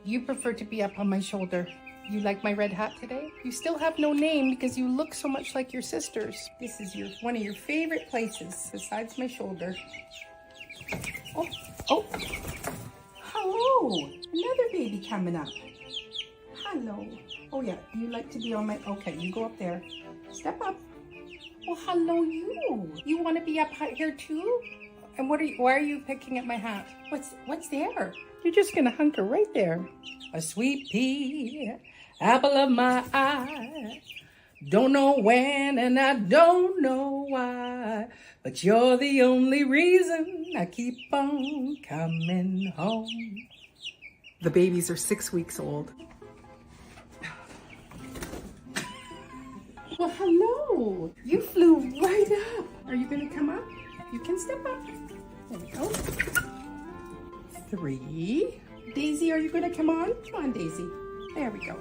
You prefer to be up on my shoulder. You like my red hat today? You still have no name because you look so much like your sisters. This is one of your favorite places besides my shoulder. Oh, hello, another baby coming up. Hello. Oh yeah, you like to be on my, okay, you go up there. Step up. Oh, hello you. You want to be up here too? And why are you picking at my hat? What's there? You're just gonna hunker right there. A sweet pea, apple of my eye. Don't know when and I don't know why, but you're the only reason I keep on coming home. The babies are 6 weeks old. Well, hello. You flew right up. Are you gonna come up? You can step up. There we go. 3. Daisy, are you gonna come on? Come on, Daisy. There we go.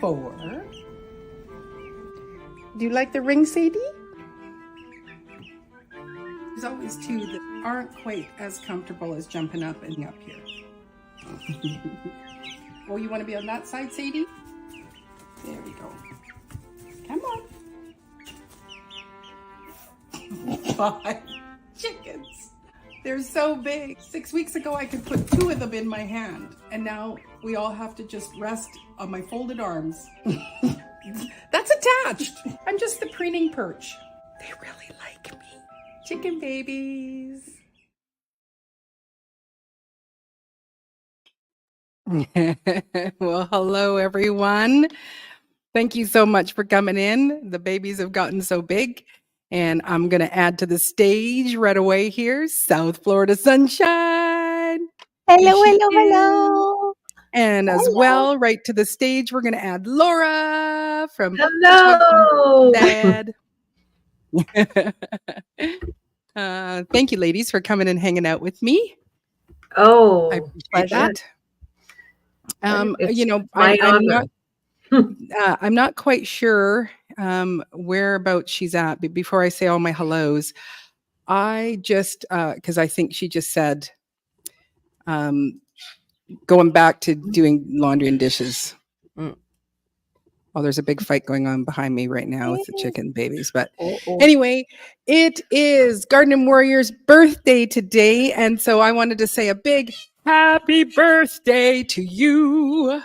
4. Do you like the ring, Sadie? There's always 2 that aren't quite as comfortable as jumping up and up here. Oh, you want to be on that side, Sadie? There we go. Come on. 5 chickens. They're so big. 6 weeks ago, I could put 2 of them in my hand. And now we all have to just rest on my folded arms. That's attached. I'm just the preening perch. They really like me. Chicken babies. Well, hello, everyone. Thank you so much for coming in. The babies have gotten so big. And I'm going to add to the stage right away here, South Florida Sunshine. Hello. And as well, right to the stage, we're going to add Laura from Hello. Dad. Thank you, ladies, for coming and hanging out with me. Oh, I appreciate that. I'm not quite sure whereabouts she's at. But before I say all my hellos, I just because I think she just said going back to doing laundry and dishes. Well, there's a big fight going on behind me right now with the chicken babies. But anyway, it is Gardening Warrior's birthday today. And so I wanted to say a big happy birthday to you.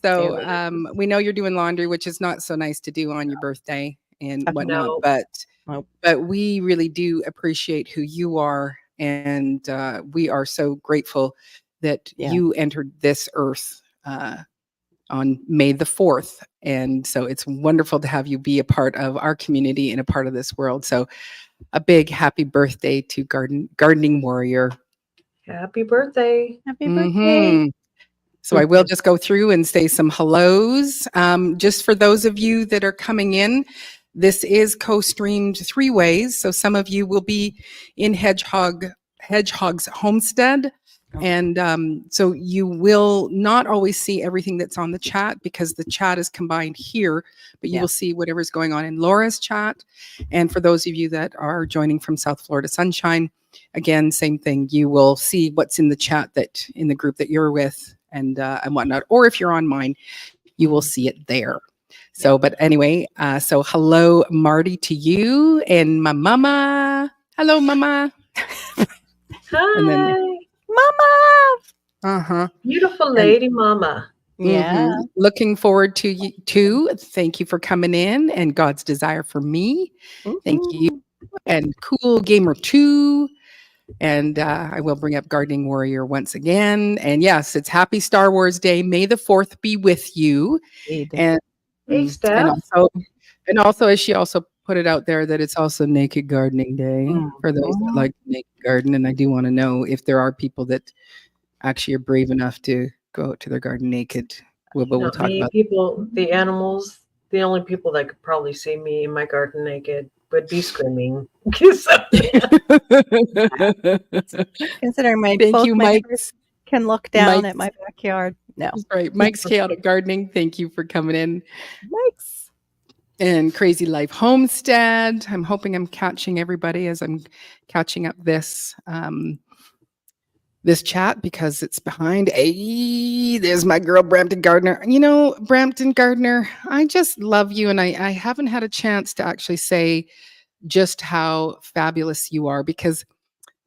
So we know you're doing laundry, which is not so nice to do on your birthday and whatnot. But we really do appreciate who you are. And we are so grateful that you entered this earth on May the 4th. And so it's wonderful to have you be a part of our community and a part of this world. So a big happy birthday to Gardening Warrior. Happy birthday. Happy birthday. So I will just go through and say some hellos. Just for those of you that are coming in, this is co-streamed 3 ways. So some of you will be in Hedgehog's homestead. And so you will not always see everything that's on the chat because the chat is combined here, but you will see whatever's going on in Laura's chat. And for those of you that are joining from South Florida Sunshine, again, same thing. You will see what's in the chat that in the group that you're with and whatnot. Or if you're on mine, you will see it there. So, but anyway, so hello, Marty, to you and my mama. Hello, mama. Hi. And then, Mama. Beautiful lady, mama. Yeah. Looking forward to you too. Thank you for coming in and God's desire for me. Thank you. And Cool Gamer 2. And I will bring up Gardening Warrior once again. And yes, it's Happy Star Wars Day. May the 4th be with you. And also, as she also put it out there, that it's also Naked Gardening Day for those that like to naked garden. And I do want to know if there are people that actually are brave enough to go out to their garden naked. We'll talk about people, the animals. The only people that could probably see me in my garden naked would be screaming. Considering my neighbors can look down at my backyard. No. That's right. Mike's Chaotic Gardening. Thank you for coming in. Mike's. And Crazy Life Homestead. I'm hoping I'm catching everybody as I'm catching up this. this chat because it's behind. Hey, there's my girl, Brampton Gardner. You know, Brampton Gardner, I just love you. And I haven't had a chance to actually say just how fabulous you are because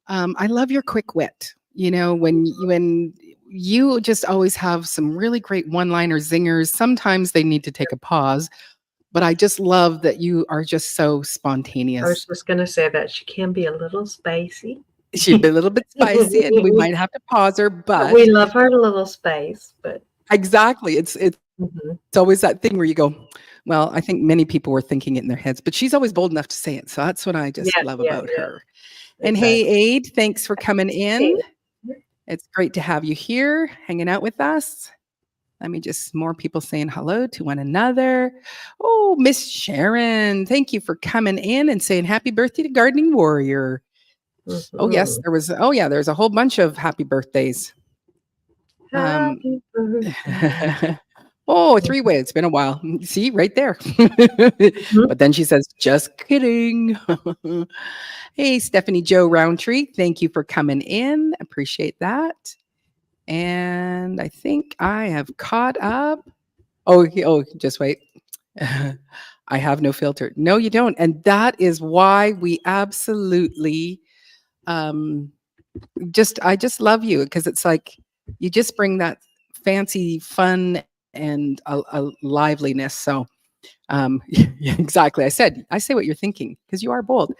I love your quick wit. You know, when you just always have some really great one-liner zingers. Sometimes they need to take a pause, but I just love that you are just so spontaneous. I was just going to say that she can be a little spicy. She'd be a little bit spicy, and we might have to pause her, but we love her a little spice. But exactly, it's always that thing where you go, well, I think many people were thinking it in their heads, but she's always bold enough to say it. So that's what I just love about her. And hey, Aid, thanks for coming in. It's great to have you here, hanging out with us. Let me just, more people saying hello to one another. Oh, Miss Sharon, thank you for coming in and saying happy birthday to Gardening Warrior. Oh, yes, there's a whole bunch of happy birthdays. Happy birthday. Oh, 3 way. It's been a while. See, right there. But then she says, just kidding. Hey, Stephanie Joe Roundtree, thank you for coming in. Appreciate that. And I think I have caught up. Oh, just wait. I have no filter. No, you don't. And that is why we absolutely I just love you, because it's like you just bring that fancy fun and a liveliness. So yeah, exactly. I say what you're thinking, because you are bold.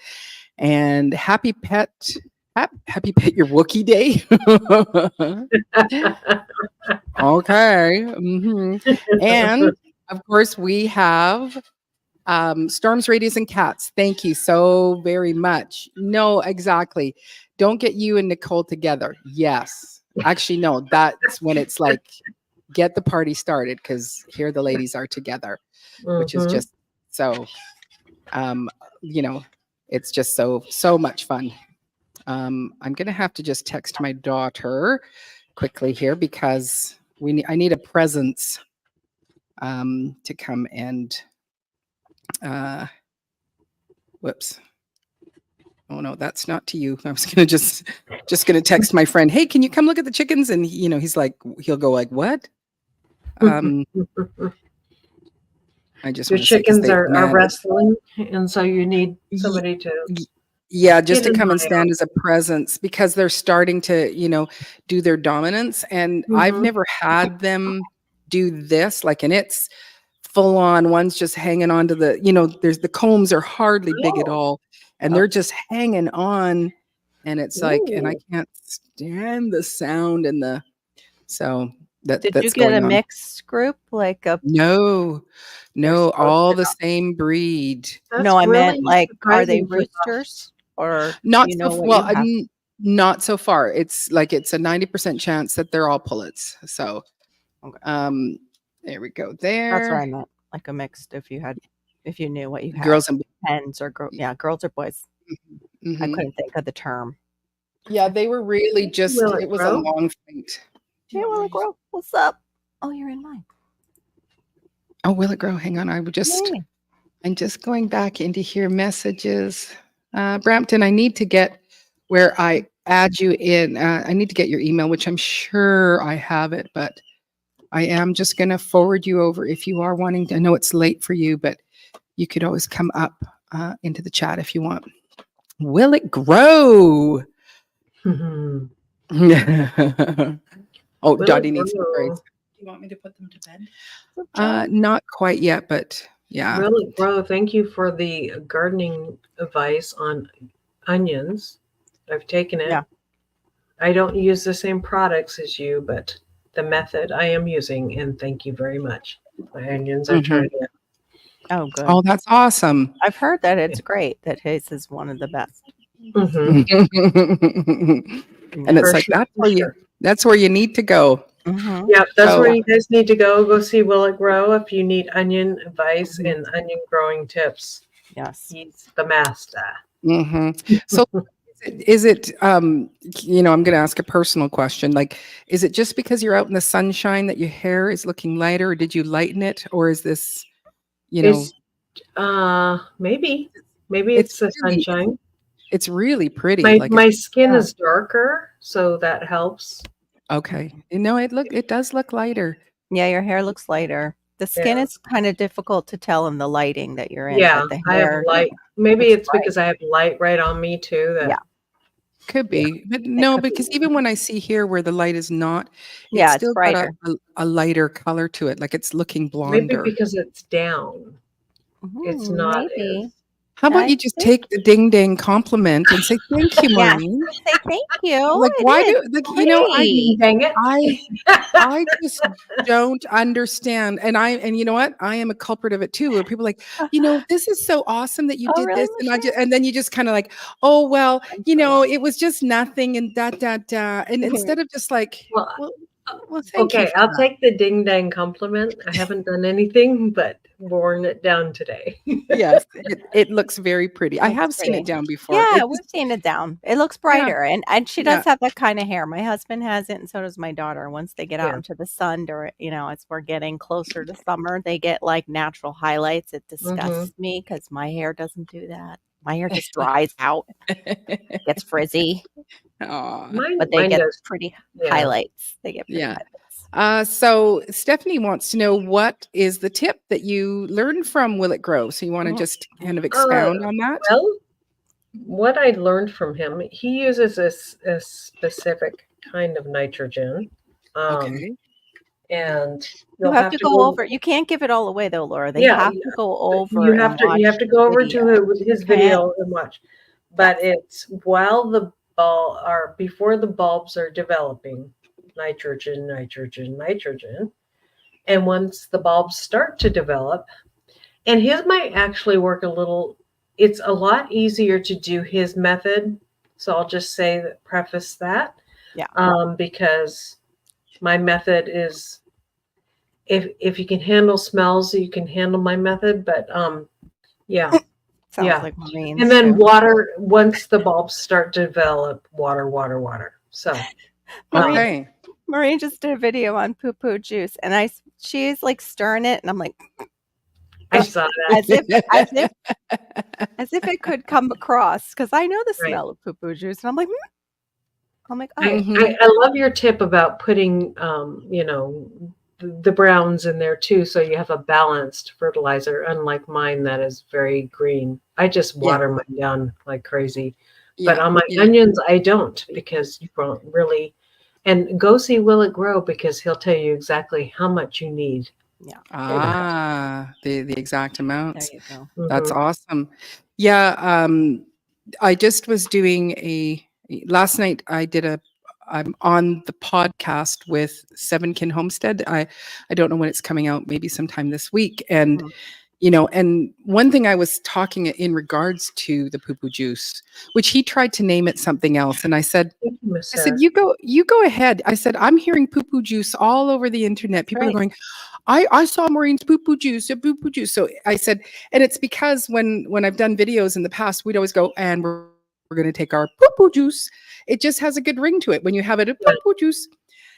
And happy pet your Wookiee Day. Okay. And of course we have Storms, Radios, and Cats. Thank you so very much. No, exactly. Don't get you and Nicole together. Yes. Actually, no, that's when it's like, get the party started, because here the ladies are together, which is just so, it's just so much fun. I'm going to have to just text my daughter quickly here, because I need a presence to come and whoops. Oh no, that's not to you. I was gonna just gonna text my friend, hey, can you come look at the chickens? And he'll go like, what? I just your chickens are wrestling, and so you need somebody to just to come and stand as a presence, because they're starting to do their dominance, and I've never had them do this, and it's full on. One's just hanging on to there's the combs are hardly big at all, and they're just hanging on, and it's like, and I can't stand the sound and so that. Did you get a mixed group, like a? No, all the same breed. No, I meant are they roosters or not? Not so far. It's like it's a 90% chance that they're all pullets. So, there we go. There. That's what I meant. Like a mixed. If you knew what you had. Girls and hens or girls. Yeah, girls or boys. I couldn't think of the term. Yeah, they were really just. It was a long fight. Hey, Will It Grow? What's up? Oh, you're in mine. Oh, Will It Grow? Hang on. I'm just going back into here. Messages. Brampton, I need to get where I add you in. I need to get your email, which I'm sure I have it, but I am just going to forward you over if you are wanting to. I know it's late for you, but you could always come up into the chat if you want. Will it grow? Oh, Dottie needs some praise. Do you want me to put them to bed? Not quite yet, but yeah. Will it grow? Thank you for the gardening advice on onions. I've taken it. Yeah. I don't use the same products as you, but the method I am using, and thank you very much. My onions are turning out. Oh, good. Oh, that's awesome. I've heard that it's great, that his is one of the best. And it's like, that's where you need to go. Yeah, that's where you guys need to go see Will It Grow if you need onion advice and onion growing tips. Yes. He's the master. So is it I'm going to ask a personal question. Like, is it just because you're out in the sunshine that your hair is looking lighter, or did you lighten it? Or is this, maybe it's the sunshine. It's really pretty. My skin is darker, so that helps. Okay. It does look lighter. Yeah, your hair looks lighter. The skin is kind of difficult to tell in the lighting that you're in. Yeah, but the I have hair, light. Maybe it's because I have light right on me too. That Could be, but no, because even when I see here where the light is not, it's still brighter. got a lighter color to it, like it's looking maybe blonder. because it's down. It's not. Maybe. How about you just take the ding dang compliment and say thank you, Yeah. Maureen? Say thank you. Like why do Dang it! I just don't understand. And you know what? I am a culprit of it too. Where people are like, this is so awesome that you did really, this. And then you just kind of like, oh, well, it was just nothing and da. And instead of just like, well, thank you. Okay, I'll take the ding dang compliment. I haven't done anything but worn it down today. Yes, it looks very pretty. I have seen it down before. Yeah, we've seen it down. It looks brighter, and she does have that kind of hair. My husband has it, and so does my daughter. Once they get out into the sun, or as we're getting closer to summer, they get like natural highlights. It disgusts me because my hair doesn't do that. My hair just dries out, gets frizzy. But they get pretty highlights. They get pretty highlights. So Stephanie wants to know, what is the tip that you learned from Will It Grow? So you want to just kind of expound on that? Well, what I learned from him, he uses a specific kind of nitrogen. Okay. And you have to go over. You can't give it all away though, Laura. They have to go over. You have to go over to his video and watch. But it's while before the bulbs are developing, nitrogen. And once the bulbs start to develop, and his might actually work it's a lot easier to do his method. So I'll just preface that. Yeah. Because my method is, if you can handle smells, you can handle my method. But yeah. Sounds like Maureen's. And then water, once the bulbs start to develop, water. So Maureen just did a video on poo-poo juice, and she's like stirring it, and I'm like, I saw that. as if it could come across, because I know the smell of poo-poo juice, and I'm like, I love your tip about putting the browns in there too, so you have a balanced fertilizer, unlike mine that is very green. I just water mine down like crazy. But on my onions, I don't, because you don't really. And go see Will It Grow, because he'll tell you exactly how much you need. Yeah. The exact amounts. There you go. That's awesome. Yeah. I just was doing last night I'm on the podcast with Sevenkin Homestead. I don't know when it's coming out, maybe sometime this week. And, and one thing I was talking in regards to the poo-poo juice, which he tried to name it something else. And I said, you go ahead. I said, I'm hearing poo-poo juice all over the internet. People are going, I saw Maureen's poo-poo juice, a poo-poo juice. So I said, and it's because when I've done videos in the past, we'd always go, and we're going to take our poo-poo juice. It just has a good ring to it when you have it, a poo-poo juice.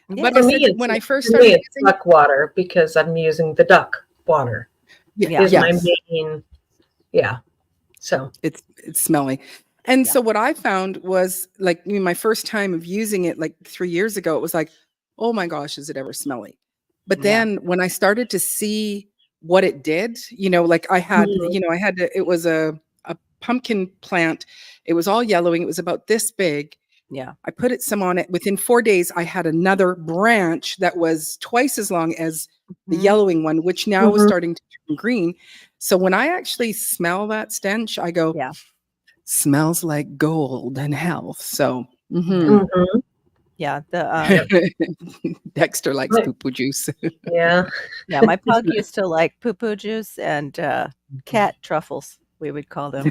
But when I first started using duck water, because I'm using the duck water. My main, so it's smelly. And so what I found was, like, my first time of using it, like 3 years ago, it was like, oh my gosh, is it ever smelly? But then when I started to see what it did, like I had, it was a pumpkin plant. It was all yellowing. It was about this big. Yeah. I put some on it. Within 4 days, I had another branch that was twice as long as the yellowing one, which now was starting to turn green. So when I actually smell that stench, I go, smells like gold and health. So, yeah. Dexter likes poo-poo juice. Yeah. My pug used to like poo-poo juice and cat truffles, we would call them.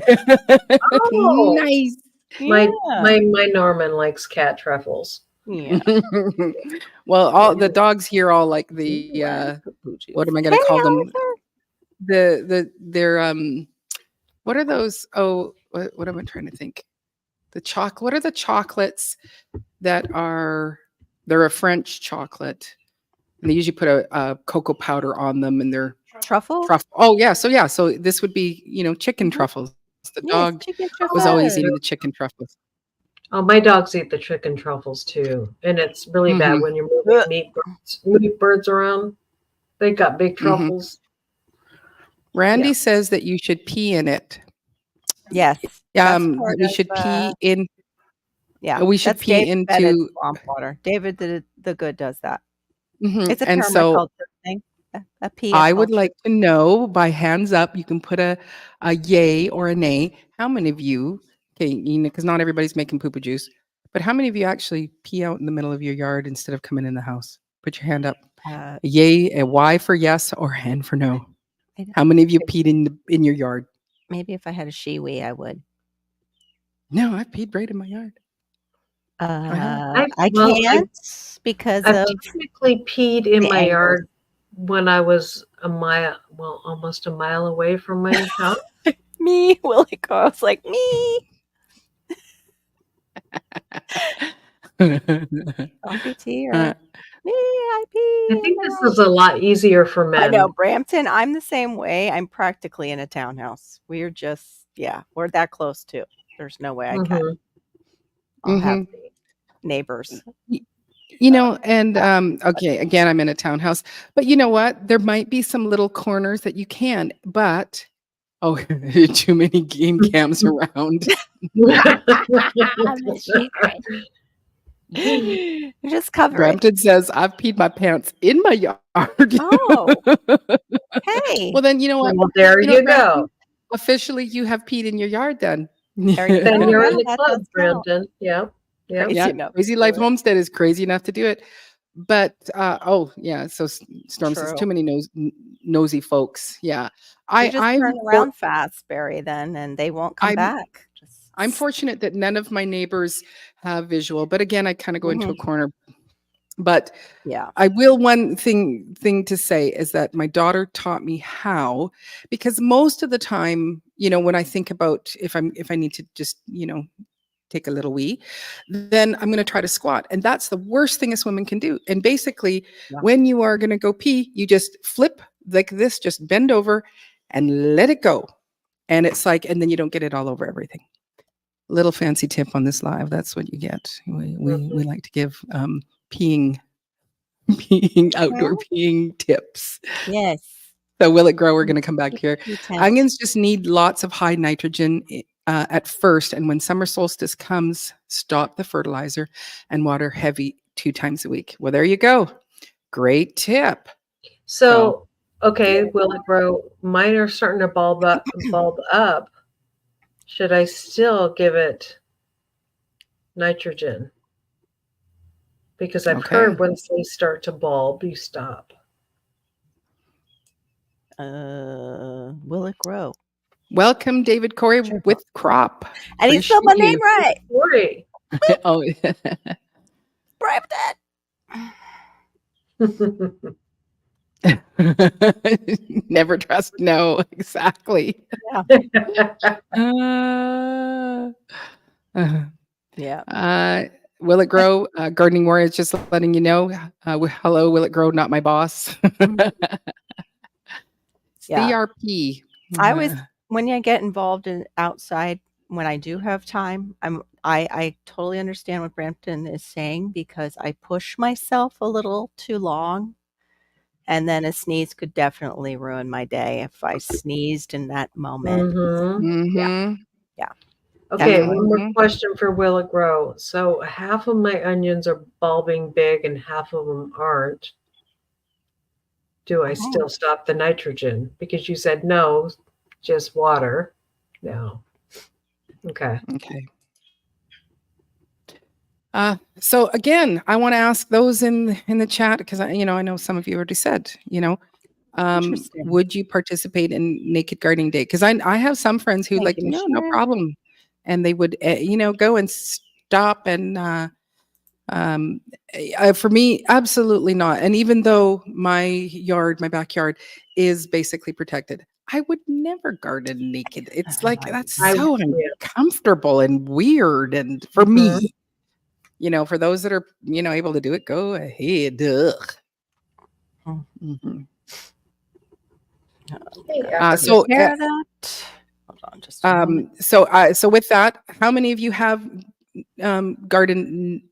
Oh, nice. My Norman likes cat truffles. Yeah. Well, all the dogs here all like the what am I going to call them? They're what are those? Oh, what am I trying to think? What are the chocolates that are? They're a French chocolate, and they usually put a cocoa powder on them, and they're truffle. Oh yeah, so this would be chicken truffles. The Yes, dog chicken was always truffles. eating the chicken truffles. Oh, my dogs eat the chicken truffles too, and it's really bad Mhm. when you're moving meat birds around. They got big Mhm. truffles. Randy Yeah. says that you should pee in it. Yes, that's part We of should pee in. yeah. We should That's pee David Bennett's into. swamp water. David the Good does that. Mhm, It's a and so permaculture thing. A I would culture. like to know by hands up. You can put a yay or a nay. How many of you? Okay, you know, because not everybody's making poo-poo juice. But how many of you actually pee out in the middle of your yard instead of coming in the house? Put your hand up. Uh, A yay, a Y for yes, or a hand for no. I don't- How many of you peed in your yard? maybe if I had a shiwi, I would. No, I peed right in my yard. have. I can't because I've of technically peed in the my angles. yard when I was almost a mile away from my house. me. Willie goes like me. Coffee tea or me? I pee. I think this is a lot easier for men. I know, Brampton. I'm the same way. I'm practically in a townhouse. We're just we're that close too. There's no way I can. I'll have the neighbors. You know, and okay, again, I'm in a townhouse, but you know what? There might be some little corners that you can, but too many game cams around. Just cover it. Brampton says, I've peed my pants in my yard. Oh, hey. Well, then you know what? Well, there you go. Officially, you have peed in your yard then. There you Then go. you're Yeah, in the that club, does count. Brandon. Yeah. Yeah. Crazy Yeah, enough Crazy to Life do it. Homestead is crazy enough to do it. But so Storm says True. too many nosy folks. Yeah. You just turn around fast, Barry, then, and they won't come back. I'm fortunate that none of my neighbors have visual, but again, I kind of go into a corner. But yeah, I will one thing to say is that my daughter taught me how, because most of the time, you know, when I think about if I need to just, you know, take a little wee, then I'm going to try to squat. And that's the worst thing a woman can do. And basically, when you are going to go pee, you just flip like this, just bend over and let it go. And it's like, and then you don't get it all over everything. Little fancy tip on this live. That's what you get. We like to give peeing outdoor peeing tips. Yes. So Will It Grow? We're going to come back here. Onions just need lots of high nitrogen at first, and when summer solstice comes, stop the fertilizer and water heavy 2 times a week. Well, there you go. Great tip. So okay, Will It Grow? Mine are starting to bulb up. Should I still give it nitrogen? Because I've heard once they start to bulb, you stop. Will It Grow? Welcome, David Corey with Crop. And he spelled my name right. Corey. Oh, Brampton. Never trust. No, exactly. Yeah. Will It Grow? Gardening Warriors just letting you know. Hello, Will It Grow? Not my boss. CRP. I always, when you get involved in outside, when I do have time, I totally understand what Brampton is saying, because I push myself a little too long. And then a sneeze could definitely ruin my day if I sneezed in that moment. Yeah. Okay, one more question for Will It Grow. So half of my onions are bulbing big and half of them aren't. Do I still stop the nitrogen? Because you said no, just water. No. Okay. So again, I want to ask those in the chat, because I know some of you already said, would you participate in Naked Gardening Day? Because I have some friends who no problem, and they would go and stop and for me, absolutely not. And even though my backyard is basically protected, I would never garden naked. It's like, that's so uncomfortable and weird. And for me, for those that are, able to do it, go ahead. So Hold on just a moment. So with that, how many of you have gardened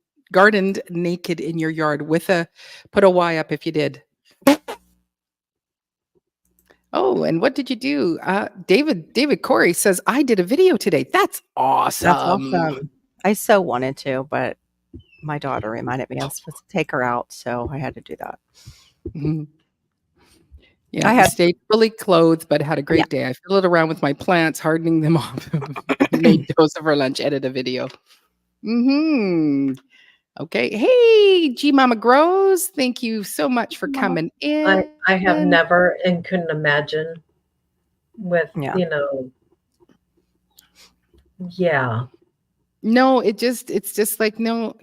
naked in your yard with put a Y up if you did? Oh, and what did you do? David Corey says, I did a video today. That's awesome. That's awesome. I so wanted to, but my daughter reminded me I was supposed to take her out, so I had to do that. Mhm. Yeah, I stayed fully clothed, but had a great day. I fiddled around with my plants, hardening them off. Made Joseph for lunch, edit a video. Okay. Hey, G Mama Grows, thank you so much for coming in. I have never and couldn't imagine with, No, it's just like, no.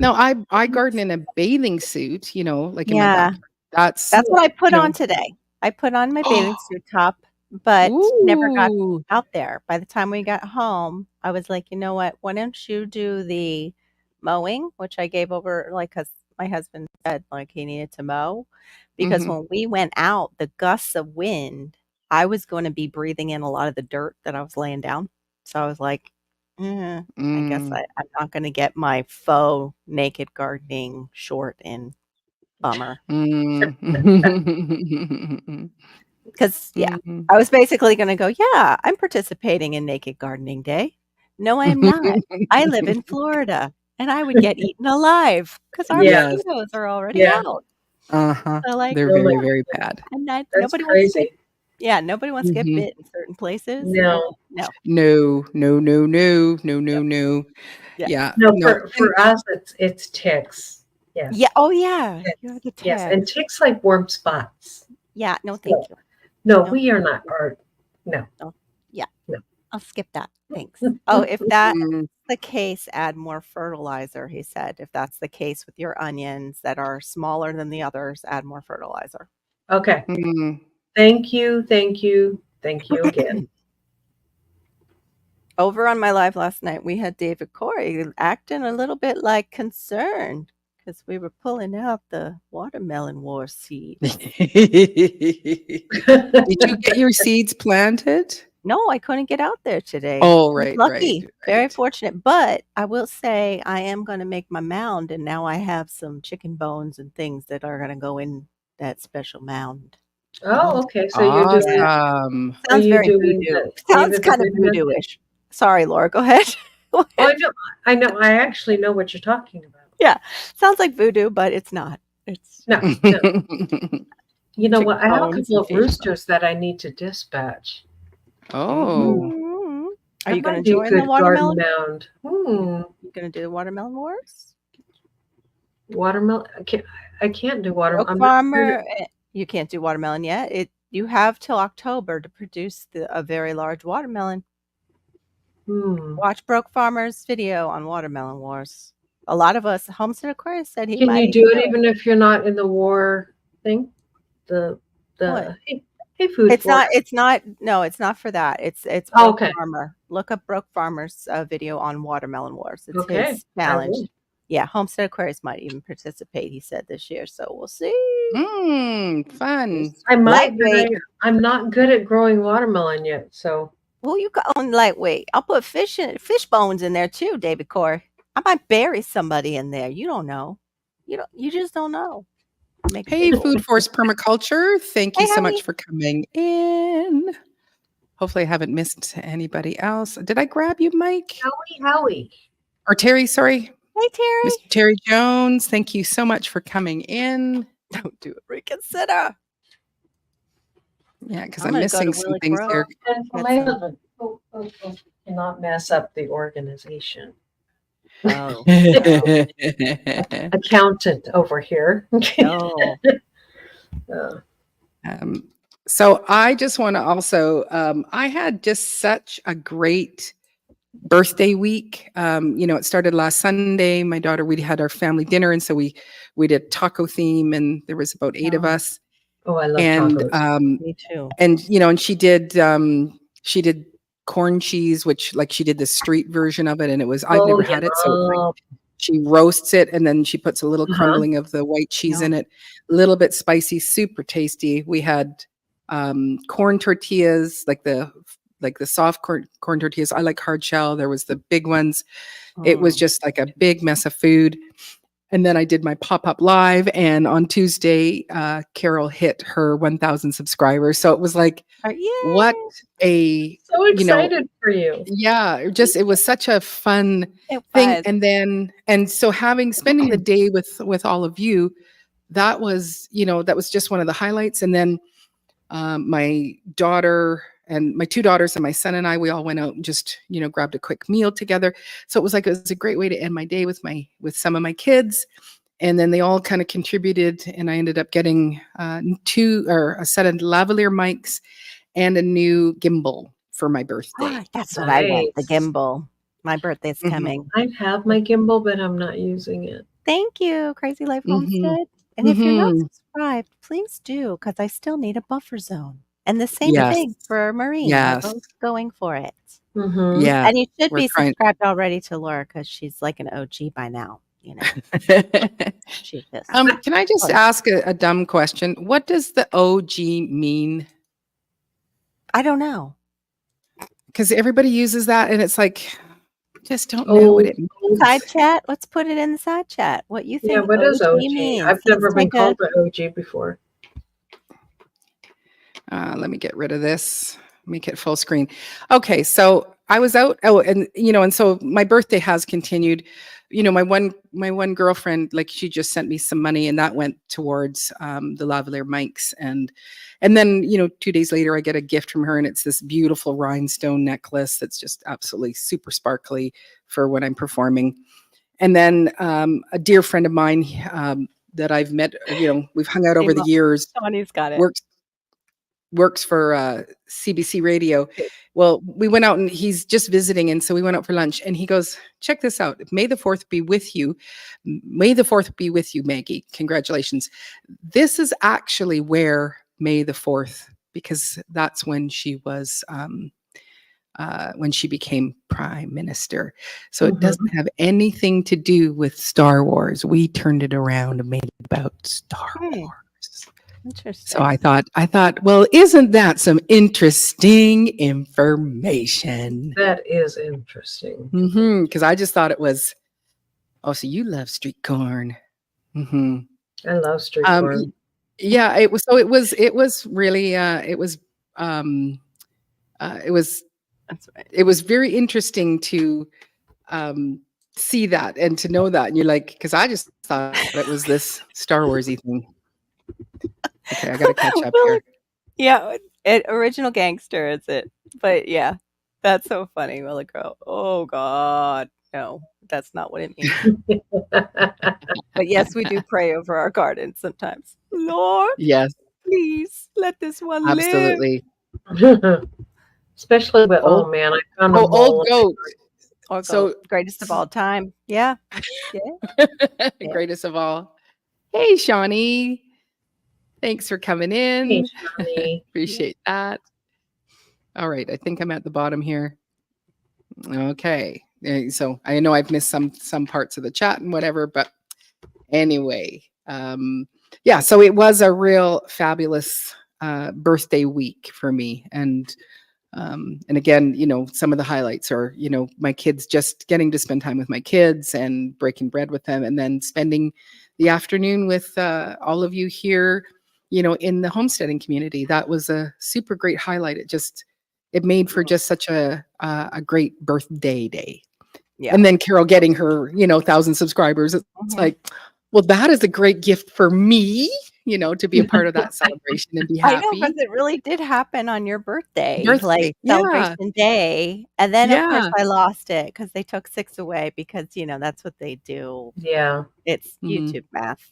I garden in a bathing suit, like in my backyard. That's what I put on today. I put on my bathing suit top, but never got out there. By the time we got home, I was like, you know what? Why don't you do the mowing, which I gave over, like, because my husband said like he needed to mow. Because when we went out, the gusts of wind, I was going to be breathing in a lot of the dirt that I was laying down. So I was like, I guess I'm not going to get my faux naked gardening short in. Bummer. Because I was basically going to go, I'm participating in Naked Gardening Day. No, I'm not. I live in Florida, and I would get eaten alive because our mosquitoes are already out. So, like, they're very, very bad. And nobody wants to nobody wants to get bit in certain places. No. Yeah. No, for us, it's ticks. Yes. Yeah. Oh, yeah. Yes, and ticks like warm spots. Yeah. No, thank you. No, we are not. No. Yeah. No. I'll skip that. Thanks. Oh, if that's the case, add more fertilizer, he said. If that's the case with your onions that are smaller than the others, add more fertilizer. Okay. Thank you again. Over on my live last night, we had David Corey acting a little bit like concerned because we were pulling out the watermelon war seed. Did you get your seeds planted? No, I couldn't get out there today. Oh, right. Lucky. Right. Very fortunate. But I will say I am going to make my mound, and now I have some chicken bones and things that are going to go in that special mound. Oh, okay. So you're doing Sounds very voodoo. Sounds kind of voodoo-ish. Sorry, Laura. Go ahead. I know. I actually know what you're talking about. Yeah. Sounds like voodoo, but it's not. It's no. You know what? I have a couple of roosters that I need to dispatch. Oh. Are you going to join the watermelon mound? You going to do the watermelon wars? Watermelon? I can't do watermelon. Farmer, you can't do watermelon yet. You have till October to produce a very large watermelon. Watch Broke Farmer's video on watermelon wars. A lot of us, Homestead Aquarius said Can you do it even if you're not in the war thing? Hey, food. It's not for that. It's Broke Farmer. Look up Broke Farmer's video on watermelon wars. It's his challenge. Yeah, Homestead Aquarius might even participate, he said, this year. So we'll see. Fun. I might, but I'm not good at growing watermelon yet. So you go on lightweight. I'll put fish bones in there too, David Corey. I might bury somebody in there. You don't know. You just don't know. Hey, Food Force Permaculture. Thank you so much for coming in. Hopefully I haven't missed anybody else. Did I grab you, Mike? Howie. Or Terry, sorry. Hey, Terry. Mr. Terry Jones, thank you so much for coming in. Don't do it. Reconsider. Yeah, because I'm missing some things here. And for my husband, cannot mess up the organization. Oh. Accountant over here. So I just want to also, I had just such a great birthday week. It started last Sunday. My daughter, we had our family dinner, and so we did taco theme, and there was about 8 of us. Oh, I love tacos. Me too. And and she did corn cheese, which like she did the street version of it, and it was I've never had it, so like, she roasts it and then she puts a little crumbling of the white cheese in it, a little bit spicy, super tasty. We had corn tortillas, like the like the soft corn tortillas. I like hard shell. There was the big ones. It was just like a big mess of food. And then I did my pop-up live, and on Tuesday, Carol hit her 1,000 subscribers. So it was like, what a so excited for you. Yeah, it was such a fun thing. And so spending the day with all of you, that was just one of the highlights. And then my daughter and my 2 daughters and my son and I, we all went out and just, grabbed a quick meal together. So it was a great way to end my day with some of my kids. And then they all kind of contributed, and I ended up getting a set of lavalier mics and a new gimbal for my birthday. That's what I want, the gimbal. My birthday's coming. I have my gimbal, but I'm not using it. Thank you, Crazy Life Homestead. And if you're not subscribed, please do, because I still need a buffer zone. And the same thing for Maureen. Yes. We're both going for it. Yeah. And you should be subscribed already to Laura, because she's like an OG by now. She just, can I just ask a dumb question? What does the OG mean? I don't know. Because everybody uses that, and it's like, just don't know what it means. Side chat. Let's put it in the side chat. What you think? Yeah, what is OG? Means? I've never been called an OG before. Let me get rid of this. Make it full screen. Okay, so I was out. And so my birthday has continued. My one girlfriend, like, she just sent me some money, and that went towards the lavalier mics. And then 2 days later, I get a gift from her, and it's this beautiful rhinestone necklace that's just absolutely super sparkly for when I'm performing. And then a dear friend of mine that I've met, we've hung out over the years. Tony's got it. Works for CBC Radio. Well, we went out, and he's just visiting, and so we went out for lunch, and he goes, check this out. May the 4th be with you. May the 4th be with you, Maggie. Congratulations. This is actually where May the 4th, because that's when she was when she became prime minister. So it doesn't have anything to do with Star Wars. We turned it around and made it about Star Wars. Interesting. So I thought, well, isn't that some interesting information? That is interesting. Because I just thought it was, so you love street corn. I love street corn. Yeah, it was really it was very interesting to see that and to know that. And you're like, because I just thought it was this Star Warsy thing. Okay, I gotta catch up here. Yeah, original gangster is it? But yeah, that's so funny. Willie Crow. Oh God, no, that's not what it means. But yes, we do pray over our garden sometimes. Lord, yes, please let this one live. Absolutely. Especially with man, I found a old goat. So greatest of all time. Yeah. Greatest of all. Hey, Shawnee. Thanks for coming in. Hey, Shawnee. Appreciate that. All right, I think I'm at the bottom here. Okay. So I know I've missed some parts of the chat and whatever, but anyway, so it was a real fabulous birthday week for me. And again, some of the highlights are, my kids, just getting to spend time with my kids and breaking bread with them, and then spending the afternoon with all of you here, in the homesteading community. That was a super great highlight. It made for just such a great birthday day. Yeah. And then Carol getting her, 1,000 subscribers. It's like, well, that is a great gift for me, to be a part of that celebration and be happy. I know, because it really did happen on your birthday. Like celebration day. And then, of course, I lost it because they took 6 away because, that's what they do. Yeah. It's YouTube math,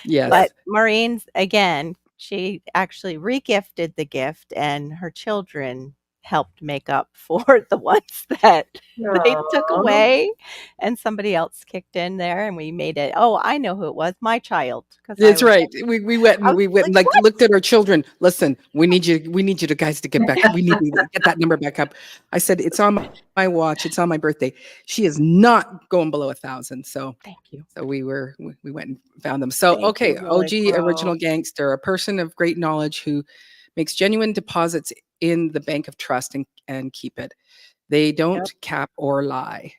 Yes. But Maureen's, again, she actually regifted the gift, and her children helped make up for the ones that they took away, and somebody else kicked in there, and we made it. Oh, I know who it was. My child. That's right. We went and looked at our children. Listen, we need you to guys to get back. We need to get that number back up. I said, it's on my watch. It's on my birthday. She is not going below 1,000. So thank you. So we went and found them. So, okay. OG original gangster, a person of great knowledge who makes genuine deposits in the bank of trust and keep it. They don't cap or lie.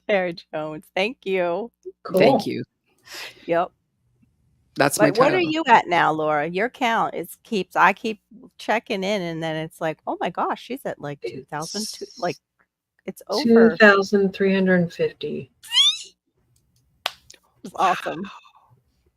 Tara Jones, thank you. Cool. Thank you. Yep. That's my But what are title. you at now, Laura? Your count I keep checking in, and then it's like, oh my gosh, she's at like 2,002. Like it's over. 2,350. It's awesome.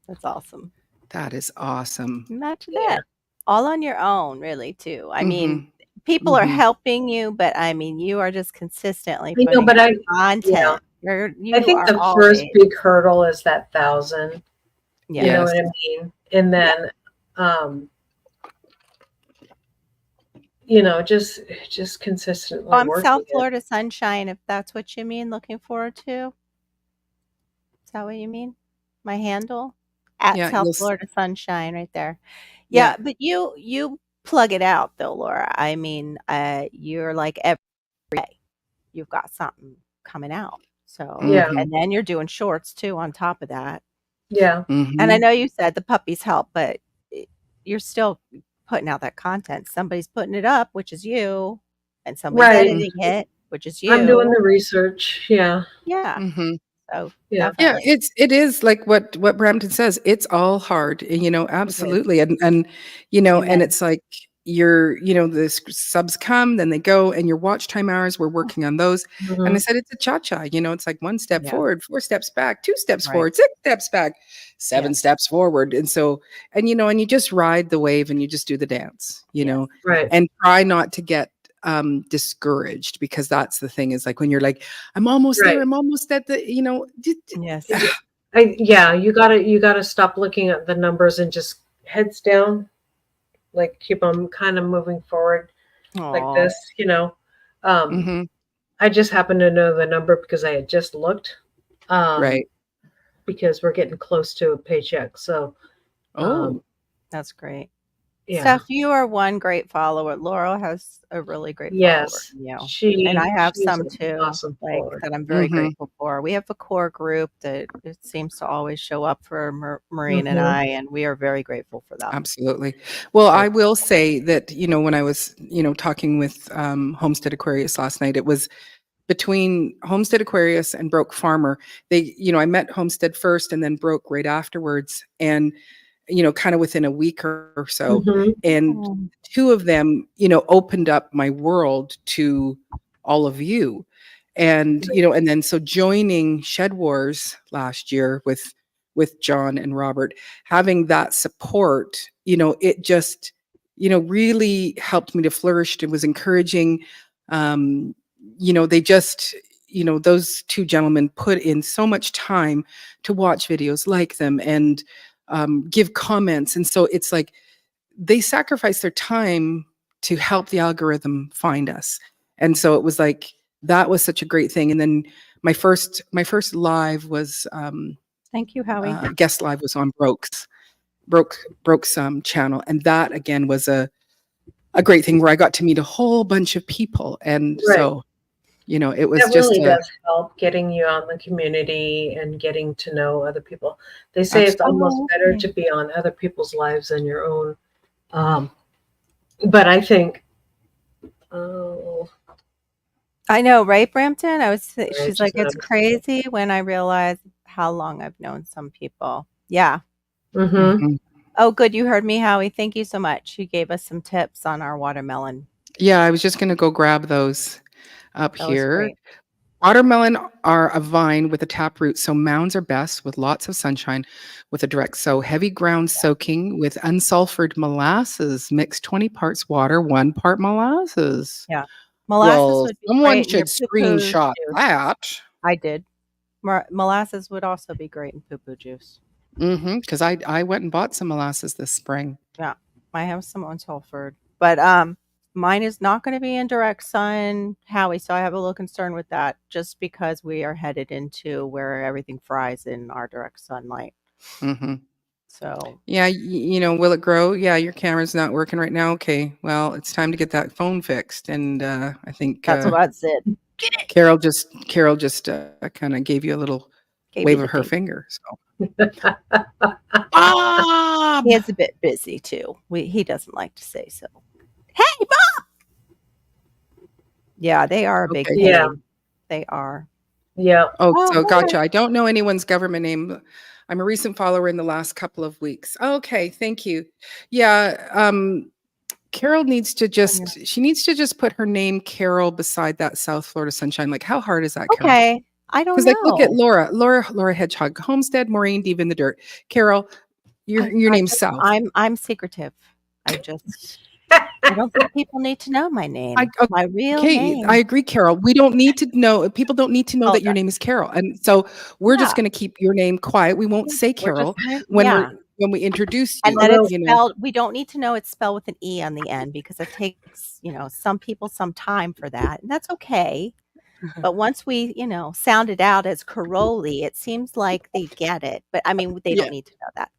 That's awesome. That is awesome. Imagine Yeah. that. All on your own, really, too. I mean, Mhm. people are Mhm. helping you, but I mean, you are just consistently I know, putting but out yeah. content. I think the first big hurdle is that 1,000. You know Yes. what I mean? And then, you know, just consistently I'm working South it. Florida Sunshine, if that's what you mean, looking forward to. Is that what you mean? My handle? At Yeah, South you'll Florida Sunshine right there. Yeah. Yeah, but you plug it out though, Laura. I mean, you're like every day you've got something coming out. So Yeah. and then you're doing shorts too on top of that. Yeah. And I Mhm. know you said the puppies help, but you're still putting out that content. Somebody's putting it up, which is you, and somebody's Right. editing it, which is you. I'm doing the research. Yeah. Yeah. Mhm. So Yeah. Yeah, definitely. it is like what Brampton says. It's all hard, you know, absolutely. And you know, and Amen. it's like the subs come, then they go, and your watch time hours, we're working on those. And I Mhm. said it's a cha-cha, you know, it's like 1 step Yeah. forward, 4 steps back, 2 steps Right. forward, 6 steps back, 7 Yes. steps forward. And so, and you know, and you just ride the wave and you just do the dance, you Yes. know, Right. and try not to get discouraged, because that's the thing, is like when you're like, I'm almost Right. there, I'm almost at the, you know, Yes. You gotta stop looking at the numbers and just heads down, like keep them kind of moving forward like Aw. this, you know. Mhm. I just happen to know the number because I had just looked. Right. Because we're getting close to a paycheck. So Oh, That's great. yeah. Steph, you are one great follower. Laurel has a really great follower. Yes. You know. She's And I have some an too, awesome like follower. that I'm very Mhm. grateful for. We have a core group that it seems to always show up for Maureen and Mhm. I, and we are very grateful for them. absolutely. Well, I will say that, you know, when I was, you know, talking with Homestead Aquarius last night, it was between Homestead Aquarius and Broke Farmer. They, you know, I met Homestead first and then Broke right afterwards. And, you know, kind of within a week or so. Mhm. And Oh, two of them, you know, opened up my world to all of you. And, you know, and then so joining Shed Wars last year with John and Robert, having that support, you know, it just, you know, really helped me to flourish. It was encouraging. You know, they just, you know, those two gentlemen put in so much time to watch videos, like them, and give comments. And so it's like they sacrifice their time to help the algorithm find us. And so it was like, that was such a great thing. And then my first live was thank you, Howie. guest live was on Broke's channel. And that again was a great thing where I got to meet a whole bunch of people. And Right. so, you know, it was That just really does help getting you on the community and getting to know other people. They say it's almost better to be on other people's lives than your own. But I think, I know, right, Brampton? She's just like, it's noticed. crazy when I realize how long I've known some people. Yeah. Mhm. Oh, good. You heard me, Howie. Thank you so much. You gave us some tips on our watermelon. Yeah, I was just going to go grab those up That was here. great. Watermelon are a vine with a taproot, so mounds are best with lots of sunshine with a direct sow. Heavy ground soaking with unsulfured molasses. Mix 20 parts water, 1 part molasses. Yeah. Molasses Well, would be someone great in your should poo-poo screenshot juice. that. I did. Molasses would also be great in poo-poo juice. Because I went and bought some molasses this spring. Yeah. I have some unsulfured. But mine is not going to be in direct sun, Howie, so I have a little concern with that just because we are headed into where everything fries in our direct sunlight. Mhm. So Yeah, you know, will it grow? Yeah, your camera's not working right now. Okay, well, it's time to get that phone fixed. And I think that's what I said. Carol just kind of gave you a little Gave wave me of the her finger. finger. So Bob. He is a bit busy too. He doesn't like to say so. Hey, Bob! Yeah, they are a big Okay. pain. Yeah. They are. Yeah. Oh, Oh, so okay. gotcha. I don't know anyone's government name. I'm a recent follower in the last couple of weeks. Okay, thank you. Yeah, Carol needs to she needs to just put her name Carol beside that South Florida Sunshine. Like, how hard is that, Carol? Okay. I don't Because know. like, look at Laura Hedgehog, Homestead, Maureen, Deep in the Dirt. Carol, your name's South. I'm secretive. I don't think people need to know my name. My real name. I agree, Carol. We don't need to know. People don't need to know that your name is Carol, and so we're just going to keep your name quiet. We won't say Carol when we introduce you. And that it's spelled. We don't need to know it's spelled with an E on the end because it takes some people some time for that, and that's okay. But once we sound it out as Caroli, it seems like they get it. But I mean, they don't need to know that.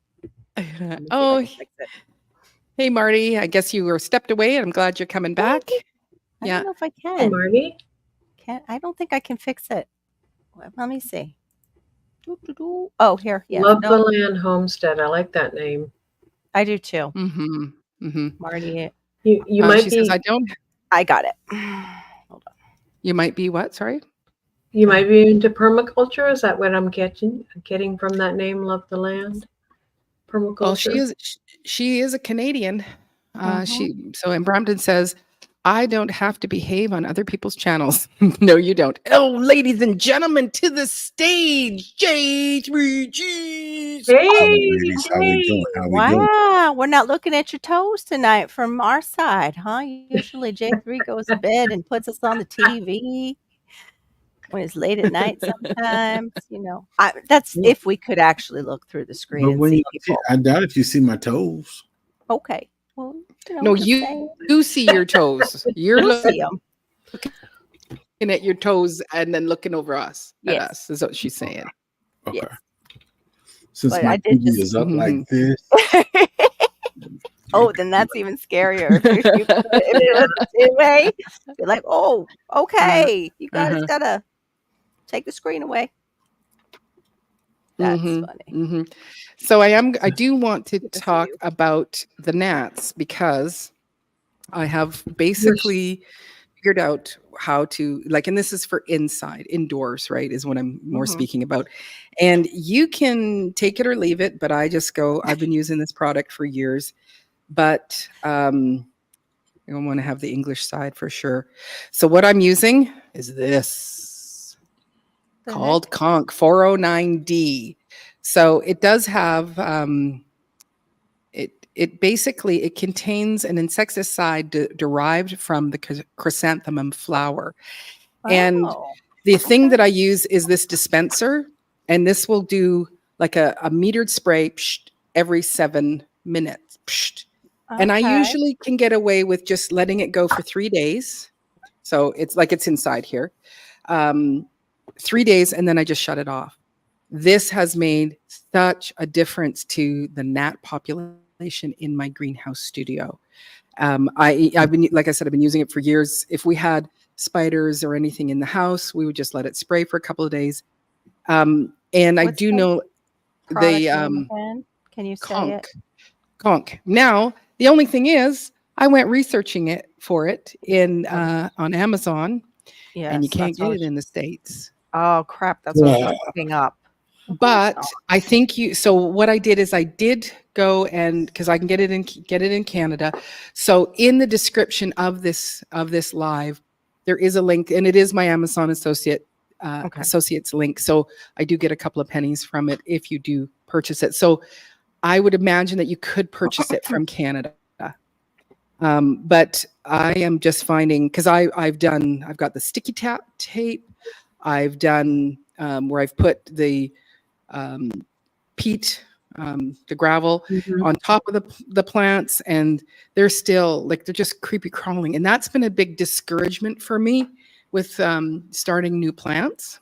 Oh. Hey, Marty, I guess you were stepped away. I'm glad you're coming back. I don't know if I can. Hey, Marty. I don't think I can fix it. Let me see. Oh, here. Yeah. Love the Land Homestead. I like that name. I do too. Mm-hmm. Mm-hmm. Marty. You might be. Says, I don't. I got it. Hold on. You might be what? Sorry? You might be into permaculture. Is that what I'm getting from that name, Love the Land? Permaculture. Well, she is a Canadian. And Brampton says, I don't have to behave on other people's channels. No, you don't. Oh, ladies and gentlemen, to the stage, J3G. Hey, wow, we're not looking at your toes tonight from our side, huh? Usually J3 goes to bed and puts us on the TV when it's late at night sometimes, that's if we could actually look through the screen and see people. I doubt if you see my toes. Okay. Well, no, you do see your toes. You're looking at your toes and then looking over us. At us is what she's saying. Okay. Yes. Since my TV is up like this. Oh, then that's even scarier. You're like, oh, okay. You guys gotta take the screen away. That's funny. Mm-hmm. So I do want to talk about the gnats because I have basically figured out how to and this is for indoors, right? Is what I'm more speaking about. And you can take it or leave it, but I've been using this product for years, but I want to have the English side for sure. So what I'm using is this. Called Conk 409D. So it does have it basically contains an insecticide derived from the chrysanthemum flower. And the thing that I use is this dispenser, and this will do like a metered spray every 7 minutes. And I usually can get away with just letting it go for 3 days. So it's inside here. 3 days, and then I just shut it off. This has made such a difference to the gnat population in my greenhouse studio. I've been, like I said, I've been using it for years. If we had spiders or anything in the house, we would just let it spray for a couple of days. And I do know the can you say it? Conk. Now, the only thing is, I went researching it on Amazon, and you can't get it in the States. Oh crap! That's what I'm looking up. But I think so what I did is I did go because I can get it in Canada. So in the description of this live, there is a link, and it is my Amazon associates link. So I do get a couple of pennies from it if you do purchase it. So I would imagine that you could purchase it from Canada. But I am just finding, because I've got the sticky tape. I've done where I've put the peat, the gravel on top of the plants, and they're still they're just creepy crawling. And that's been a big discouragement for me with starting new plants.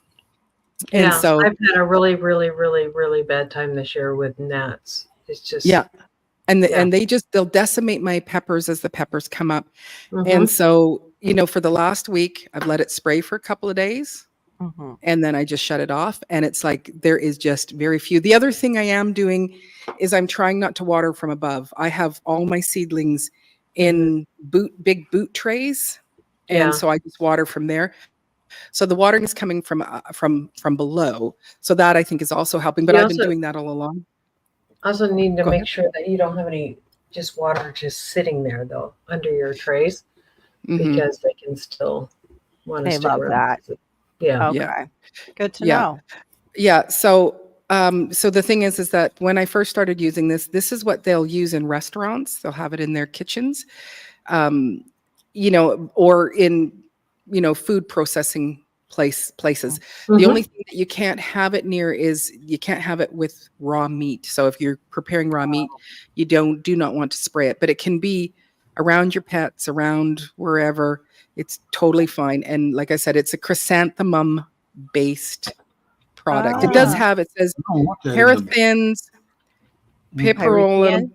Yeah, and so I've had a really, really, really, really bad time this year with gnats. It's just and they'll decimate my peppers as the peppers come up. And so for the last week I've let it spray for a couple of days. and then I just shut it off. And it's like there is just very few. The other thing I am doing is I'm trying not to water from above. I have all my seedlings in big boot trays, and so I just water from there. So the watering is coming from below. So that I think is also helping. But I've been doing that all along. Also need to make sure that you don't have any just water just sitting there though under your trays, because they can still want to They love that. Yeah. Okay. Yeah. Good to know. Yeah. So so the thing is that when I first started using this is what they'll use in restaurants. They'll have it in their kitchens, you know, or in, you know, food processing places. The only thing that you can't have it near is you can't have it with raw meat. So if you're preparing raw meat, you do not want to spray it, but it can be around your pets, around wherever. It's totally fine. And like I said, it's a chrysanthemum based product. It does have, it says paraffins, piperolum,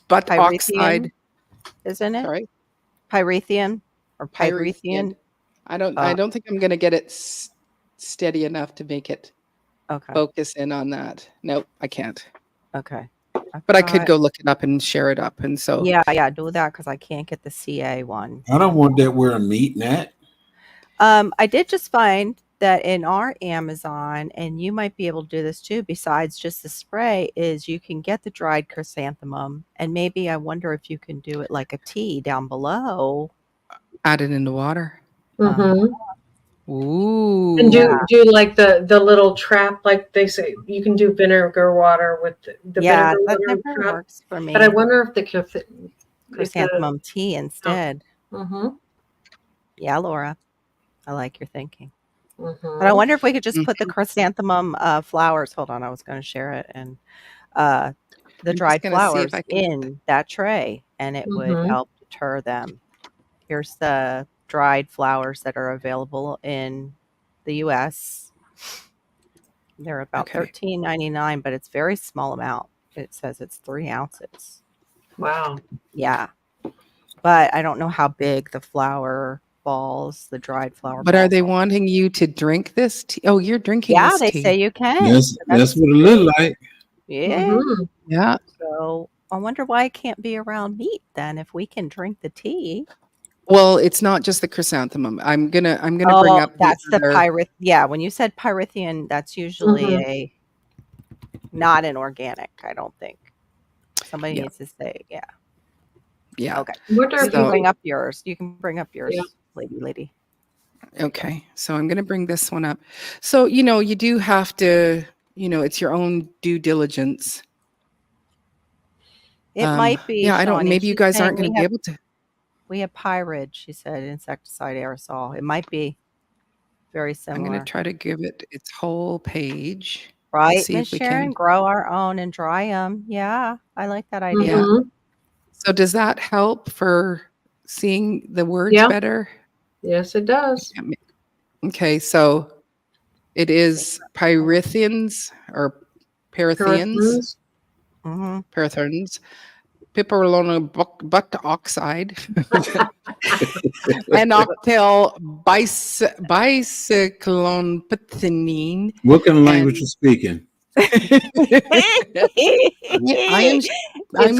butt oxide. Isn't it? Sorry? Pyrethian or pyrethian? I don't think I'm going to get it steady enough to make it focus in on that. Nope, I can't. Okay. But I could go look it up and share it up. And so yeah, do that because I can't get the CA one. I don't want that wearing meat, Nat. I did just find that in our Amazon, and you might be able to do this too, besides just the spray, is you can get the dried chrysanthemum, and maybe I wonder if you can do it like a tea down below. Add it in the water. Ooh. And do like the little trap, like they say you can do vinegar water with the vinegar that water never trap. works for me. But I wonder if the chrysanthemum tea instead. Yeah, Laura, I like your thinking. But I wonder if we could just put the chrysanthemum flowers. Hold on, I was going to share it, and the dried flowers in that tray, and it would help deter them. Here's the dried flowers that are available in the U.S. They're about $13.99, but it's very small amount. It says it's 3 ounces. Wow. Yeah, but I don't know how big the flower balls, the dried flower balls. But are they wanting you to drink this tea? Oh, you're drinking this tea. Yeah, they say you can. That's what it looks like. Yeah. Yeah. So I wonder why it can't be around meat then if we can drink the tea. Well, it's not just the chrysanthemum. I'm gonna bring up that's the pyrith. Yeah, when you said pyrethian, that's usually not an organic, I don't think. Somebody needs to say, Yeah. Okay. You can bring up yours. You can bring up yours, lady. Okay. So I'm gonna bring this one up. So, you know, you do have to, you know, it's your own due diligence. It might be. Yeah, I don't. Maybe you guys aren't going to be able to. We have Pyrid, she said, insecticide aerosol. It might be very similar. I'm going to try to give it its whole page. Right, Miss Sharon, grow our own and dry them. Yeah, I like that idea. So does that help for seeing the words better? Yes, it does. Okay, so it is pyrethians or parathians. Parathorns, piperolum butt oxide, and octyl bicyclonpethine. What kind of language you speaking? I'm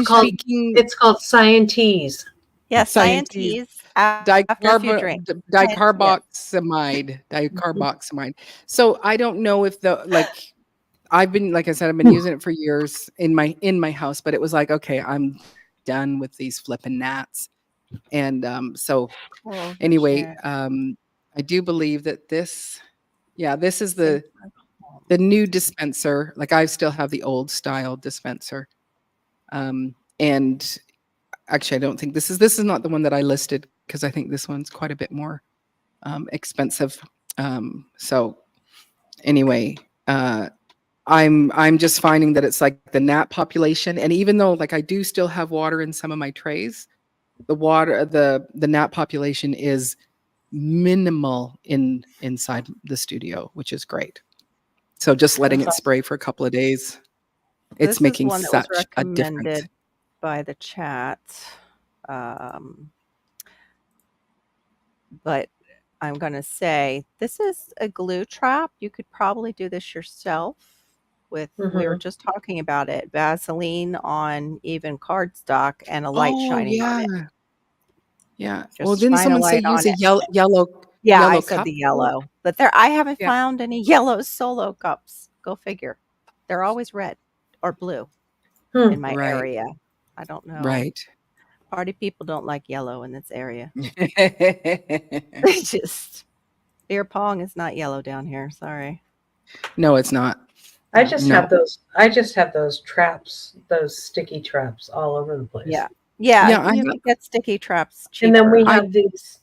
speaking. It's called Scientese. Yes, Scientese. Dicarboxamide. So I don't know if I've been, like I said, I've been using it for years in my house, but it was like, okay, I'm done with these flipping gnats. And anyway, I do believe that this is the new dispenser. Like I still have the old style dispenser. And actually I don't think this is not the one that I listed, because I think this one's quite a bit more expensive. So anyway, I'm just finding that it's like the gnat population, and even though like I do still have water in some of my trays, the gnat population is minimal inside the studio, which is great. So just letting it spray for a couple of days, it's making such a difference. By the chat, but I'm going to say this is a glue trap. You could probably do this yourself with, we were just talking about it, Vaseline on even cardstock and a light shining on it. Yeah. Just Well, didn't shine a someone say light on use a it. yellow Yeah, I yellow said cup? the yellow, but I haven't Yeah. found any yellow Solo cups. Go figure. They're always red or blue in my Right. area. I don't know. Right. Party people don't like yellow in this area. They just, beer pong is not yellow down here. Sorry. No, it's not. I just No. have those. I just have those traps, those sticky traps, all over the place. Yeah. Yeah, Yeah, I you have- can get sticky traps cheaper. And then we have these.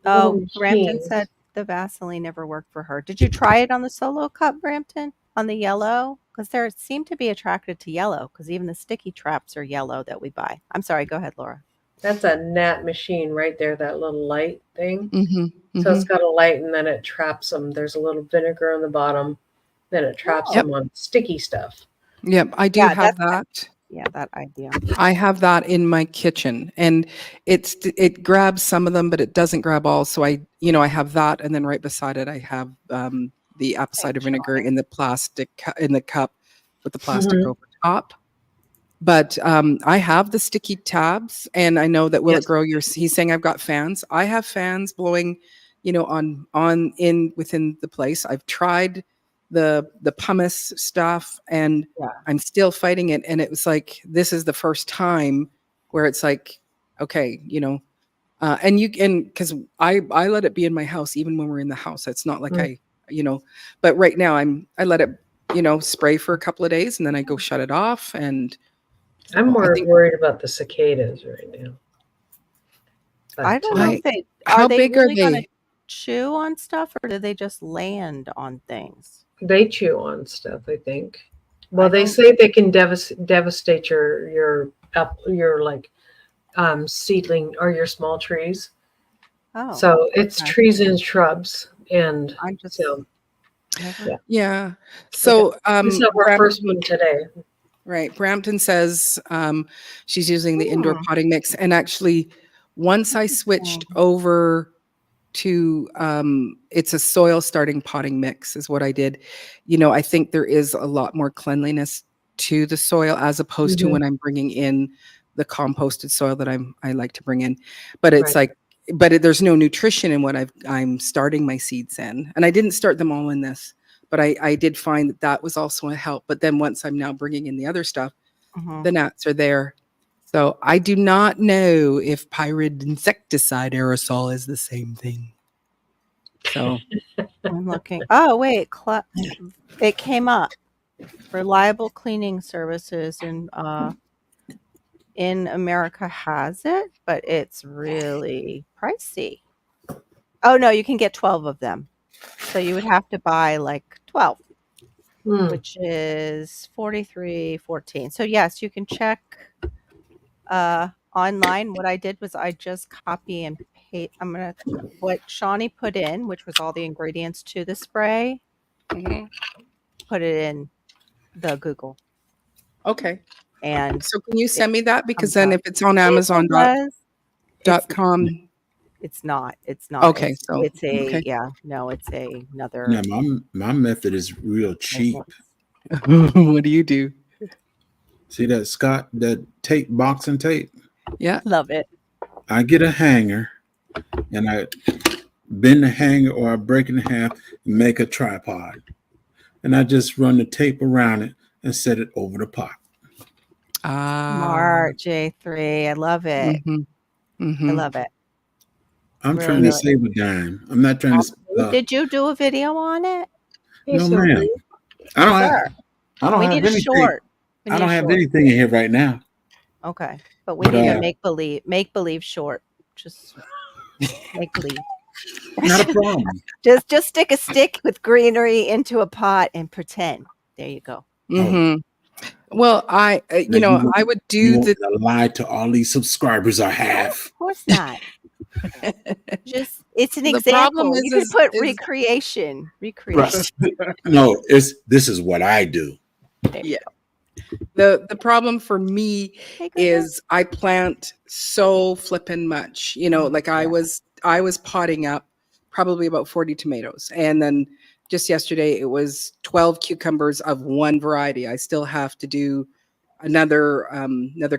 Oh, little Brampton machines. said the Vaseline never worked for her. Did you try it on the Solo cup, Brampton? On the yellow? Because they seem to be attracted to yellow, because even the sticky traps are yellow that we buy. I'm sorry, go ahead, Laura. That's a gnat machine right there, that little light thing. Mm-hmm. So it's got a light and then it traps them. There's a little vinegar on the bottom. Then it traps them on sticky stuff. Yep, I do have that. Yeah, that idea. I have that in my kitchen, and it grabs some of them, but it doesn't grab all. So I have that, and then right beside it, I have the apple cider vinegar in the plastic in the cup with the plastic over top. But I have the sticky tabs, and I know that Will It Grow? He's saying I've got fans. I have fans blowing, within the place. I've tried the pumice stuff, and I'm still fighting it. And it was like, this is the first time where it's like, okay, and because I let it be in my house even when we're in the house. It's not like but right now I let it spray for a couple of days, and then I go shut it off. And I'm more worried about the cicadas right now. But I don't know if how big really are gonna they? chew on stuff, or do they just land on things? They chew on stuff, I think. Well, they say they can devastate your like seedling or your small trees. Oh, so it's trees and shrubs, and I'm just so yeah. So this is our first one today. Right. Brampton says she's using the indoor potting mix. And actually, once I switched over to it's a soil starting potting mix is what I did. I think there is a lot more cleanliness to the soil as opposed to when I'm bringing in the composted soil that I like to bring in. But it's there's no nutrition in what I'm starting my seeds in. And I didn't start them all in this. But I did find that was also a help. But then once I'm now bringing in the other stuff, the gnats are there. So I do not know if Pyrid insecticide aerosol is the same thing. So I'm looking. Oh, wait. It came up. Reliable cleaning services in America has it, but it's really pricey. Oh, no, you can get 12 of them. So you would have to buy like 12, which is $43.14. So yes, you can check online. What I did was I just copy and paste. What Shawnee put in, which was all the ingredients to the spray, put it in the Google. Okay. And so can you send me that? Because then if it's on Amazon.com. It's not. Okay. It's another. Yeah, my method is real cheap. What do you do? See that, Scott, that tape, boxing tape? Yeah. Love it. I get a hanger and I bend the hanger or I break it in half and make a tripod. And I just run the tape around it and set it over the pot. Smart, J3. I love it. I love it. I'm trying to save a dime. I'm not trying to. Did you do a video on it? No, ma'am. I don't have anything. Short. I don't have anything in here right now. Okay, but we need a make believe short. Just make believe. Not a problem. just stick a stick with greenery into a pot and pretend. There you go. Well, I would do the lie to all these subscribers I have. Of course not. Just it's an example. You could put recreation. No, this is what I do. Yeah. The problem for me is I plant so flippin' much. Like I was I was potting up probably about 40 tomatoes, and then just yesterday it was 12 cucumbers of one variety. I still have to do another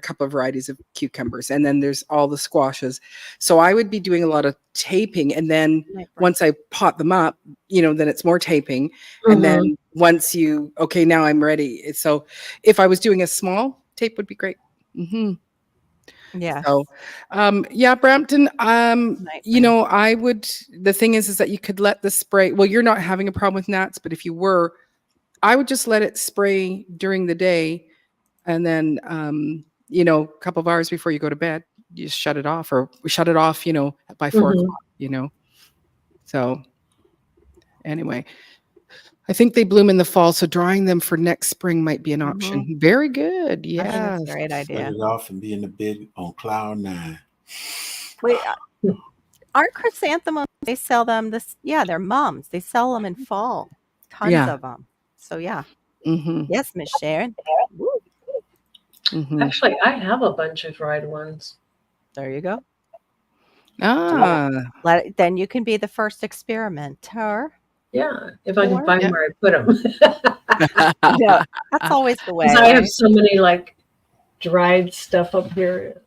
couple of varieties of cucumbers, and then there's all the squashes. So I would be doing a lot of taping, and then once I pot them up, then it's more taping, and then once okay, now I'm ready. So if I was doing a small tape, would be great. Yeah. So, yeah, Brampton. I would. The thing is that you could let the spray. Well, you're not having a problem with gnats, but if you were, I would just let it spray during the day, and then a couple of hours before you go to bed, you just shut it off, or shut it off, by 4 o'clock. So, anyway. I think they bloom in the fall, so drying them for next spring might be an option. Very good. Yeah, that's a great idea. Set it off and be in the bed on cloud 9. Wait, aren't chrysanthemums? They sell them they're mums. They sell them in fall. Tons of them. So yeah. Yes, Miss Sharon. Actually, I have a bunch of dried ones. There you go. Then you can be the first experimenter. Yeah, if I can find where I put them. Yeah, that's always the way. I have so many dried stuff up here.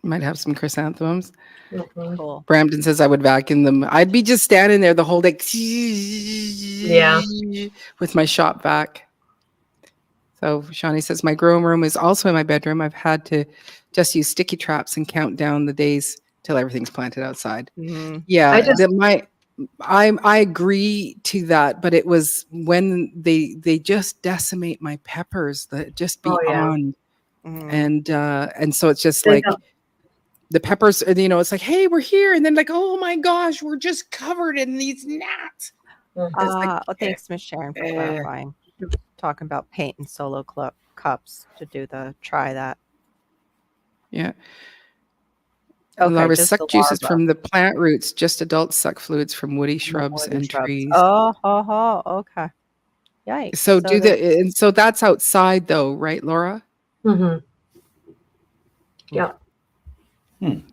Might have some chrysanthemums. Cool. Brampton says I would vacuum them. I'd be just standing there the whole day. Yeah. With my shop vac. So Shawnee says my growing room is also in my bedroom. I've had to just use sticky traps and count down the days till everything's planted outside. Yeah, I agree to that, but it was when they just decimate my peppers, that just beyond, and so it's just like the peppers, it's like, hey, we're here, and then like, oh my gosh, we're just covered in these gnats. Thanks, Miss Sharon, for clarifying. Talking about paint and solo cups to try that. Yeah. Okay, larvae suck juices from the plant roots. Just adults suck fluids from woody shrubs and trees. Okay. Yikes. So that's outside though, right, Laura? Yeah. Yeah.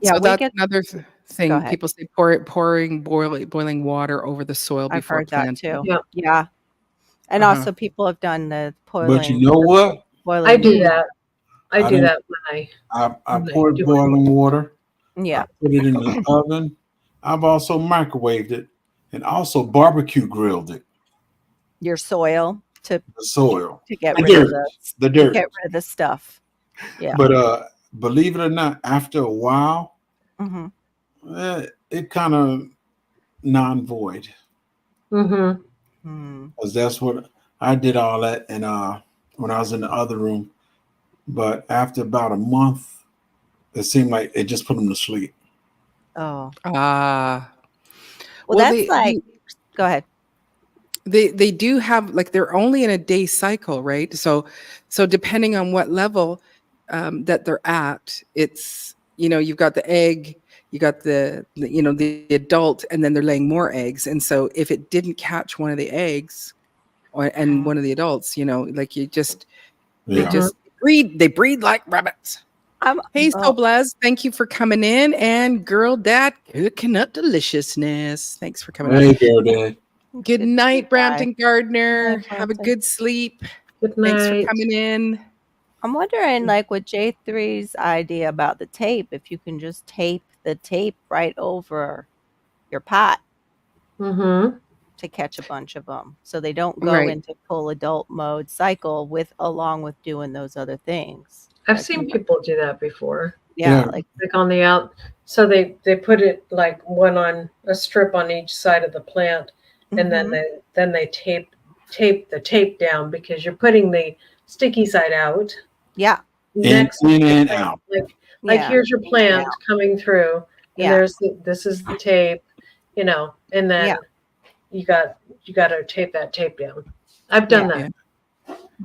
So that's another thing. People say pouring boiling water over the soil before planting. I've heard that too. Yeah. And also people have done the boiling. But you know what? I do that. I do that when I poured boiling water. Yeah. I put it in the oven. I've also microwaved it and also barbecue grilled it. Your soil to get the rid dirt, of the dirt. Get rid of the stuff. Yeah. But believe it or not, after a while, it kind of non-void. Because that's what I did all that, and when I was in the other room. But after about a month, it seemed like it just put them to sleep. Oh. Well, that's go ahead. They do have they're only in a day cycle, right? So depending on what level that they're at, it's you've got the egg, you got the adult, and then they're laying more eggs. And so if it didn't catch one of the eggs and one of the adults, they breed like rabbits. Hey, Soblaz, thank you for coming in, and Girl Dad cooking up deliciousness. Thanks for coming in. Hey, Girl Dad. Good night, Brampton Gardner. Have a good sleep. Good night. Thanks for coming in. I'm wondering, with J3's idea about the tape, if you can just tape the tape right over your pot to catch a bunch of them, so they don't go into full adult mode cycle along with doing those other things. I've seen people do that before. Yeah. Like on the out. So they put it one on a strip on each side of the plant, and then they tape the tape down, because you're putting the sticky side out. Yeah. Next in and out. Here's your plant coming through. And this is the tape, and then you got to tape that tape down. I've done that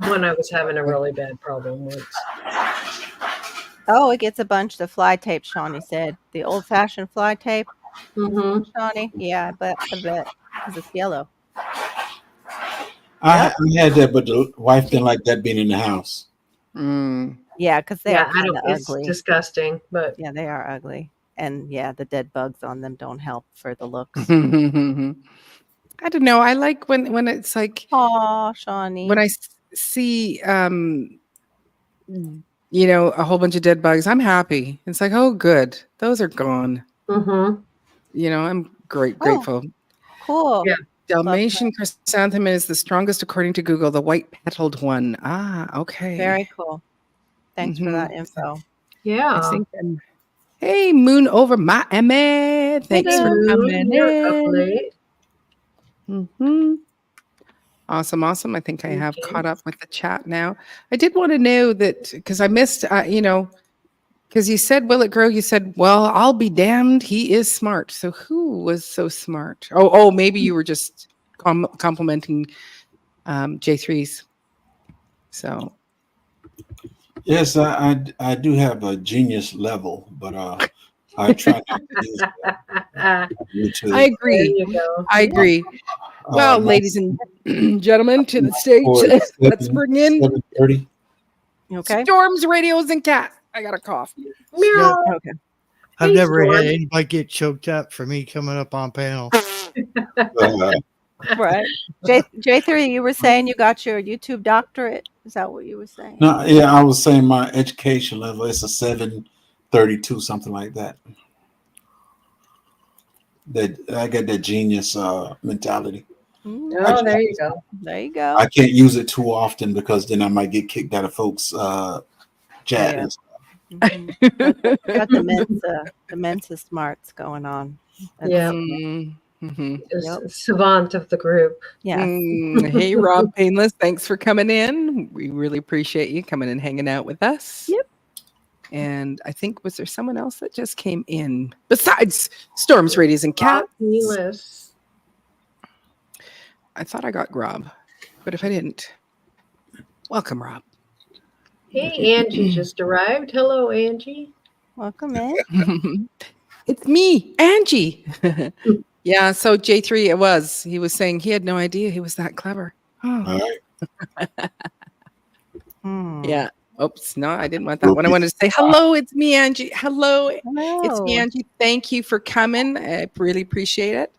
when I was having a really bad problem once. Oh, it gets a bunch of fly tape, Shawnee said. The old-fashioned fly tape, Shawnee? Yeah, I bet, because it's yellow. I had that, but the wife didn't like that being in the house. Yeah, because they are kind of ugly. It's disgusting, but yeah, they are ugly. And yeah, the dead bugs on them don't help for the looks. I don't know. I like when it's like Aw, Shawnee. when I see a whole bunch of dead bugs. I'm happy. It's like, oh, good, those are gone. I'm grateful. Cool. Yeah. Dalmatian chrysanthemum is the strongest according to Google. The white petaled one. Okay. Very cool. Thanks for that info. Yeah. I think hey, Moon over Miami. Thanks for coming in. Awesome. I think I have caught up with the chat now. I did want to know that because I missed, because you said, will it grow? You said, well, I'll be damned. He is smart. So who was so smart? Oh, maybe you were just complimenting J3's. So. Yes, I do have a genius level, but I try not to use that. I agree. Well, ladies and gentlemen, to the stage, let's bring in 7:30. Okay. Storms, Radios, and Cats. I got a cough. Meow. Okay. I've Hey, never had Storm. anybody get choked up for me coming up on panel. Right. J3, you were saying you got your YouTube doctorate. Is that what you were saying? No, yeah, I was saying my education level is a 732, something like that. That I got that genius mentality. Oh, there you go. There you go. I can't use it too often because then I might get kicked out of folks' chat. Yeah. And stuff. Got the Mensa smarts going on. Yeah. Savant of the group. Yeah. Hey, Rob Painless, thanks for coming in. We really appreciate you coming and hanging out with us. Yep. And I think, was there someone else that just came in besides Storms, Radios, and Cats? I thought I got Rob, but if I didn't, welcome, Rob. Hey, Angie just arrived. Hello, Angie. Welcome in. It's me, Angie. Yeah, so J3, he was saying he had no idea he was that clever. Oh. All right. Yeah. Oops, no, I didn't want that one. I wanted to say, hello, it's me, Angie. Hello, it's me, Angie. Thank you for coming. I really appreciate it.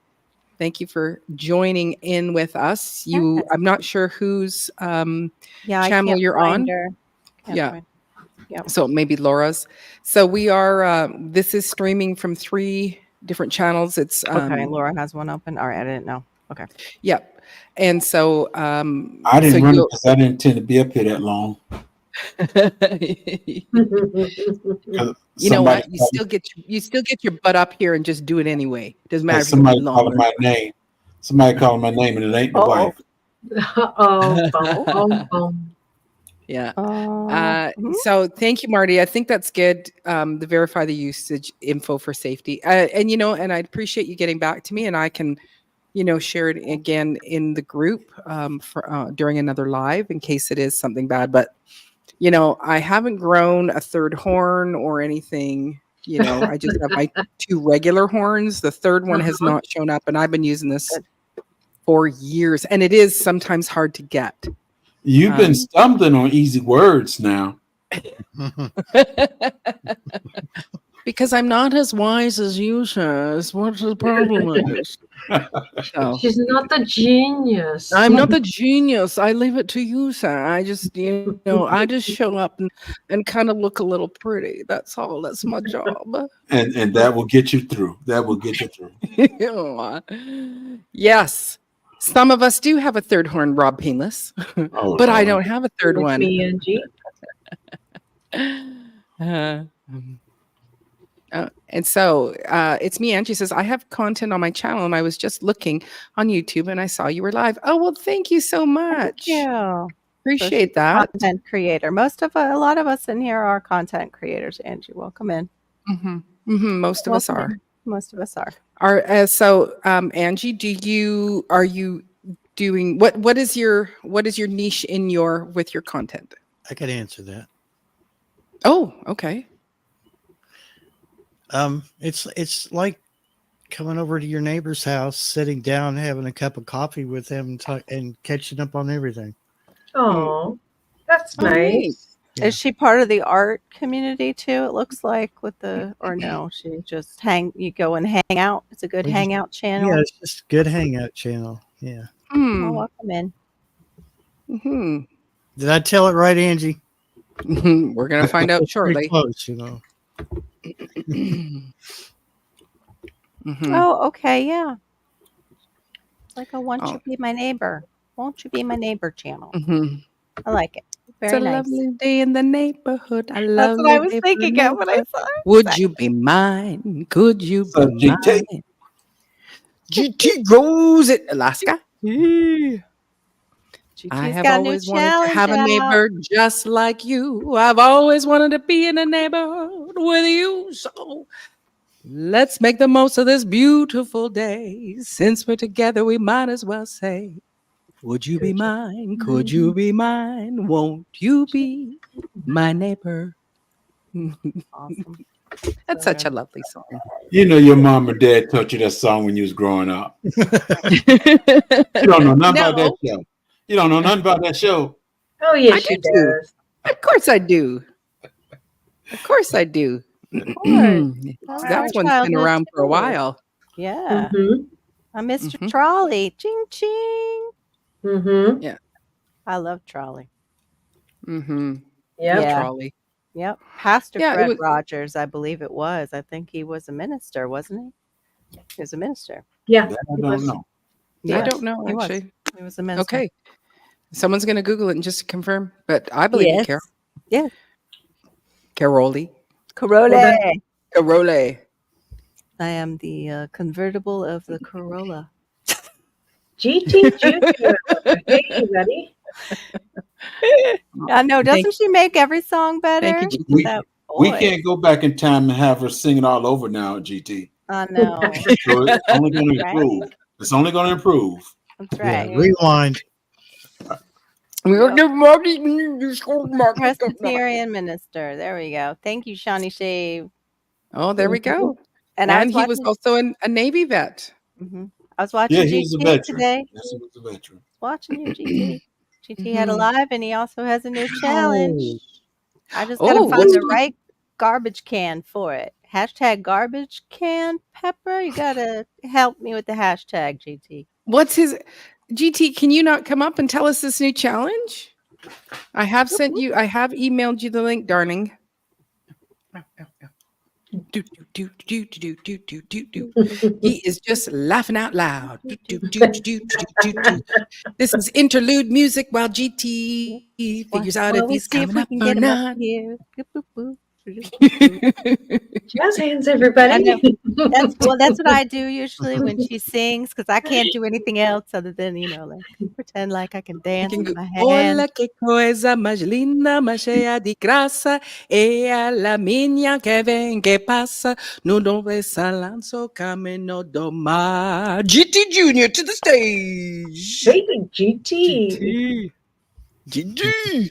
Thank you for joining in with us. I'm not sure whose channel you're on. Yeah. So maybe Laura's. So we are, this is streaming from 3 different channels. It's okay. Laura has one open. All right. I didn't know. Okay. Yep. And so I didn't run it because I didn't intend to be up here that long. You know what? You still get your butt up here and just do it anyway. It doesn't matter if somebody calling my name. Somebody calling my name and it ain't the wife. Yeah. So thank you, Marty. I think that's good. The verify the usage info for safety. And I'd appreciate you getting back to me, and I can, share it again in the group for during another live in case it is something bad. But I haven't grown a third horn or anything. I just have my 2 regular horns. The third one has not shown up, and I've been using this for years, and it is sometimes hard to get. You've been stumbling on easy words now. Because I'm not as wise as you, says. What's the problem is? She's not the genius. I'm not the genius. I leave it to you, sir. I just, I just show up and kind of look a little pretty. That's all. That's my job. And that will get you through. That will get you through. Yes. Some of us do have a third horn, Rob Painless, but I don't have a third one. Angie. And so it's me, Angie says, I have content on my channel and I was just looking on YouTube and I saw you were live. Oh, well, thank you so much. Thank you. Appreciate that. Content creator. A lot of us in here are content creators, Angie. Welcome in. Most of us are. Most of us are. Angie, are you doing what is your niche with your content? I could answer that. Oh, okay. It's like coming over to your neighbor's house, sitting down, having a cup of coffee with them, and catching up on everything. Oh, that's nice. Yeah. Is she part of the art community too? It looks like with the or no, she just you go and hang out. It's a good We just- hangout channel. Yeah, it's just a good hangout channel. Yeah. Oh, welcome in. Hmm. Did I tell it right, Angie? We're gonna find out Pretty shortly. close, you know. Mhm. Oh, okay, yeah. Like a "Won't Oh. You Be My Neighbor? Won't You Be My Neighbor" channel. Mhm. I like it. It's Very a nice. lovely day in the neighborhood. A That's lovely what I was day for thinking of when I neighbor. saw it. Would you be mine? Could you So, be GT? mine? GT goes at Alaska. I GT's have got a new always wanted to challenge have a out. neighbor just like you. I've always wanted to be in a neighborhood with you. So let's make the most of this beautiful day. Since we're together, we might as well say, would you be mine? Could you be mine? Won't you be my neighbor? Awesome. That's such a lovely song. You know your mom or dad taught you that song when you was growing up. You don't know nothing about that No, show. You don't know nothing about that show. Oh, yes, I she do too. does. of course I do. Of course I do. That's That our one's been childhood around for a too. while. Yeah. Mm-hmm. Mr. Mhm. Trolley. Ching ching. Mm-hmm. I love Trolley. Mm-hmm. Yep. Yeah. Trolley. Yep. Pastor Yeah, it Fred was- Rogers, I believe it was. I think he was a minister, wasn't he? He was a minister. Yeah. That I he don't was. know. I Yes, don't know he was. actually. He was a minister. Okay. Someone's going to Google it and just confirm. But I believe you, Yes. Carol. Yes. Caroli. Corolla. Well, Carole. I am the convertible of the Corolla. GT Junior. Hey, buddy. I know. Thank- Doesn't she make every song better? Thank you, We, That we voice. can't go back in time and have her sing it all over now, GT. I know. So it's only going to Right. improve. It's only going to improve. That's Yeah, right. rewind. Presbyterian minister. There we go. Thank you, Shawnee Shave. Oh, there we go. And And I he was also a Navy vet. I was watching Yeah, he was a GT veteran. today. Yes, he was a veteran. Watching you, GT. GT had a Mhm. live, and he also has a new challenge. I just gotta Oh, find what's the the- right garbage can for it. Hashtag garbage can pepper. You gotta help me with the hashtag, GT. What's his GT? Can you not come up and tell us this new challenge? I have emailed you the link, darling. Do, do, do, do, do, do, do, do, do. He is just laughing out loud. Do, do, do, do, do, do, do. This is interlude music while GT figures out if Well, we'll he's see if coming we up can or get him up not. here. Boop, boop, boop. Jazz hands, everybody. That's what I do usually when she sings, because I can't do anything else other than like pretend like I can dance with my hands. Olha que coisa mais linda, mais cheia de graça, é ela minha que vem, que passa, no novo lanço caminho do mar. GT Junior to the stage. Baby GT. GT.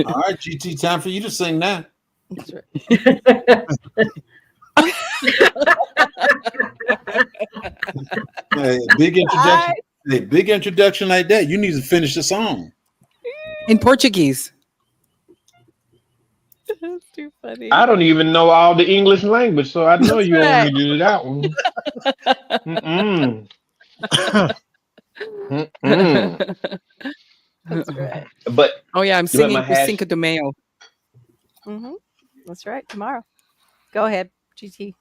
All right, GT, time for you to sing now. That's right. Hey, big introduction. Hey, big introduction like that. You need to finish the song. In Portuguese. That's too funny. I don't even know all the English language, so I know That's you want right. me to do that one. Mm-mm. Mm-mm. That's right. But Oh yeah, I'm You want singing my for hash- Cinco de Mayo. Mm-hmm. That's right. Tomorrow. Go ahead, GT.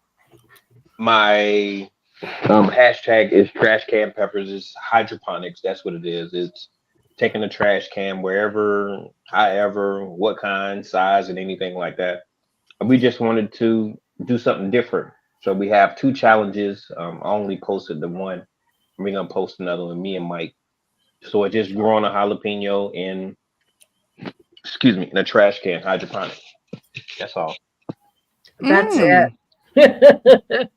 my hashtag is trash can peppers. It's hydroponics. That's what it is. It's taking a trash can wherever, however, what kind, size, and anything like that. We just wanted to do something different. So we have 2 challenges. I only posted the one. We're gonna post another one, me and Mike. So it just growing a jalapeno in a trash can, hydroponic. That's all. That's Mm. it.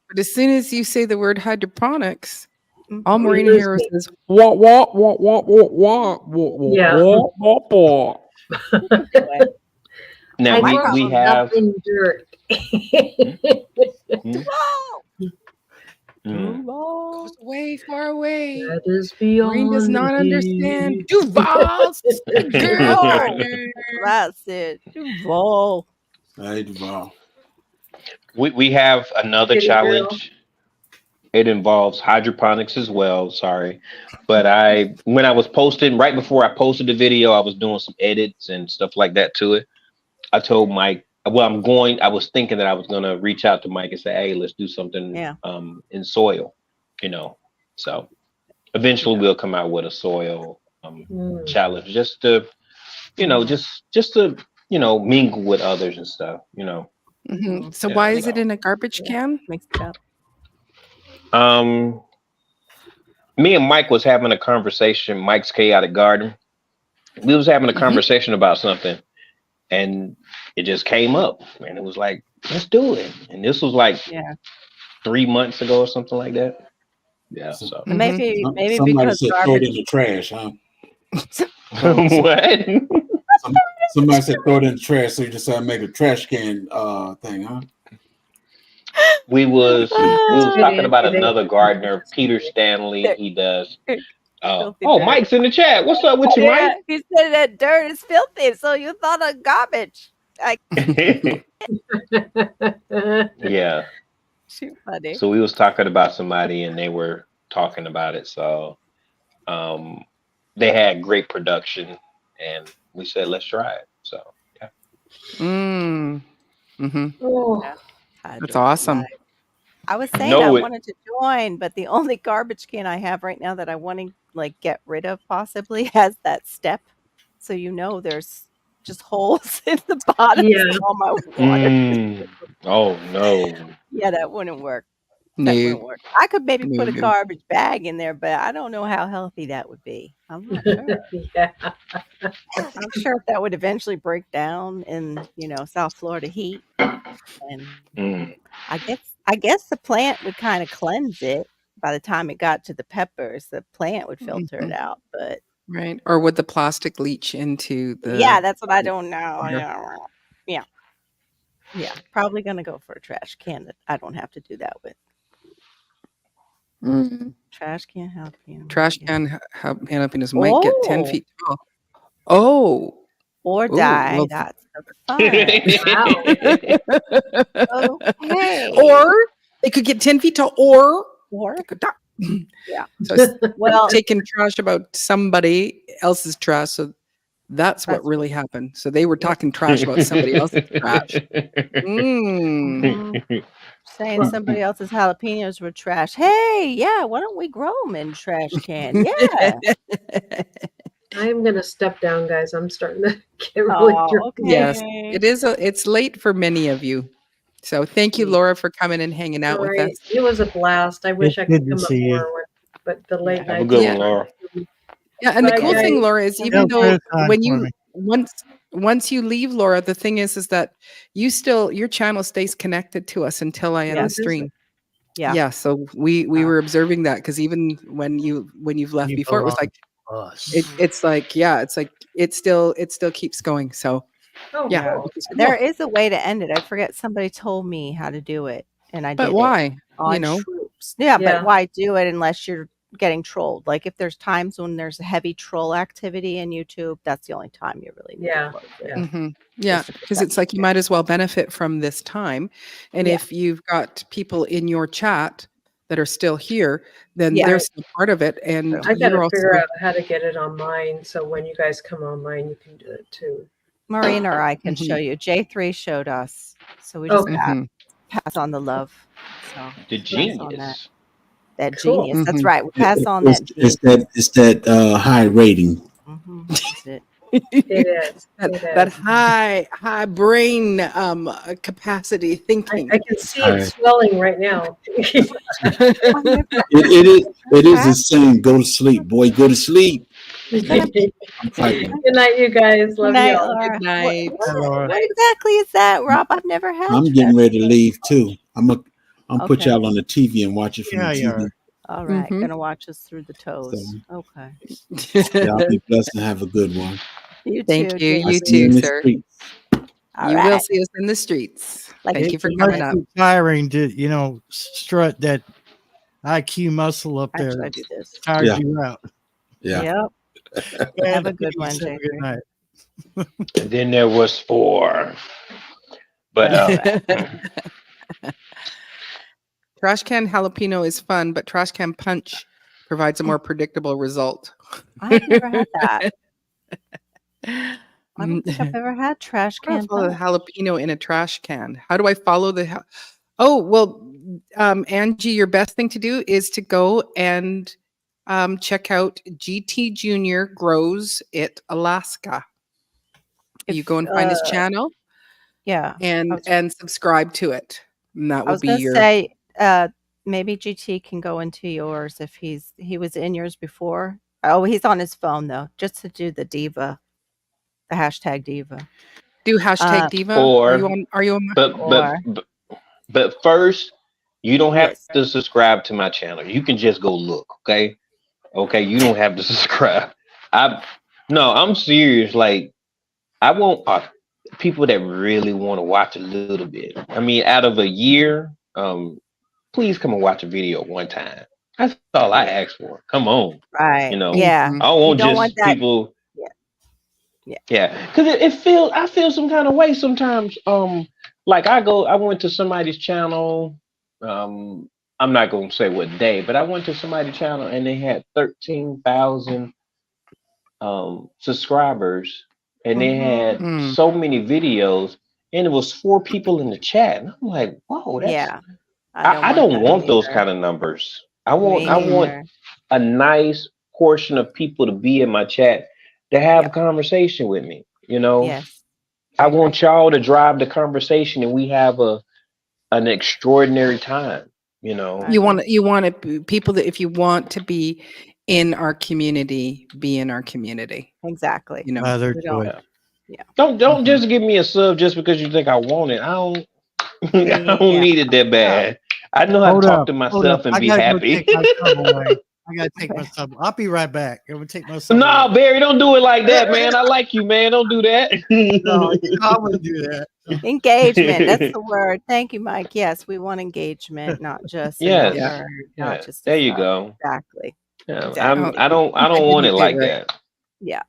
But as soon as you say the word hydroponics, all Mhm. Marina lose hears me. is what, Yeah. Now I we love have nothing dirt. Whoa! Goes away, far away. That is Brain does beyond not me. understand. Duval, kindergartner. That's it. Duval. Hey, Duval. We have another Kitty girl. challenge. It involves hydroponics as well. Sorry, but when I was posting right before I posted the video, I was doing some edits and stuff like that to it. I told Mike, well, I was thinking that I was gonna reach out to Mike and say, hey, let's do something in soil, So eventually we'll come out with a soil challenge, just to, just to mingle with others and stuff, Mm-hmm. So Yeah, why is it so- in a garbage can? Mix it up. Me and Mike was having a conversation, Mike's Chaotic Garden. We was having a conversation about something, and it just came up, and it was like, let's do it. And this was like 3 months ago or something like that. Yeah. So Maybe Somebody because said throw it in garbage. the trash, huh? what? Somebody said throw it in the trash, so you decided to make a trash can thing, huh? We was talking about It is. another gardener, Peter Stanley. He does. Filthy Oh, dirt. Mike's in the chat. What's up with you, Yeah, he said that dirt is filthy, so you thought of garbage. Mike? Yeah. Shoot, funny. So we was talking about somebody, and they were talking about it. So, they had great production, and we said, let's try it. So, yeah. Mm-hmm. Oh, That's awesome. I was saying No, I it- wanted to join, but the only garbage can I have right now that I want to get rid of possibly has that step, so there's just holes in the bottom Yeah. of all my water. Oh no. Yeah, that wouldn't work. That No. wouldn't work. I could maybe put a No. garbage bag in there, but I don't know how healthy that would be. I'm not sure. yeah. I'm sure if that would eventually break down in South Florida heat, and Mm. I guess the plant would kind of cleanse it. By the time it got to the peppers, the plant would filter it out. But Right. Or would the plastic leach into the yeah, that's what I don't know. Yeah. Yeah, probably gonna go for a trash can that I don't have to do that with. Mhm. Trash can jalapeno. Trash can jalapenos might get 10 Oh. feet tall. Oh. Or Ooh, die. well- That's the fun. Okay. Or they could get 10 feet tall, or Or they could die. Yeah. So it's well, taking trash about somebody else's trash. So that's what That's really happened. So they were talking trash about somebody else's trash. Mm. saying somebody else's jalapenos were trash. Hey, yeah, why don't we grow them in trash can? Yeah. I'm gonna step down, guys. I'm starting to get really Oh, drunk. okay. Yes, it's late for many of you. So thank you, Laura, for coming and hanging out with Right. us. It was a blast. I wish I good could to come up see you. more, but the late Have a night. good Yeah. one, Laura. Yeah, and the Bye, cool thing, guys. Laura, is Yeah, even though first time when for you me. once you leave, Laura, the thing is that your channel stays connected to us until I end Yeah. the stream. Yeah. Yeah. So we were observing that because even when you've left You before, it was belong like Us. it's like it still keeps going. So Oh, yeah, cool. which is There cool. is a way to end it. I forget somebody told me how to do it, and I But did it why? on You know, troops. Yeah, Yeah. but why do it unless you're getting trolled? Like if there's times when there's a heavy troll activity in YouTube, that's the only time you really need Yeah, to close it. yeah. yeah, Just to because protect it's like you might as well benefit from this time. And Yeah. if you've got people in your chat that are still here, then Yeah. they're still part of it. And I got you're to also figure out how to get it on mine, so when you guys come on mine, you can do it too. Marina or I can Mhm. show you. J3 showed us, so we just Okay. Mhm. pass on the love. So The pass on that. genius. That Cool. genius. That's Mhm. right. We pass on that It's genius. that high rating. That's it. It is. It that is. high brain capacity thinking. I can see Alright. it swelling right now. It is insane. Go to sleep, boy. Go to sleep. I'm fighting. Good night, you guys. Love Good night, y'all. Laura. Good night. Laura. What exactly is that, Rob? I've never had. I'm getting ready to leave too. I'm put Okay. y'all on the TV and watch it from Yeah, the you TV. are. All right, Mhm. gonna watch us through the toes. Okay. Y'all be blessed and have a good one. You Thank too. you. Jane. I You see you in too, the sir. streets. All You will right. see us in the streets. Like Thank it- you for It coming must up. be tiring to strut that IQ muscle up there. Actually, I do this. Tires Yeah. you out. Yep. Have a good one, Have a Jay. good night. And then there was 4. But Trash can jalapeno is fun, but trash can punch provides a more predictable result. I've never had that. I don't think I've ever had trash How do I can. follow the punch. jalapeno in a trash can? How do I follow the? Oh well, Angie, your best thing to do is to go and check out GT Junior Grows It Alaska. You If, go and find his channel Yeah. and subscribe to it. And that I will was be gonna your. say, maybe GT can go into yours if he was in yours before. Oh, he's on his phone though, just to do the diva, the hashtag diva. Do hashtag Uh, diva. or- Are you on? but first, you don't have Yes. to subscribe to my channel. You can just go look, okay? Okay, you don't have to subscribe. I'm serious. Like, I want people that really want to watch a little bit. I mean, out of a year, please come and watch a video one time. That's all I ask for. Come on, Right. you know. Yeah. Mhm. I don't want don't just want that- people. Yeah. Yeah, because I feel some kind of way sometimes. Like I went to somebody's channel. I'm not gonna say what day, but I went to somebody's channel and they had 13,000 subscribers, and they had Mhm. so many videos, and it was 4 people in the chat, and I'm like, whoa, that's Yeah. I don't that want those either. kind of numbers. I Me want neither. a nice portion of people to be in my chat to have a conversation with me. You know, Yes. I want y'all to drive the conversation, and we have an extraordinary time. You know, You want people that if you want to be in our community, be in our community. Exactly. You know. Other We don't- choice. don't Mhm. just give me a sub just because you think I want it. I don't. I don't Yeah. need it that bad. I know how Hold to talk up, to hold myself up. and I be gotta go happy. take my sub away. I gotta take my sub. I'll be right back. I'm gonna take my sub. No, away. Barry, don't do it like that, man. I like you, man. Don't do that. No, I wouldn't do that. Engagement. That's the word. Thank you, Mike. Yes, we want engagement, not just a Yes. number, Yeah, not just a there you sub. go. Exactly. Yeah, Exactly. I don't I want it didn't like get right. that Yeah.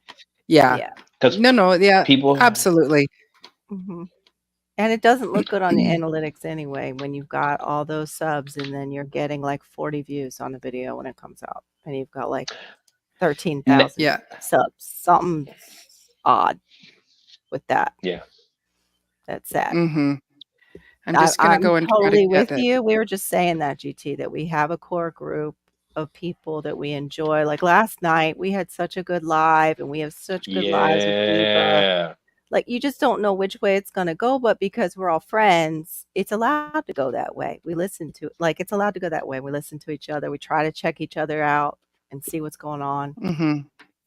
Yeah. Yeah. because No. Yeah. people. Absolutely. hmm And it doesn't look good on the analytics anyway when you've got all those subs and then you're getting like 40 views on a video when it comes out and you've got like 13,000 Yeah. subs. Something odd with that. Yeah. That's sad. Mm-hmm. I'm just gonna go and totally try to with get that. you. We were just saying that, GT, that we have a core group of people that we enjoy. Like last night, we had such a good live, and we have such good lives with Diva. Yeah. Like you just don't know which way it's gonna go, but because we're all friends, it's allowed to go that way. We listen to it's allowed to go that way. We listen to each other. We try to check each other out and see what's going on. Mm-hmm.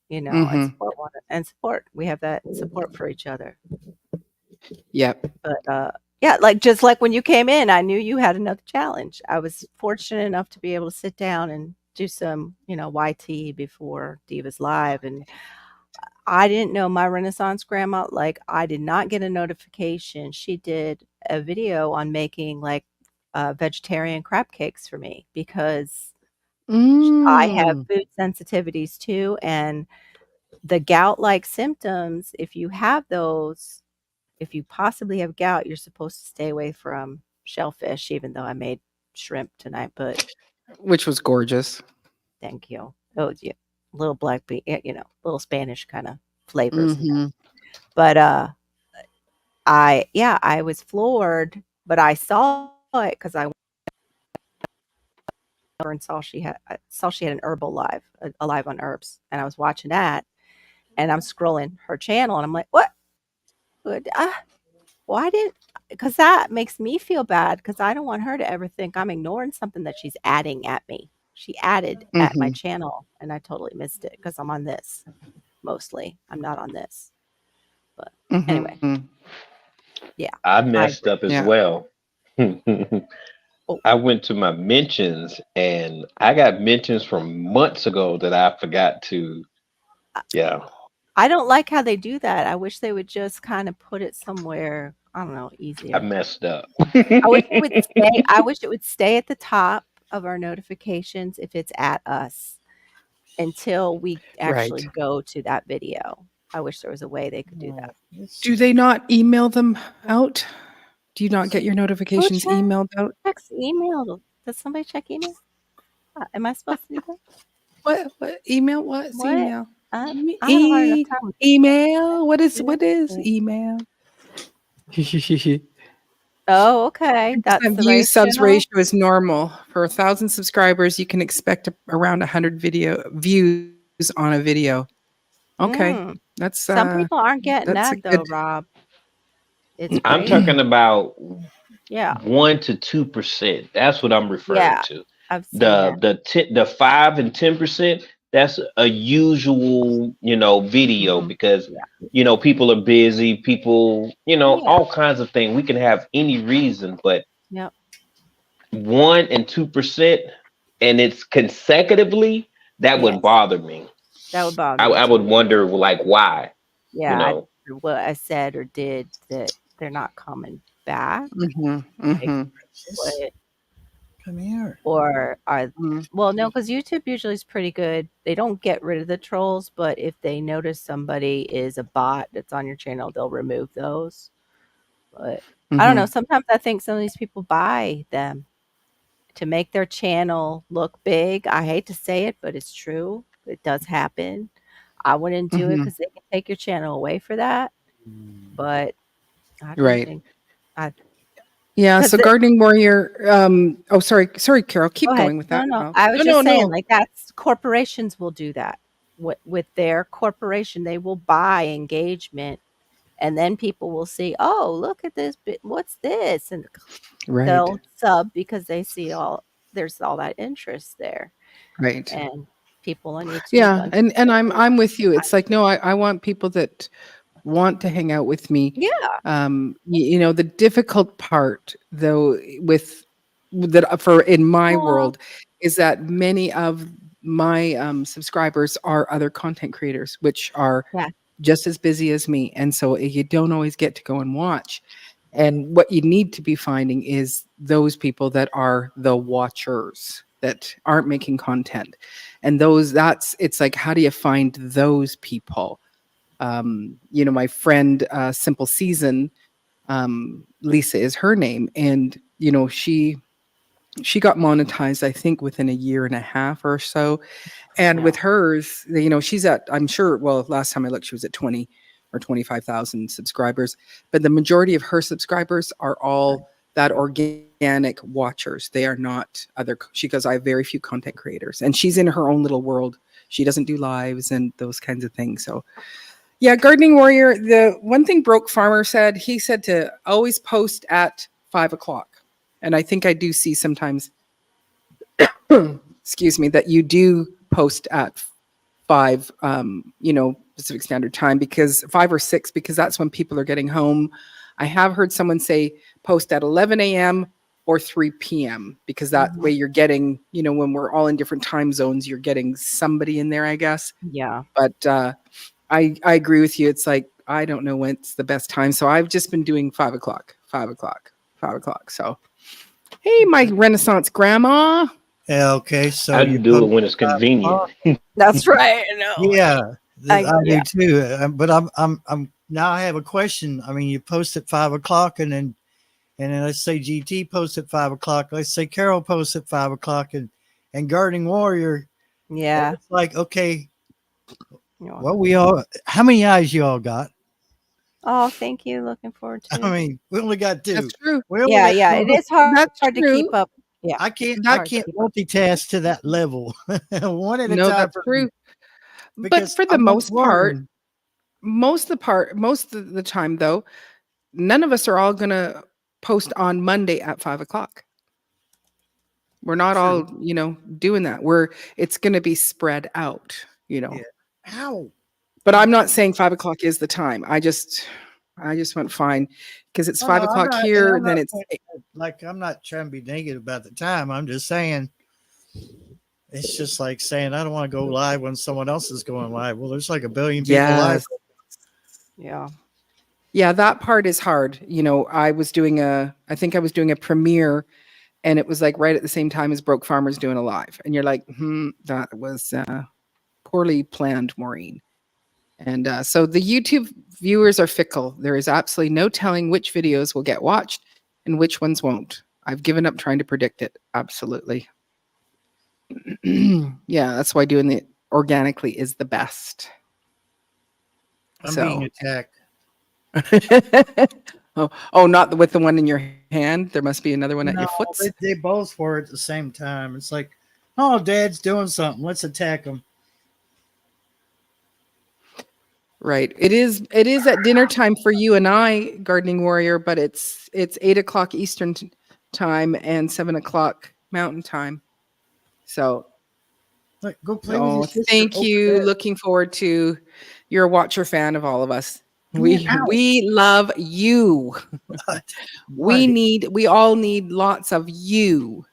You know, Mhm. and support support. We have that support for each other. Yep. But yeah, just like when you came in, I knew you had another challenge. I was fortunate enough to be able to sit down and do some, YT before Divas Live. And I didn't know my Renaissance grandma, I did not get a notification. She did a video on making vegetarian crab cakes for me because I have food sensitivities too. And the gout-like symptoms, if you have those, if you possibly have gout, you're supposed to stay away from shellfish, even though I made shrimp tonight, but Which was gorgeous. thank you. Oh, yeah. Little black bean, little Spanish kind of flavors. Mhm. But I was floored, but I saw it because I and saw she had an herbal live, a live on herbs, and I was watching that, and I'm scrolling her channel, and I'm like, what? Why didn't? Because that makes me feel bad because I don't want her to ever think I'm ignoring something that she's adding at me. She added at my channel, and I totally missed it because I'm on this mostly. I'm not on this. But anyway, yeah, I messed up as Yeah. well. Oh. I went to my mentions and I got mentions from months ago that I forgot to. Yeah. I don't like how they do that. I wish they would just kind of put it somewhere, I don't know, easier. I messed up. I wish it would stay. I wish it would stay at the top of our notifications if it's at us until we actually Right. go to that video. I wish there was a way they could do that. Do they not email them out? Do you not get your notifications check? emailed out? Checks email. Does somebody check email? Am I supposed to do that? What email? What's What? email? I have a hard enough time with Email. What is email? Oh, okay. That's the Views subs ratio. ratio is normal. For 1,000 subscribers, you can expect around 100 video views on a video. Okay, Mm. that's Some people aren't getting that's that a though, good- Rob. It's I'm crazy. talking about Yeah, 1 to 2%. That's what I'm referring Yeah. to. I've seen that. The 5 and 10%. That's a usual, video Mhm. because Yeah. people are busy. People, Yeah. all kinds of things. We can have any reason, but Yep. 1 and 2%, and it's consecutively. That would Yes. bother me. That would bother I me would too. wonder, like, why. Yeah, You know. what I said or did that they're not coming back. Mhm, mhm. What, Come here. or are Mhm. well, no, because YouTube usually is pretty good. They don't get rid of the trolls, but if they notice somebody is a bot that's on your channel, they'll remove those. But I don't know. Mhm. Sometimes I think some of these people buy them to make their channel look big. I hate to say it, but it's true. It does happen. I wouldn't do it Mhm. because they can take your channel away for that. But I don't Right. think. Yeah. 'Cause So the- Gardening Warrior. Oh, sorry, Carol. Keep Go ahead. going with that. No. Oh. I was No, just no, saying, no. like that's corporations will do that with their corporation. They will buy engagement, and then people will see, oh, look at this. What's this? And Right. they'll sub because they see there's all that interest there, Right. and people on YouTube. Yeah, and I'm with you. It's like, no, I want people that want to hang out with me. Yeah. The difficult part though with that for in my Well, world is that many of my subscribers are other content creators, which are Yeah. just as busy as me, and so you don't always get to go and watch. And what you need to be finding is those people that are the watchers that aren't making content, and it's like, how do you find those people? My friend Simple Season, Lisa is her name, and she got monetized, I think, within a year and a half or so. And with hers, she's at, I'm sure, well, last time I looked, she was at 20 or 25,000 subscribers. But the majority of her subscribers are all that organic watchers. They are not she goes, I have very few content creators. And she's in her own little world. She doesn't do lives and those kinds of things. So, yeah, Gardening Warrior, the one thing Broke Farmer said, he said to always post at 5:00. And I think I do see sometimes, excuse me, that you do post at 5, Pacific Standard Time, because 5 or 6, because that's when people are getting home. I have heard someone say post at 11 a.m. or 3 p.m. because that way you're getting, when we're all in different time zones, you're getting somebody in there, I guess. Yeah. But I agree with you. It's like, I don't know when's the best time. So I've just been doing 5:00. So, hey, my Renaissance grandma. Yeah, okay. So I you do it post when it's at 5 convenient. o'clock? That's right. I know. Yeah, I yeah. do too. But I'm now I have a question. I mean, you post at 5:00, and then let's say GT posts at 5:00. Let's say Carol posts at 5:00, and Gardening Warrior. Yeah. It's like, okay, You're well, how many eyes you all got? Oh, thank you. Looking forward to it. I mean, we only got 2. That's true. We only Yeah, got yeah. 2. It is hard That's to true. keep up. Yeah. I can't hard to keep up. multitask to that level. One at a No, time. that's for true. me, But because for the I'm most part, learning. most of the time, though, none of us are all going to post on Monday at 5:00. We're not True. all, doing that. It's going to be spread out, Yeah. Ow. But I'm not saying 5:00 is the time. I just went fine because it's Oh, 5:00 I'm here. not Then it's like, I'm not trying to be negative about the time. I'm just saying it's just like saying I don't want to go live when someone else is going live. Well, there's like a billion people live. Yeah. Yeah, that part is hard. I think I was doing a premiere and it was like right at the same time as Broke Farmers doing a live, and you're like, that was poorly planned, Maureen. And so the YouTube viewers are fickle. There is absolutely no telling which videos will get watched and which ones won't. I've given up trying to predict it. Absolutely. Yeah, that's why doing it organically is the best. I'm being attacked. Oh, not with the one in your hand. There must be another one at your foot. They both were at the same time. It's like, oh, Dad's doing something. Let's attack him. Right. It is at dinner time for you and I, Gardening Warrior, but it's 8:00 Eastern time and 7:00 Mountain time. So Like, go play with your sister. thank you. Looking forward to, you're a watcher fan of all of us. We love you. We all need lots of you.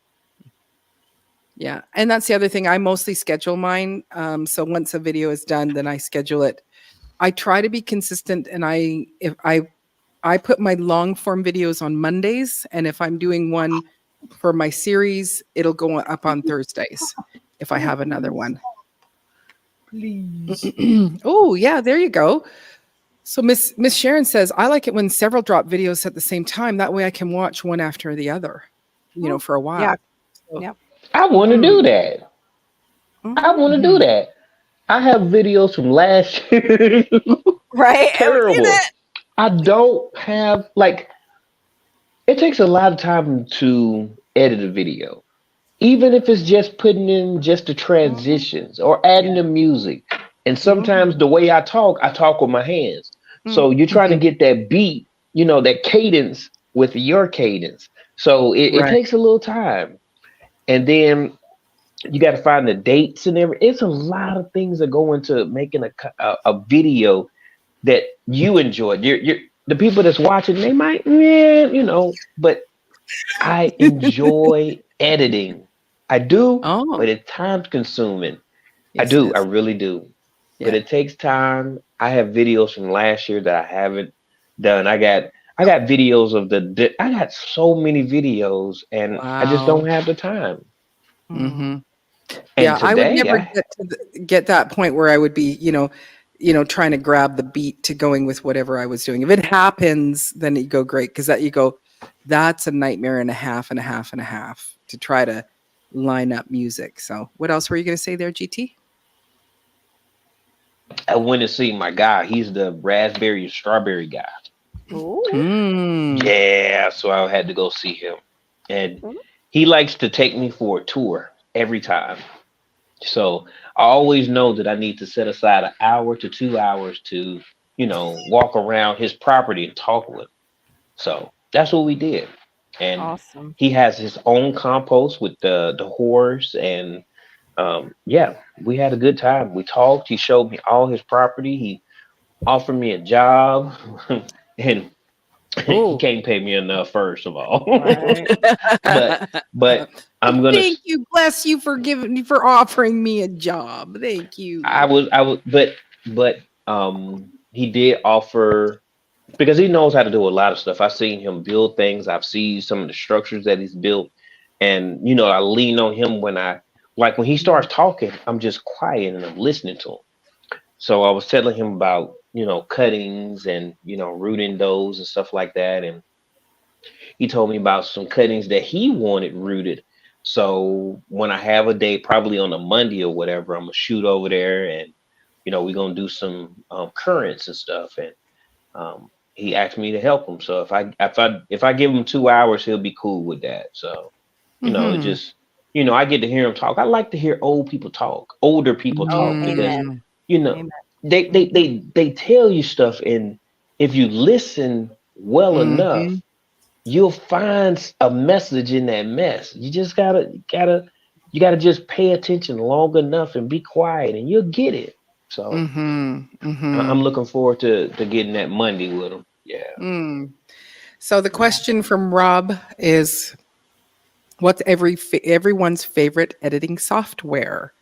Yeah. And that's the other thing. I mostly schedule mine. So once a video is done, then I schedule it. I try to be consistent, and I put my long form videos on Mondays, and if I'm doing one for my series, it'll go up on Thursdays if I have another one. Please. Oh, yeah, there you go. So Miss Sharon says, I like it when several drop videos at the same time. That way I can watch one after the other, for a while. Yeah. So, Yep. I want to do that. I want to do that. I have videos from last year. Right. Terrible. I don't have, like, it takes a lot of time to edit a video. Even if it's just putting in just the transitions or adding the music. And sometimes the way I talk with my hands. So you're trying to get that beat, that cadence with your cadence. So it takes a little time. And then you got to find the dates and everything. It's a lot of things that go into making a video that you enjoy. The people that's watching, they might, but I enjoy editing. I do, but it's time consuming. Yes, I do. I really do. Yeah. But it takes time. I have videos from last year that I haven't done. I got videos of I got so many videos, and I just don't have the time. Mm-hmm. Yeah, today, I would never get that point where I would be, trying to grab the beat to going with whatever I was doing. If it happens, then you go great, because that's a nightmare and a half to try to line up music. So what else were you going to say there, GT? I went to see my guy. He's the raspberry and strawberry guy. Yeah, so I had to go see him. And he likes to take me for a tour every time. So I always know that I need to set aside 1 hour to 2 hours to, walk around his property and talk with him. So that's what we did. And awesome. He has his own compost with the horse, and we had a good time. We talked. He showed me all his property. He offered me a job, and he can't pay me enough, first of all. but I'm gonna thank you, bless you for offering me a job. Thank you. I was, but he did offer, because he knows how to do a lot of stuff. I've seen him build things. I've seen some of the structures that he's built, and I lean on him when he starts talking. I'm just quiet and I'm listening to him. So I was telling him about cuttings and rooting those and stuff like that, and he told me about some cuttings that he wanted rooted. So when I have a day, probably on a Monday or whatever, I'm gonna shoot over there, and we're gonna do some currants and stuff. And he asked me to help him. So if I give him 2 hours, he'll be cool with that. So it just I get to hear him talk. I like to hear older people talk, because they tell you stuff, and if you listen well enough, you'll find a message in that mess. You just gotta just pay attention long enough and be quiet, and you'll get it. So I'm looking forward to getting that Monday with him. Yeah. So the question from Rob is, what's everyone's favorite editing software?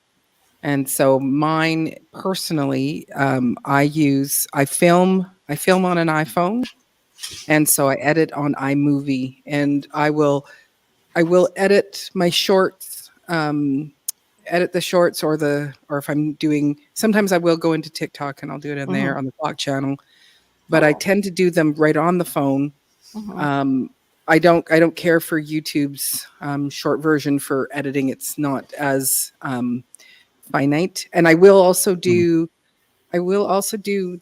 And so mine personally, I film on an iPhone, and so I edit on iMovie, and I will I will edit my shorts, edit the shorts or if I'm doing, sometimes I will go into TikTok and I'll do it in there on the blog channel, but I tend to do them right on the phone. I don't care for YouTube's short version for editing. It's not as finite. And I will also do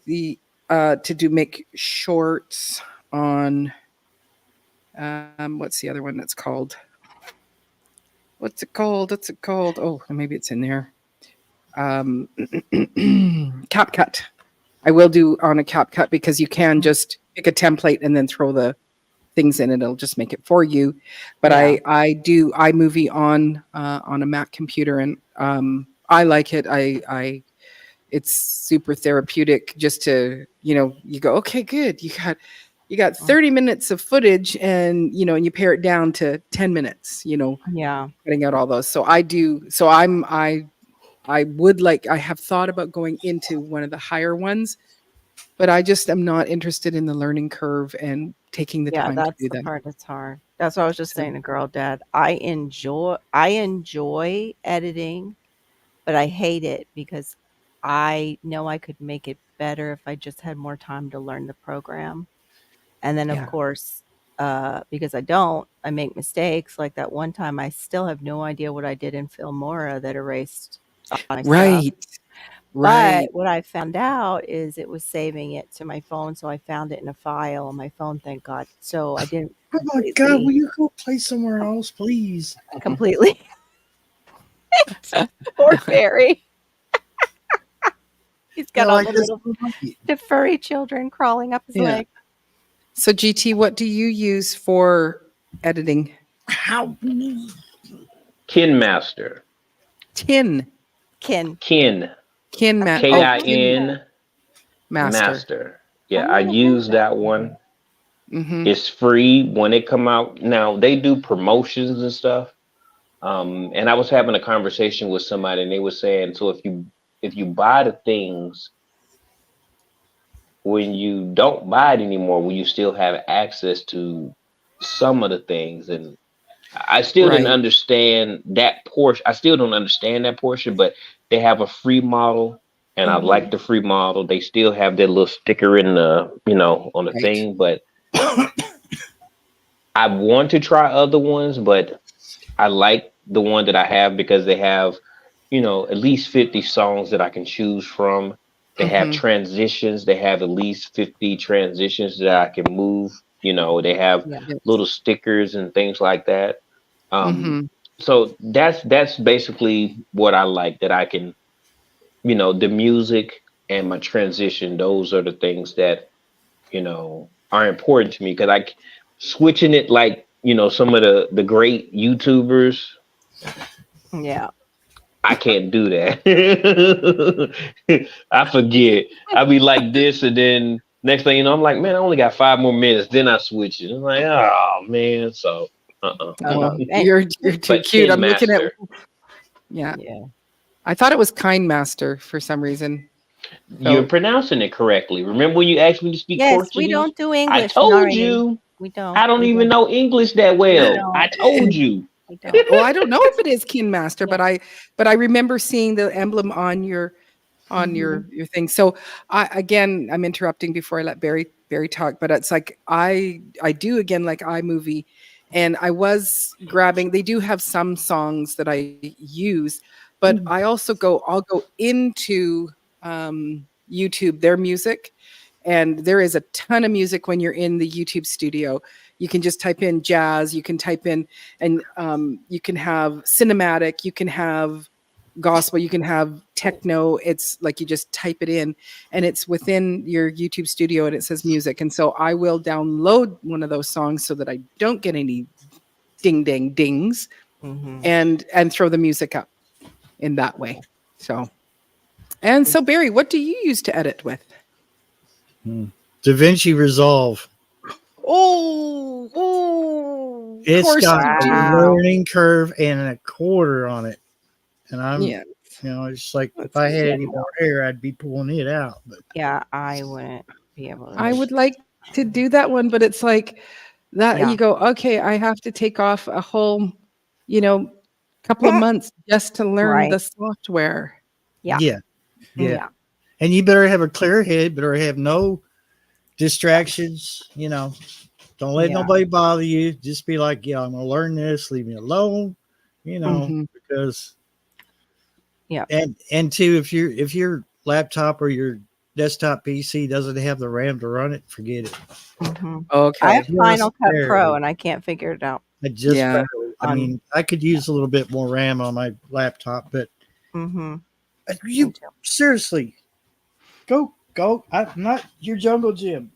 the make shorts on what's the other one that's called? What's it called? Oh, maybe it's in there. CapCut. I will do on a CapCut because you can just pick a template and then throw the things in it. It'll just make it for you. But I do iMovie on a Mac computer, and I like it. It's super therapeutic just to, you go, okay, good. You got 30 minutes of footage, and and you pare it down to 10 minutes, cutting out all those. So I have thought about going into one of the higher ones, but I just am not interested in the learning curve and taking the time to do that. That's the part that's hard. That's what I was just saying to Girl Dad. I enjoy editing, but I hate it because I know I could make it better if I just had more time to learn the program. And then, of course, because I make mistakes. Like that one time, I still have no idea what I did in Filmora that erased my stuff. But what I found out is it was saving it to my phone. So I found it in a file on my phone, thank God. So I didn't. Oh my God, will you go play somewhere else, please? Completely. Poor Barry. He's got all the furry children crawling up his leg. So GT, what do you use for editing? KinMaster. Kin K-I-N Master. Yeah, I use that one. It's free when it come out. Now they do promotions and stuff. And I was having a conversation with somebody, and they were saying, so if you buy the things, when you don't buy it anymore, will you still have access to some of the things? And I still didn't understand that portion. I still don't understand that portion, but they have a free model, and I like the free model. They still have that little sticker in the, on the thing, but I want to try other ones, but I like the one that I have because they have, at least 50 songs that I can choose from. They have transitions. They have at least 50 transitions that I can move. They have little stickers and things like that. So that's basically what I like, that I can, the music and my transition. Those are the things that, are important to me, because switching it like, some of the great YouTubers. Yeah. I can't do that. I forget. I'll be like this, and then next thing you know, I'm like, man, I only got 5 more minutes. Then I switch it. I'm like, oh man. So you're too cute. I'm looking at yeah. I thought it was KindMaster for some reason. You're pronouncing it correctly. Remember when you asked me to speak Portuguese? We don't do English. I told you. We don't. I don't even know English that well. I told you. Well, I don't know if it is KinMaster, but I remember seeing the emblem on your thing. So I'm interrupting before I let Barry talk, but it's like I do again like iMovie, and I was grabbing. They do have some songs that I use, but I'll go into YouTube, their music, and there is a ton of music when you're in the YouTube studio. You can just type in jazz, you can type in, and you can have cinematic, you can have gospel, you can have techno. It's like you just type it in, and it's within your YouTube studio, and it says music. And so I will download one of those songs so that I don't get any ding dang dings, and throw the music up in that way. So Barry, what do you use to edit with? DaVinci Resolve. It's got a learning curve and a quarter on it, and I'm it's like if I had any more hair, I'd be pulling it out. But I wouldn't be able to. I would like to do that one, but it's like that Yeah. you go, okay, I have to take off a whole, couple of months just to learn Right. the software. Yeah. Yeah. Yeah. Yeah. And you better have a clear head, better have no distractions, don't let Yeah. nobody bother you. Just be like, yeah, I'm gonna learn this, leave me alone, Mhm. because Yeah. and two, if your laptop or your desktop PC doesn't have the RAM to run it, forget it. Mhm. I Okay. have Final Cut Just Pro barely. and I can't figure it out. I just Yeah. barely. I On- mean, I could use a little bit more RAM on my laptop, but Mhm. you Me too. seriously go. I'm not your jungle gym.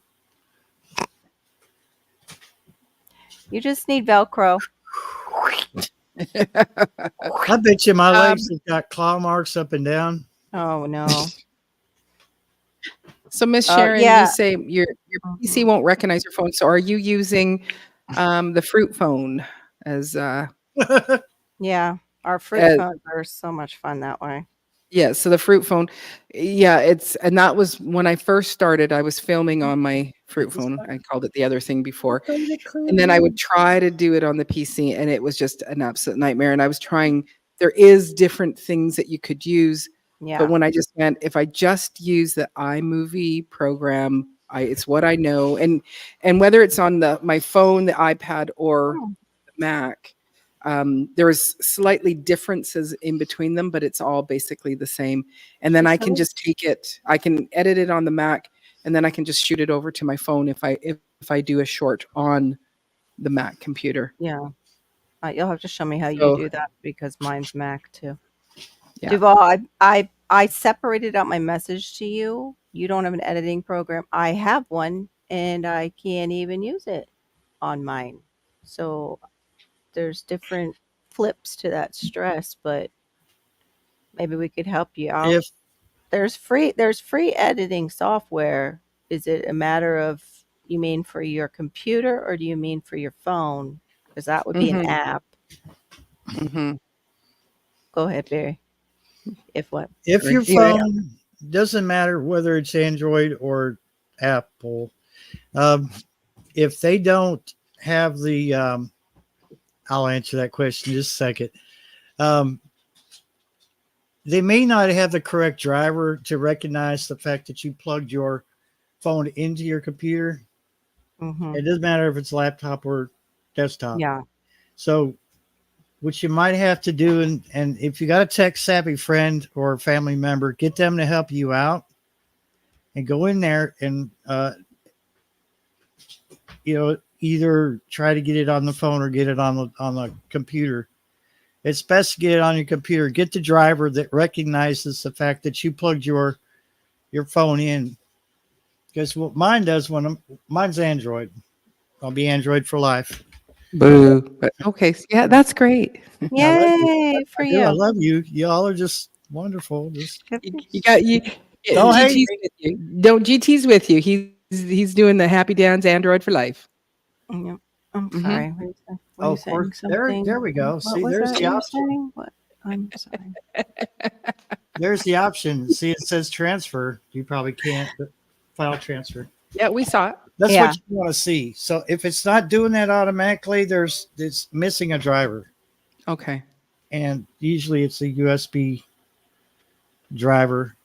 You just need Velcro. I bet you my Um, legs have got claw marks up and down. Oh no. So, Miss Oh, Sharon, yeah. you say your PC Mhm. won't recognize your phone. So, are you using the Fruit phone as? Yeah. Our fruit Uh, phones are so much fun that way. Yeah, so the Fruit phone, yeah, and that was when I first started. I was filming on my Fruit phone. I called it the other thing before, and then I would try to do it on the PC, and it was just an absolute nightmare. And I was trying. There is different things that you could use, Yeah. but when I just went, if I just use the iMovie program, it's what I know, and whether it's on my phone, the iPad, or Oh, the Mac, there's slightly differences in between them, but it's all basically the same. And then I can just take it, I can edit it on the Mac, and then I can just shoot it over to my phone if I do a short on the Mac computer. yeah. You'll have to show me how you So do that because mine's Mac too. yeah. Duval, I separated out my message to you. You don't have an editing program. I have one and I can't even use it on mine. So there's different flips to that stress, but maybe we could help you out. If There's free editing software. Is it a matter of you mean for your computer or do you mean for your phone? Because that would be an Mhm. app. Mhm. Go ahead, Barry. If what? if your Yeah. phone doesn't matter whether it's Android or Apple, if they don't have the I'll answer that question in just a second. They may not have the correct driver to recognize the fact that you plugged your phone into your computer. Mhm. It doesn't matter if it's laptop or desktop. Yeah. So what you might have to do, and if you got a tech savvy friend or family member, get them to help you out and go in there and either try to get it on the phone or get it on the computer. It's best to get it on your computer. Get the driver that recognizes the fact that you plugged your phone in. Because what mine does mine's Android. I'll be Android for life. Boo. But okay, yeah, that's great. I love you. Yay for I do. I you. love you. Y'all are just wonderful. Just You got you. Don't hate GT's me. with you. Don't GT's with you. He's doing the Happy Downs Android for life. Yep. I'm Mhm. sorry. Were you saying of course. There we go. What See, was there's that the you were option. saying? What? I'm sorry. There's the option. See, it says transfer. You probably can't, but file transfer. Yeah, we saw it. That's Yeah. what you want to see. So if it's not doing that automatically, it's missing a driver, Okay. and usually it's a USB driver,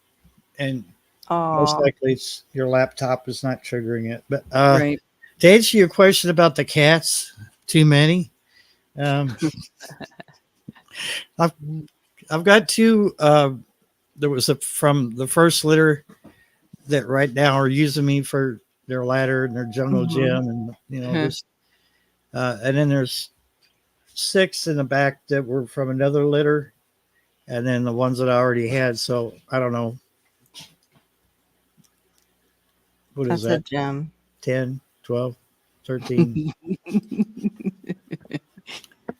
and most Oh, likely it's your laptop is not triggering it. But Right. to answer your question about the cats, too many. I've got two. There was from the first litter that right now are using me for their ladder and their jungle Mhm. gym, and Huh. there's and then there's 6 in the back that were from another litter, and then the ones that I already had. So I don't know. What is that's a that? gem. 10, 12, 13.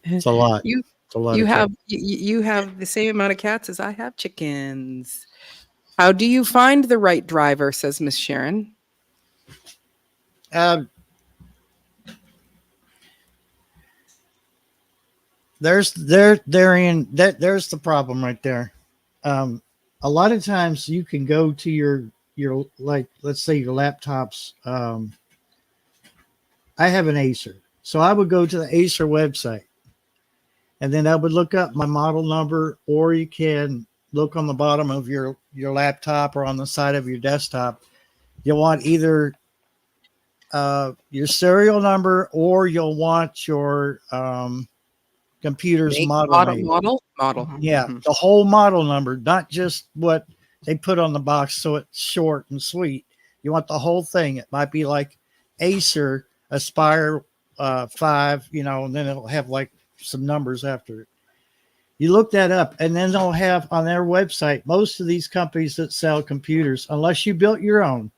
It's a lot. You It's a lot you of have cats. you have the same amount of cats as I have chickens. How do you find the right driver? Says Miss Sharon. There's the problem right there. A lot of times you can go to your like, let's say your laptop's I have an Acer. So I would go to the Acer website and then I would look up my model number, or you can look on the bottom of your laptop or on the side of your desktop. You'll want either your serial number, or you'll want your computer's Make, model. model. Yeah, Mhm. the whole model number, not just what they put on the box so it's short and sweet. You want the whole thing. It might be like Acer Aspire 5, and then it'll have like some numbers after it. You look that up, and then they'll have on their website, most of these companies that sell computers, unless you built your own,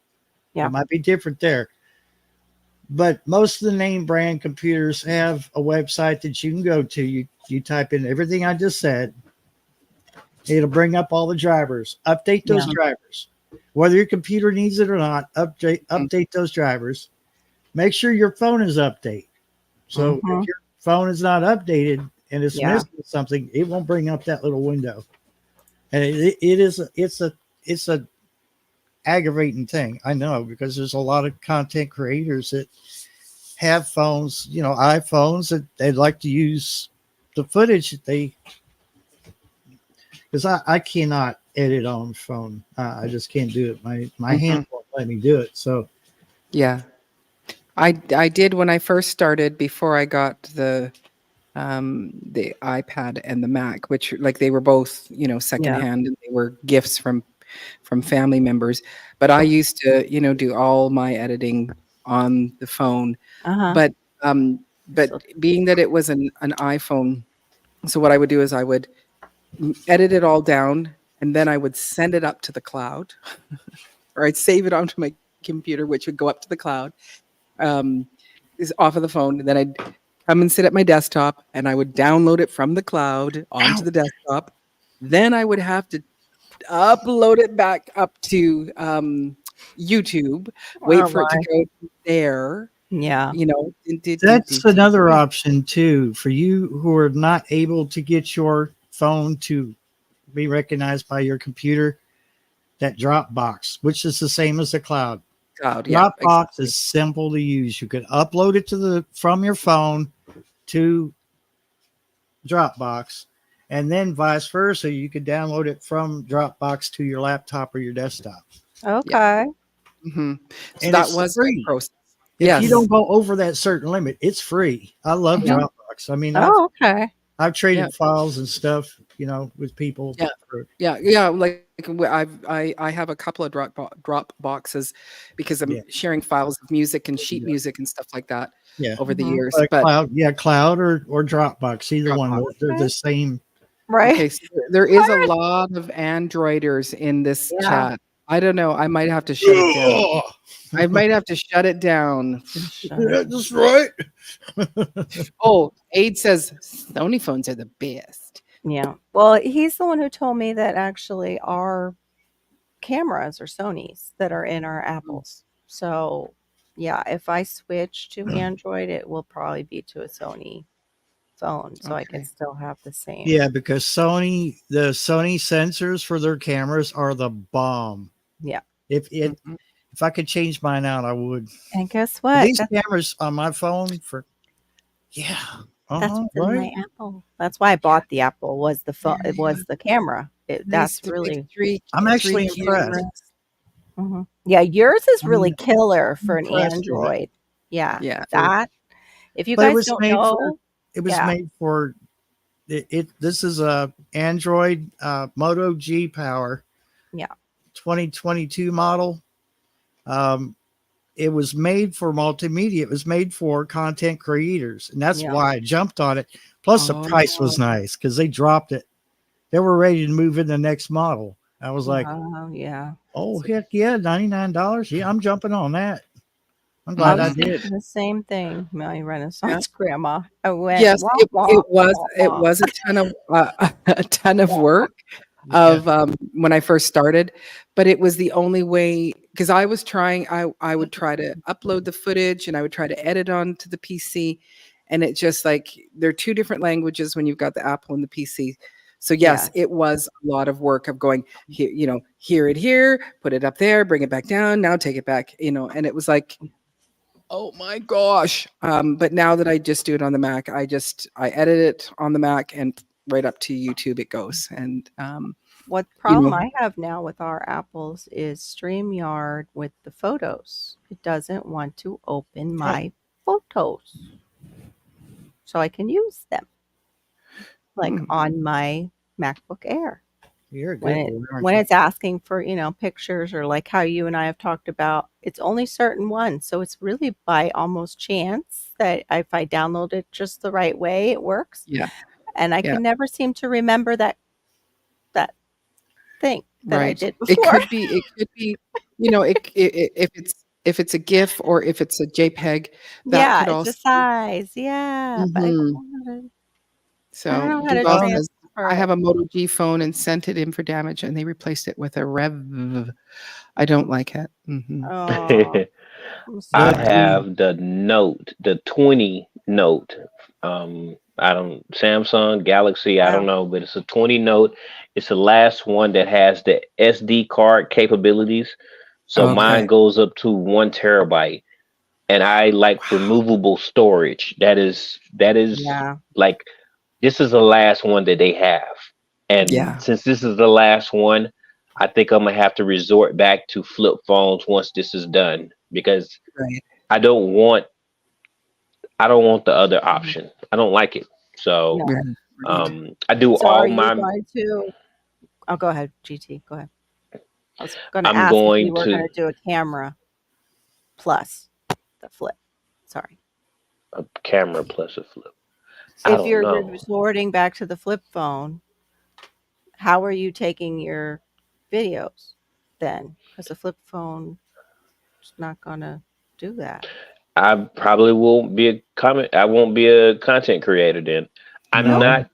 Yeah. it might be different there. But most of the name brand computers have a website that you can go to. You type in everything I just said. It'll bring up all the drivers. Update those drivers. Whether your computer needs it or not, update those drivers. Make sure your phone is updated. So if your phone is not updated and it's missing something, it won't bring up that little window. And it's a aggravating thing. I know, because there's a lot of content creators that have phones, iPhones, that they'd like to use the footage that because I cannot edit on phone. I just can't do it. My hand won't let me do it. So Yeah. I did when I first started, before I got the iPad and the Mac, which, like, they were both, secondhand, and they were gifts from family members. But I used to, do all my editing on the phone. But being that it was an iPhone, so what I would do is I would edit it all down, and then I would send it up to the cloud, or I'd save it onto my computer, which would go up to the cloud, is off of the phone. And then I'd come and sit at my desktop, and I would download it from the cloud onto the desktop. Then I would have to upload it back up to YouTube, wait for it to go there. Yeah. that's another option too, for you who are not able to get your phone to be recognized by your computer. That Dropbox, which is the same as the cloud. Dropbox is simple to use. You can upload it from your phone to Dropbox, and then vice versa. You could download it from Dropbox to your laptop or your desktop. Okay. So And that it's was free. the process. If you don't go over that certain limit, it's free. I love Dropbox. I mean, okay. I've traded files and stuff, with people. Yeah. Like, I have a couple of drop boxes because I'm sharing files of music and sheet music and stuff like that over the years. But Cloud or Dropbox, either one. They're the same. Right. Okay, so there is a lot of Androiders in this chat. I don't know. I might have to shut it down. I might have to shut it down. Yeah, that's right. Oh, Aid says Sony phones are the best. Yeah. Well, he's the one who told me that actually our cameras are Sony's that are in our Apples. So, yeah, if I switch to Android, it will probably be to a Sony phone, so I can still have the same. Yeah, because the Sony sensors for their cameras are the bomb. Yeah. If I could change mine out, I would. And guess what? These cameras on my phone that's what's in my Apple. That's why I bought the Apple. Was the phone? It was the camera. That's really. I'm actually impressed. Yeah, yours is really killer for an Android. Yeah. That. If you guys don't know, it was made for it. This is a Android Moto G Power. Yeah. 2022 model. It was made for multimedia. It was made for content creators, and that's why I jumped on it. Plus, the price was nice because they dropped it. They were ready to move in the next model. I was like, oh heck yeah, $99. Yeah, I'm jumping on that. I'm glad I did. The same thing, my Renaissance grandma. I went. Yes, it was a ton of work when I first started, but it was the only way, because I was trying. I would try to upload the footage and I would try to edit onto the PC, and it just, like, they're two different languages when you've got the Apple and the PC. So yes, it was a lot of work of going here, hear it here, put it up there, bring it back down, now take it back, and it was like Oh my gosh. But now that I just do it on the Mac, I edit it on the Mac and right up to YouTube it goes. And What you problem know, I have now with our apples is StreamYard with the photos. It doesn't want to open my photos. So I can use them like Hmm. on my MacBook Air. You're a good When boy, aren't when you? it's asking for, pictures or like how you and I have talked about, it's only certain ones. So it's really by almost chance that if I download it just the right way, it works. Yeah. And I Yeah. can never seem to remember that thing that I Right. did It before. could be, if it's a GIF or if it's a JPEG, that Yeah, could it's the also. size. Yeah, but I don't Mhm. know how to So to Duval Um, says, transfer I have it. a Moto G phone and sent it in for damage and they replaced it with a Rev. I don't like it. Hmm. Oh, I'm I but sorry. have the Note, the 20 Note. I don't Samsung Galaxy, I don't Wow. know, but it's a 20 Note. It's the last one that has the SD card capabilities. So Okay. mine goes up to 1 terabyte, and I like Wow. removable storage. That is Yeah. like this is the last one that they have. And Yeah. since this is the last one, I think I'm gonna have to resort back to flip phones once this is done because Right. I don't want I don't want the other option. I don't like it. So No. Right. Right. I do So are all you my going to Oh, go ahead, GT. Go ahead. I was going to I'm ask if going you were going to to do a camera plus the flip. Sorry. a camera plus a flip. I If don't you're know. resorting back to the flip phone, how are you taking your videos then? Because the flip phone is not going to do that. I probably won't be a comment. I won't be a content creator then. I'm No? no, not.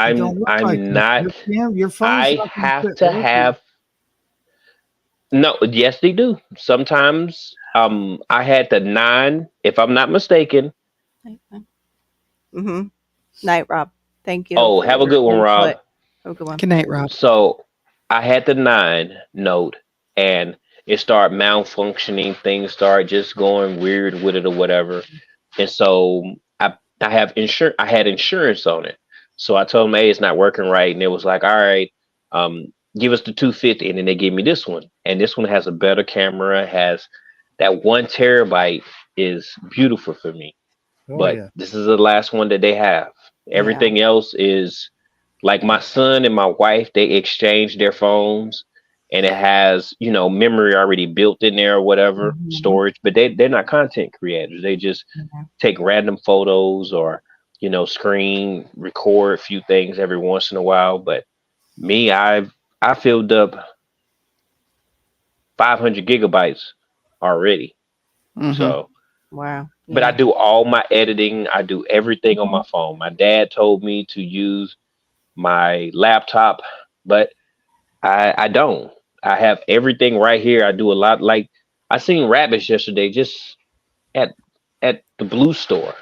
you don't look like I'm it. not. Your phone's I not going to have fit to with you. have. No, yes, they do. Sometimes, I had the 9, if I'm not mistaken. Mm-hmm. Night, Rob. Thank you Oh, for have a your good one, Rob. input. Have a good one. Good night, Rob. So I had the 9 note, and it started malfunctioning. Things started just going weird with it or whatever. And so I have insurance. I had insurance on it. So I told them, hey, it's not working right, and it was like, all right, give us the 250, and then they gave me this one, and this one has a better camera. Has that 1 terabyte is beautiful for me, Oh but yeah. this is the last one that they have. Yeah. Everything else is like my son and my wife, they exchanged their phones and it has, memory already built in there or whatever, Mhm. storage, but they're not content creators. They just Yeah. take random photos or, screen record a few things every once in a while. But me, I filled up 500 gigabytes already. Hmm. So Wow. but I Yeah. do all my editing. I do everything on Mhm. my phone. My dad told me to use my laptop, but I don't. I have everything right here. I do a lot. Like I seen rabbits yesterday just at the blue store.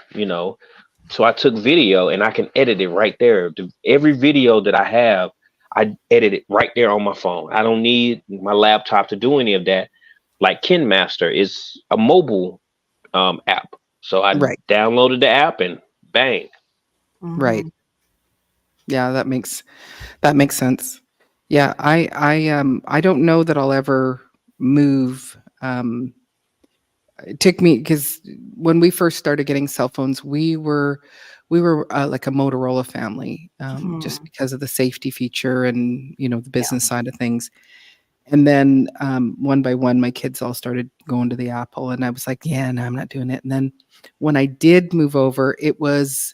So I took video and I can edit it right there. Every video that I have, I edit it right there on my phone. I don't need my laptop to do any of that. Like KinMaster is a mobile app. So I Right. downloaded the app and bang. Right. Mhm. Yeah, that makes sense. Yeah, I don't know that I'll ever move. It took me because when we first started getting cell phones, we were like a Motorola family, just Mhm. because of the safety feature and the Yeah. business side of things. And then one by one, my kids all started going to the Apple, and I was like, yeah, no, I'm not doing it. And then when I did move over, it was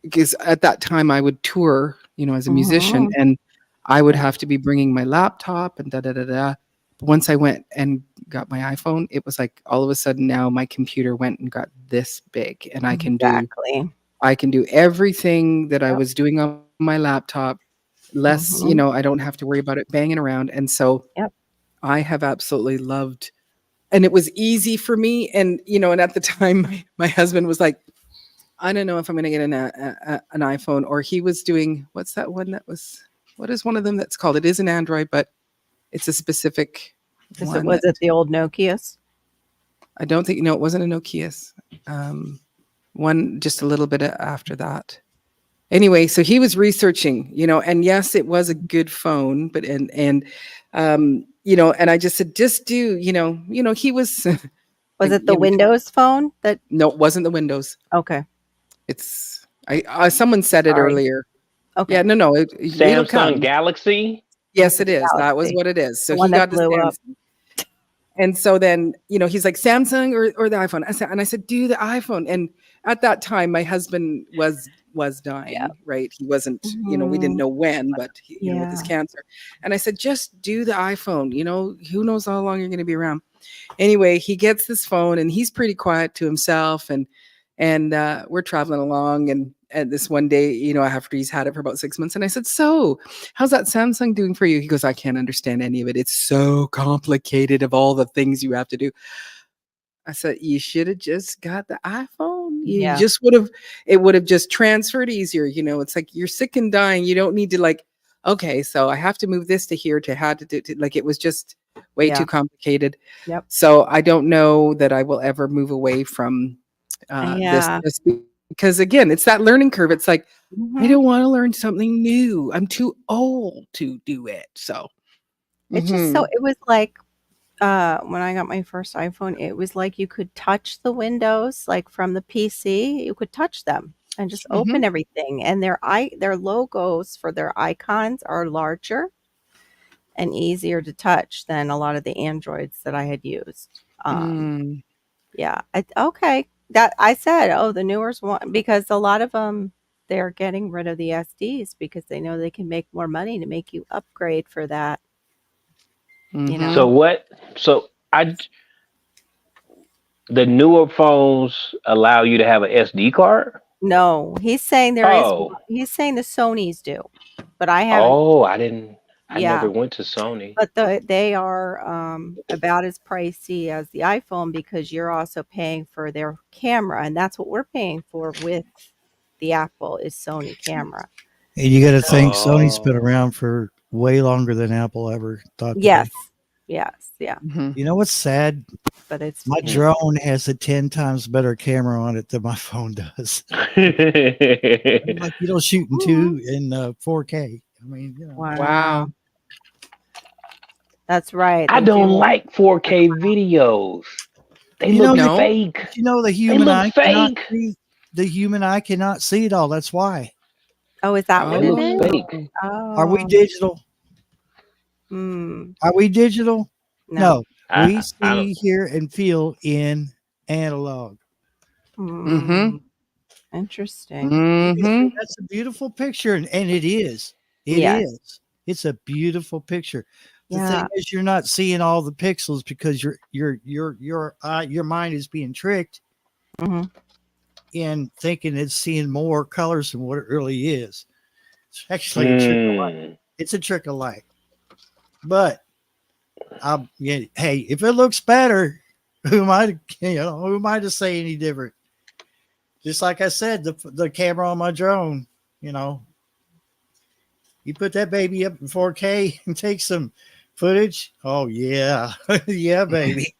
because at that time I would tour, as a musician, Mhm. and I would Yeah. have to be bringing my laptop and da da da da. But once I went and got my iPhone, it was like all of a sudden now my computer went and got this big, and Exactly. I can do everything that I Yep. was doing on my laptop. Less, Mhm. I don't have to worry about it banging around, and so Yep. I have absolutely loved. And it was easy for me, and at the time, my husband was like, I don't know if I'm going to get an iPhone, or he was doing, what's that one what is one of them that's called? It is an Android, but it's a specific Was one that, it the old Nokias? I don't think, no, it wasn't a Nokia. One just a little bit after that. Anyway, so he was researching, and yes, it was a good phone, but and I just said, just do, he was. Was it the Windows phone that? No, it wasn't the Windows. Okay. It's someone said it earlier. Okay. Yeah, no, it'll come. Samsung Galaxy. Yes, it is. Galaxy. That was what it is. So One he that got the blew up. Samsung. And so then, he's like, Samsung or the iPhone. I said, do the iPhone. And at that time, my husband was dying, right? He wasn't, we didn't know when, but with his cancer. And I said, just do the iPhone. Who knows how long you're going to be around. Anyway, he gets this phone and he's pretty quiet to himself. And we're traveling along. And this one day, after he's had it for about 6 months, and I said, so how's that Samsung doing for you? He goes, I can't understand any of it. It's so complicated of all the things you have to do. I said, you should have just got the iPhone. You just it would have just transferred easier. It's like you're sick and dying. You don't need to okay, so I have to move this to here to how to do it. It was just way too complicated. Yep. So I don't know that I will ever move away from this because again, it's that learning curve. It's like, I don't want to learn something new. I'm too old to do it. So it's just so, it was like, when I got my first iPhone, it was like you could touch the windows, like from the PC, you could touch them and just open everything. And their logos for their icons are larger and easier to touch than a lot of the Androids that I had used. Yeah. Okay. That I said, the newer one, because a lot of them, they're getting rid of the SDs because they know they can make more money to make you upgrade for that. So what? So the newer phones allow you to have an SD card? No, he's saying he's saying the Sonys do, but I haven't. Oh, I didn't. I never went to Sony. But they are about as pricey as the iPhone because you're also paying for their camera, and that's what we're paying for with the Apple is Sony camera. And you got to think Sony's been around for way longer than Apple ever thought. Yes. Yeah. You know what's sad? But it's my drone has a 10 times better camera on it than my phone does. Like you don't shoot in 4K. I mean, wow. That's right. I don't like 4K videos. They look fake. The human eye cannot see. The human eye cannot see it all. That's why. Oh, is that what it is? Fake. Oh. Are we digital? Are we digital? No. We see, hear, and feel in analog. Interesting. That's a beautiful picture, and it is. It is. It's a beautiful picture. The thing is, you're not seeing all the pixels because your mind is being tricked in thinking it's seeing more colors than what it really is. It's actually a trick of light. It's a trick of light. But hey, if it looks better, who am I to say any different? Just like I said, the camera on my drone, you put that baby up in 4K and take some footage. Oh yeah, yeah, baby.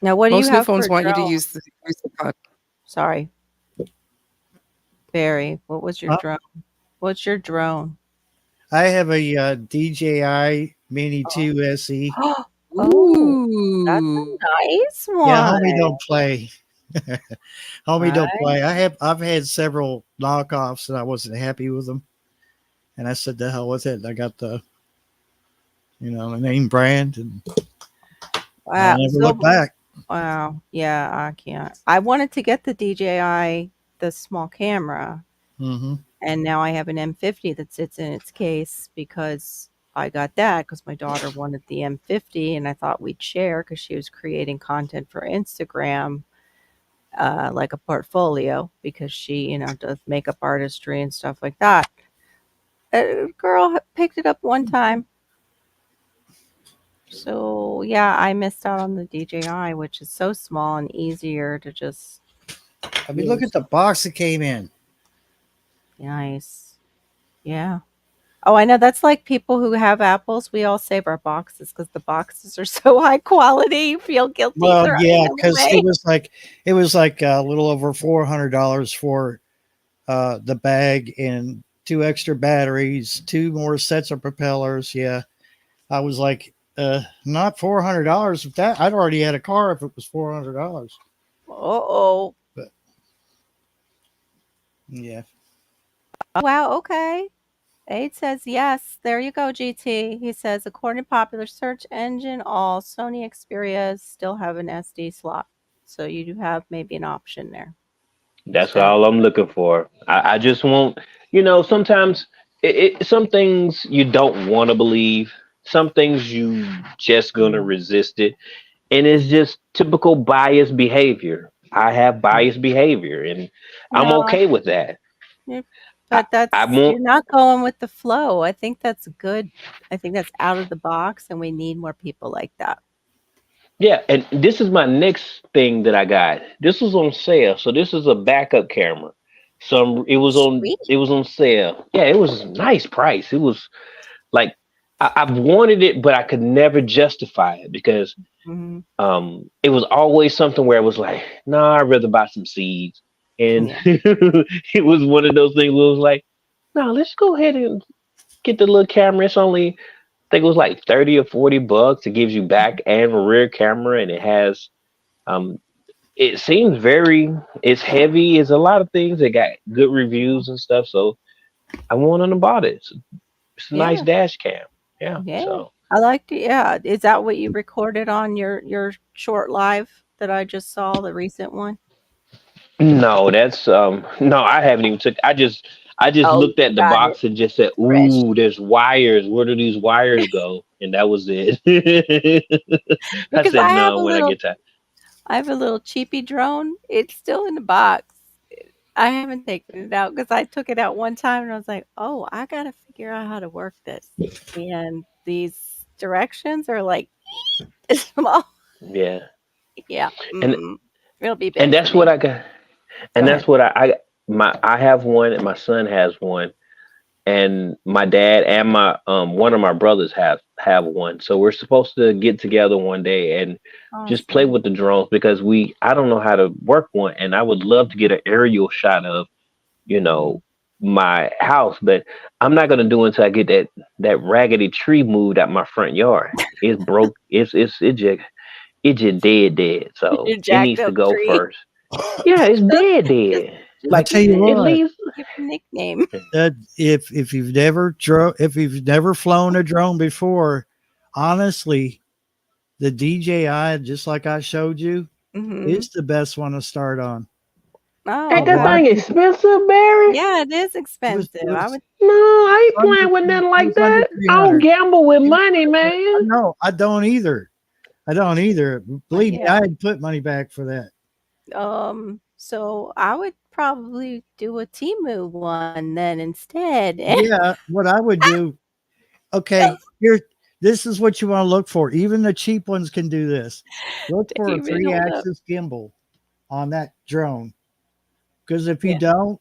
Now, what do most you have? Most phones want drone? you to use the pod. Sorry, Barry. What was your drone? What's your drone? I have a DJI Mini 2 SE. Ooh, that's a nice one. Yeah, homie don't play. Homie don't play. I've had several knockoffs and I wasn't happy with them. And I said, the hell with it. I got the name brand and I never looked back. Wow. Yeah, I can't. I wanted to get the DJI, the small camera. And now I have an M50 that sits in its case because I got that because my daughter wanted the M50 and I thought we'd share because she was creating content for Instagram, like a portfolio because she, does makeup artistry and stuff like that. A girl picked it up one time. So yeah, I missed out on the DJI, which is so small and easier to just. I mean, look at the box that came in. Nice. Yeah. Oh, I know. That's like people who have apples. We all save our boxes because the boxes are so high quality. You feel guilty Well, throwing yeah, them because away. it was like a little over $400 for the bag and 2 extra batteries, 2 more sets of propellers. Yeah, I was like, not $400. If that, I'd already had a car if it was $400. Uh-oh. But yeah, Wow, okay. Aid says yes. There you go, GT. He says, according to popular search engine, all Sony Xperias still have an SD slot. So you do have maybe an option there. That's So, all I'm looking for. I just want, sometimes some things you don't want to believe, some things you just gonna resist it, and it's just typical biased behavior. I have biased behavior, and I'm no, okay with that. I, but that's, I won't. you're not going with the flow. I think that's good. I think that's out of the box, and we need more people like that. Yeah, and this is my next thing that I got. This was on sale, so this is a backup camera. Sweet. It was on sale. Yeah, it was a nice price. It was like I've wanted it, but I could never justify it because Hmm. it was always something where it was like, nah, I'd rather buy some seeds. And Yeah. it was one of those things where it was like, no, let's go ahead and get the little camera. It's only, I think it was like 30 or 40 bucks. It gives you back and a rear camera, and it has um it seems it's heavy, it's a lot of things. It got good reviews and stuff. So I went on and bought it. It's a nice Yeah. dash cam. Yeah. Yeah. So I liked it. Yeah. Is that what you recorded on your short live that I just saw, the recent one? no, that's no, I haven't even took I just Oh, looked at the got it box and just said, fresh. ooh, there's wires. Where do these wires go? And that was it. I Because said I have no a when I little get time. I have a little cheapy drone. It's still in the box. I haven't taken it out because I took it out one time and I was like, oh, I gotta figure out how to work this. And these directions are like small. Yeah. Yeah. And It'll be big and for that's me. what I got. And Go that's ahead. what I have one and my son has one. And my dad and my one of my brothers have one. So we're supposed to get together one day and just play Awesome. with the drones because I don't know how to work one, and I would love to get an aerial shot of you know my house, but I'm not gonna do it until I get that raggedy tree moved out my front yard. It's broke. It just dead. So Your it jacked needs to up go tree. first. Yeah, it's dead Just dead. I Like tell you it what, leaves. give a nickname. if you've never flown a drone before, honestly, the DJI, just like I showed you, Hmm. is the best one to start on. Oh, Ain't A that lot okay. of thing people, expensive, Barry? Yeah, it is it expensive. I would. No, I ain't under playing with nothing it like was under that. I don't 300. gamble with It was money, I man. know, I don't either. Believe me, Yeah. I'd put money back for that. So I would probably do a Temu one then instead. Yeah, what I would do, okay, this is what you want to look for. Even the cheap ones can do this. Look for a David, hold up. 3-axis gimbal on that drone. Because if you Yeah. don't,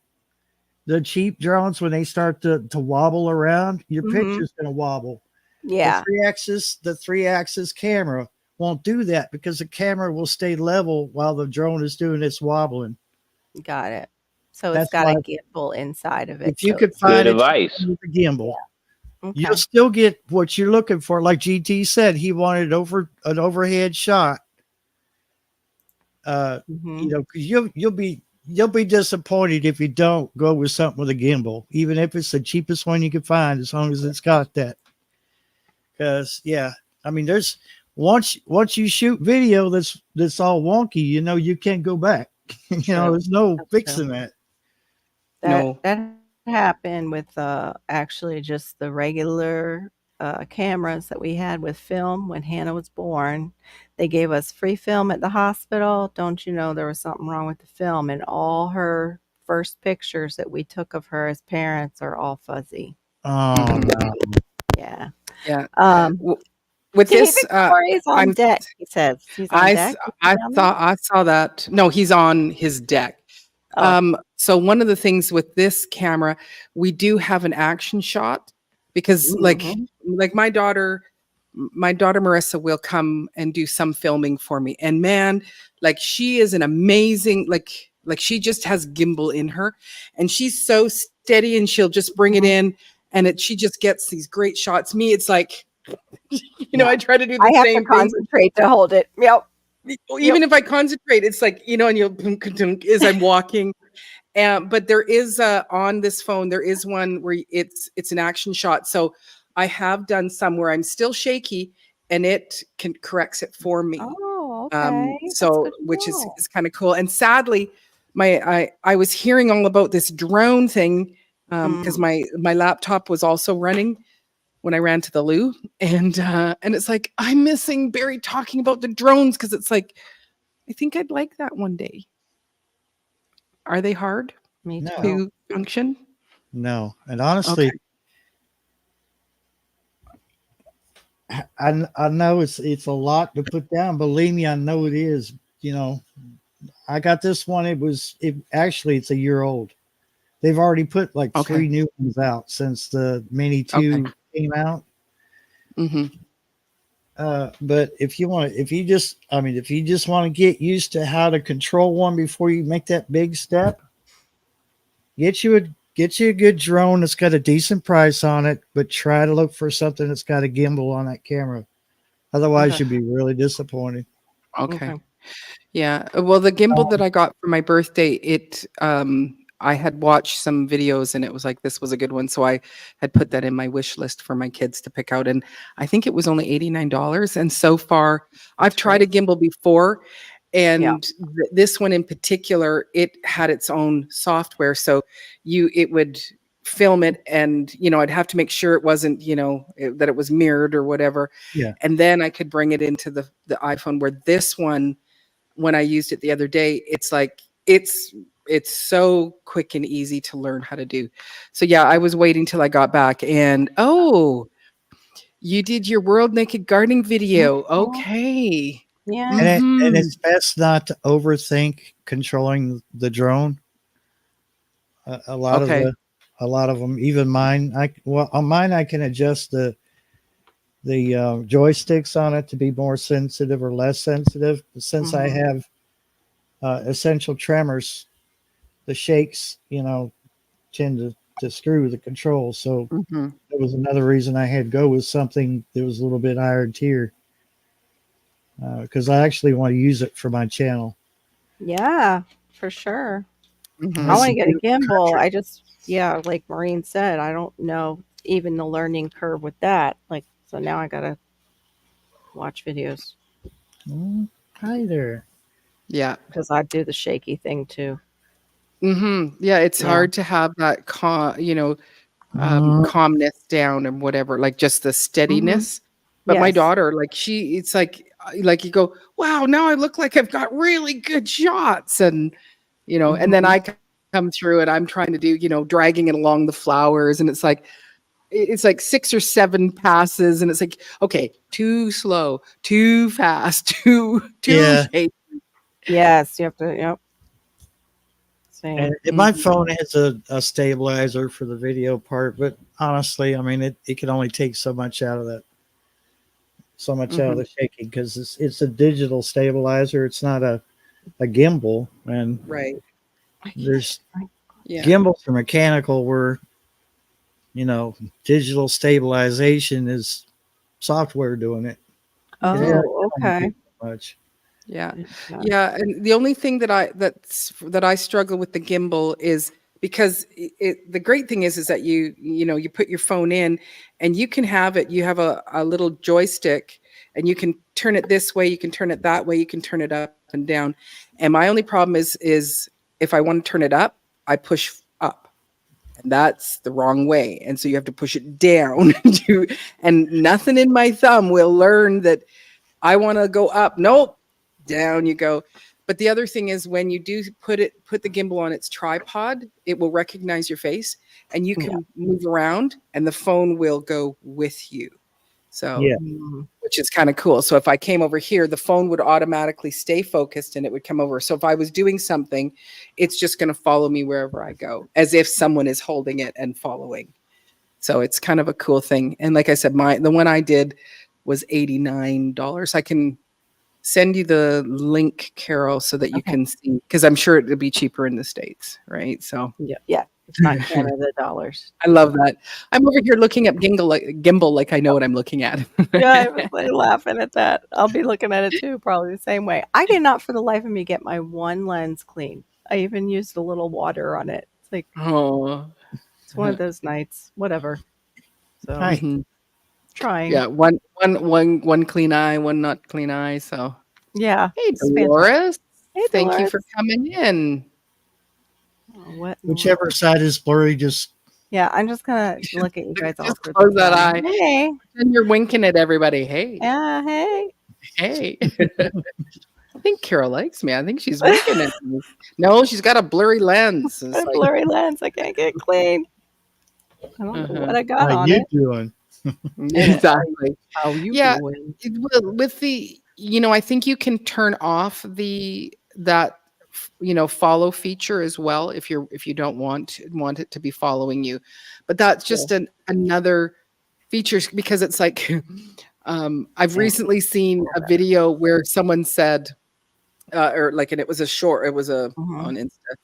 the cheap drones, when they start to wobble around, your Mhm. picture's going to wobble. Yeah. The 3-axis camera won't do that because the camera will stay level while the drone is doing its wobbling. Got it. So That's it's got why a gimbal inside of it. if you So could Good find it advice. with a gimbal, okay. you'll still get what you're looking for. Like GT said, he wanted an overhead shot. Mhm. Because you'll be disappointed if you don't go with something with a gimbal, even if it's the cheapest one you can find, as long as it's got that. Because I mean, there's once you shoot video that's all wonky, you can't go back. There's no That's fixing that. No. That happened with actually just the regular cameras that we had with film when Hannah was born. They gave us free film at the hospital. Don't you know there was something wrong with the film, and all her first pictures that we took of her as parents are all fuzzy. Oh no. Yeah. Yeah. Um, With David this, Corey's on I'm deck. He says he's on I deck. s- Is he down there? I saw that. No, he's on his deck. Oh. So one of the things with this camera, we do have an action shot because Mhm. like my daughter Marissa will come and do some filming for me, and man, like she is an amazing like she just has gimbal in her, and she's so steady, and she'll just bring it Mhm. in, and she just gets these great shots. Me, it's like Yeah. I try to do I the have to same thing. concentrate to hold it. Yep. Even if I concentrate, it's like, and you'll as I'm walking. But there is on this phone, there is one where it's an action shot. So I have done some where I'm still shaky, and it corrects it for me. Oh, okay. That's So good to which know. is kind of cool. And sadly, I was hearing all about this drone thing because my laptop was also running when I ran to the loo, and it's like I'm missing Barry talking about the drones, because it's like I think I'd like that one day. Are they hard Me No. too. to function? No. And Okay. honestly, I know it's a lot to put down. Believe me, I know it is. You know, I got this one. Actually it's a year old. They've already put like Okay. 3 new ones out since the Mini 2 Okay. came out. Mm-hmm. But if you want to get used to how to control one before you make that big step, get you a good drone that's got a decent price on it, but try to look for something that's got a gimbal on that camera. Otherwise, Okay. you'll be really disappointed. Okay. Yeah. Well, the gimbal that I got for my birthday, I had watched some videos, and it was like this was a good one, so I had put that in my wish list for my kids to pick out, and I think it was only $89. And so far, I've tried a gimbal before, and this one in particular, it had its own software, so it would film it, and I'd have to make sure it wasn't that it was mirrored or whatever, Yeah. and then I could bring it into the iPhone. Where this one, when I used it the other day, it's like it's so quick and easy to learn how to do. So yeah, I was waiting till I got back, and you did your World Naked Gardening video. Okay. Yeah. And it's best not to overthink controlling the drone. A lot Okay. of them, even mine. On mine I can adjust the joysticks on it to be more sensitive or less sensitive. Since I have essential tremors, the shakes, tend to screw the control. So that was another reason I had to go with something that was a little bit higher tier, because I actually want to use it for my channel. Yeah, for sure. Mhm. I want to get a beautiful gimbal. country. Like Maureen said, I don't know even the learning curve with that. Like, so now I gotta watch videos Hi there. Yeah. because I do the shaky thing too. Yeah, it's Yeah. hard to have that calmness down and whatever, like just the steadiness. But my Yes. daughter, like it's like you go, wow, now I look like I've got really good shots, and and then I come through, and I'm trying to do, dragging it along the flowers, and it's like 6 or 7 passes, and it's like, okay, too slow, too fast, too Yeah. shaky. Yes, you have to. Yep. Same. And my phone has a stabilizer for the video part, but honestly, I mean, it can only take so much out of that, out of the shaking, because it's a digital stabilizer. It's not a gimbal, and Right. there's Yeah. gimbals are mechanical, where digital stabilization is software doing it. Oh, okay. Much. Yeah. Yeah, and the only thing that I struggle with the gimbal is because the great thing is that you put your phone in, and you can have it. You have a little joystick, and you can turn it this way, you can turn it that way, you can turn it up and down. And my only problem is if I want to turn it up, I push up. And that's the wrong way. And so you have to push it down and nothing in my thumb will learn that I want to go up. Nope. Down you go. But the other thing is, when you do put the gimbal on its tripod, it will recognize your face, and you can move around, and the phone will go with you. So, which is kind of cool. So if I came over here, the phone would automatically stay focused, and it would come over. So if I was doing something, it's just going to follow me wherever I go, as if someone is holding it and following. So it's kind of a cool thing. And like I said, the one I did was $89. I can send you the link, Carol, so that you can see, because I'm sure it'll be cheaper in the States, right? So Yeah. It's not Canada dollars. I love that. I'm over here looking at gimbal like I know what I'm looking at. Yeah, I was like laughing at that. I'll be looking at it too, probably the same way. I cannot for the life of me get my one lens clean. I even used a little water on it. It's like, Oh, it's one of those nights. Whatever. So Hi. mhm. trying. Yeah, one clean eye, one not clean eye. So Yeah. hey, it's fantastic. Dolores, Hey, thank you for Dolores. coming in. Oh, what in the Whichever world? side is blurry, just Yeah, I'm just gonna look at you guys all. Just through close the that phone. eye. Hey. And you're winking at everybody. Hey, Yeah, hey. hey. I think Carol likes me. I think she's winking at me. No, she's got a blurry lens. It's A like, blurry lens. I can't get clean. I don't know what I got how on you it. doing? exactly. How you Yeah. doing? With the, I think you can turn off that follow feature as well if you don't want it to be following you, but that's just another feature, because it's like I've recently seen a video where someone said and it was a short, it was on Insta,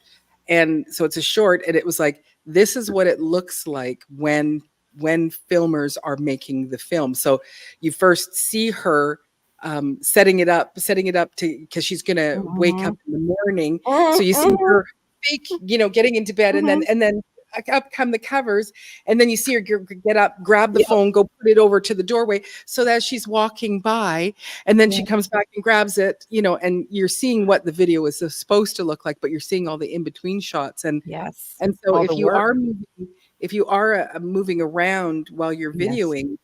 and so it's a short, and it was like, this is what it looks like when filmers are making the film. So you first see her setting it up because she's gonna wake up in the morning. So you see her fake, getting into bed, and then up come the covers, and then you see her get up, grab the phone, go put it over to the doorway, so that she's walking by, and then she comes back and grabs it, and you're seeing what the video is supposed to look like, but you're seeing all the in-between shots. And Yes. and so All if the you work. are moving around while you're videoing,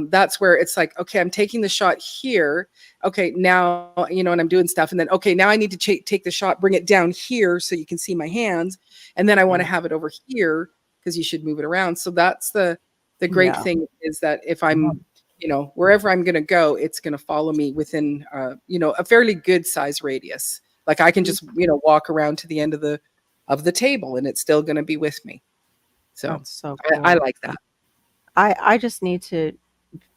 that's where it's like, okay, I'm taking the shot here. Okay, now, and I'm doing stuff. And then, okay, now I need to take the shot, bring it down here so you can see my hands. And then I want to have it over here, because you should move it around. So that's the great thing, is that if I'm, wherever I'm going to go, it's going to follow me within, a fairly good size radius. Like I can just, walk around to the end of the table, and it's still going to be with me. So, That's so cool. I like that. I just need to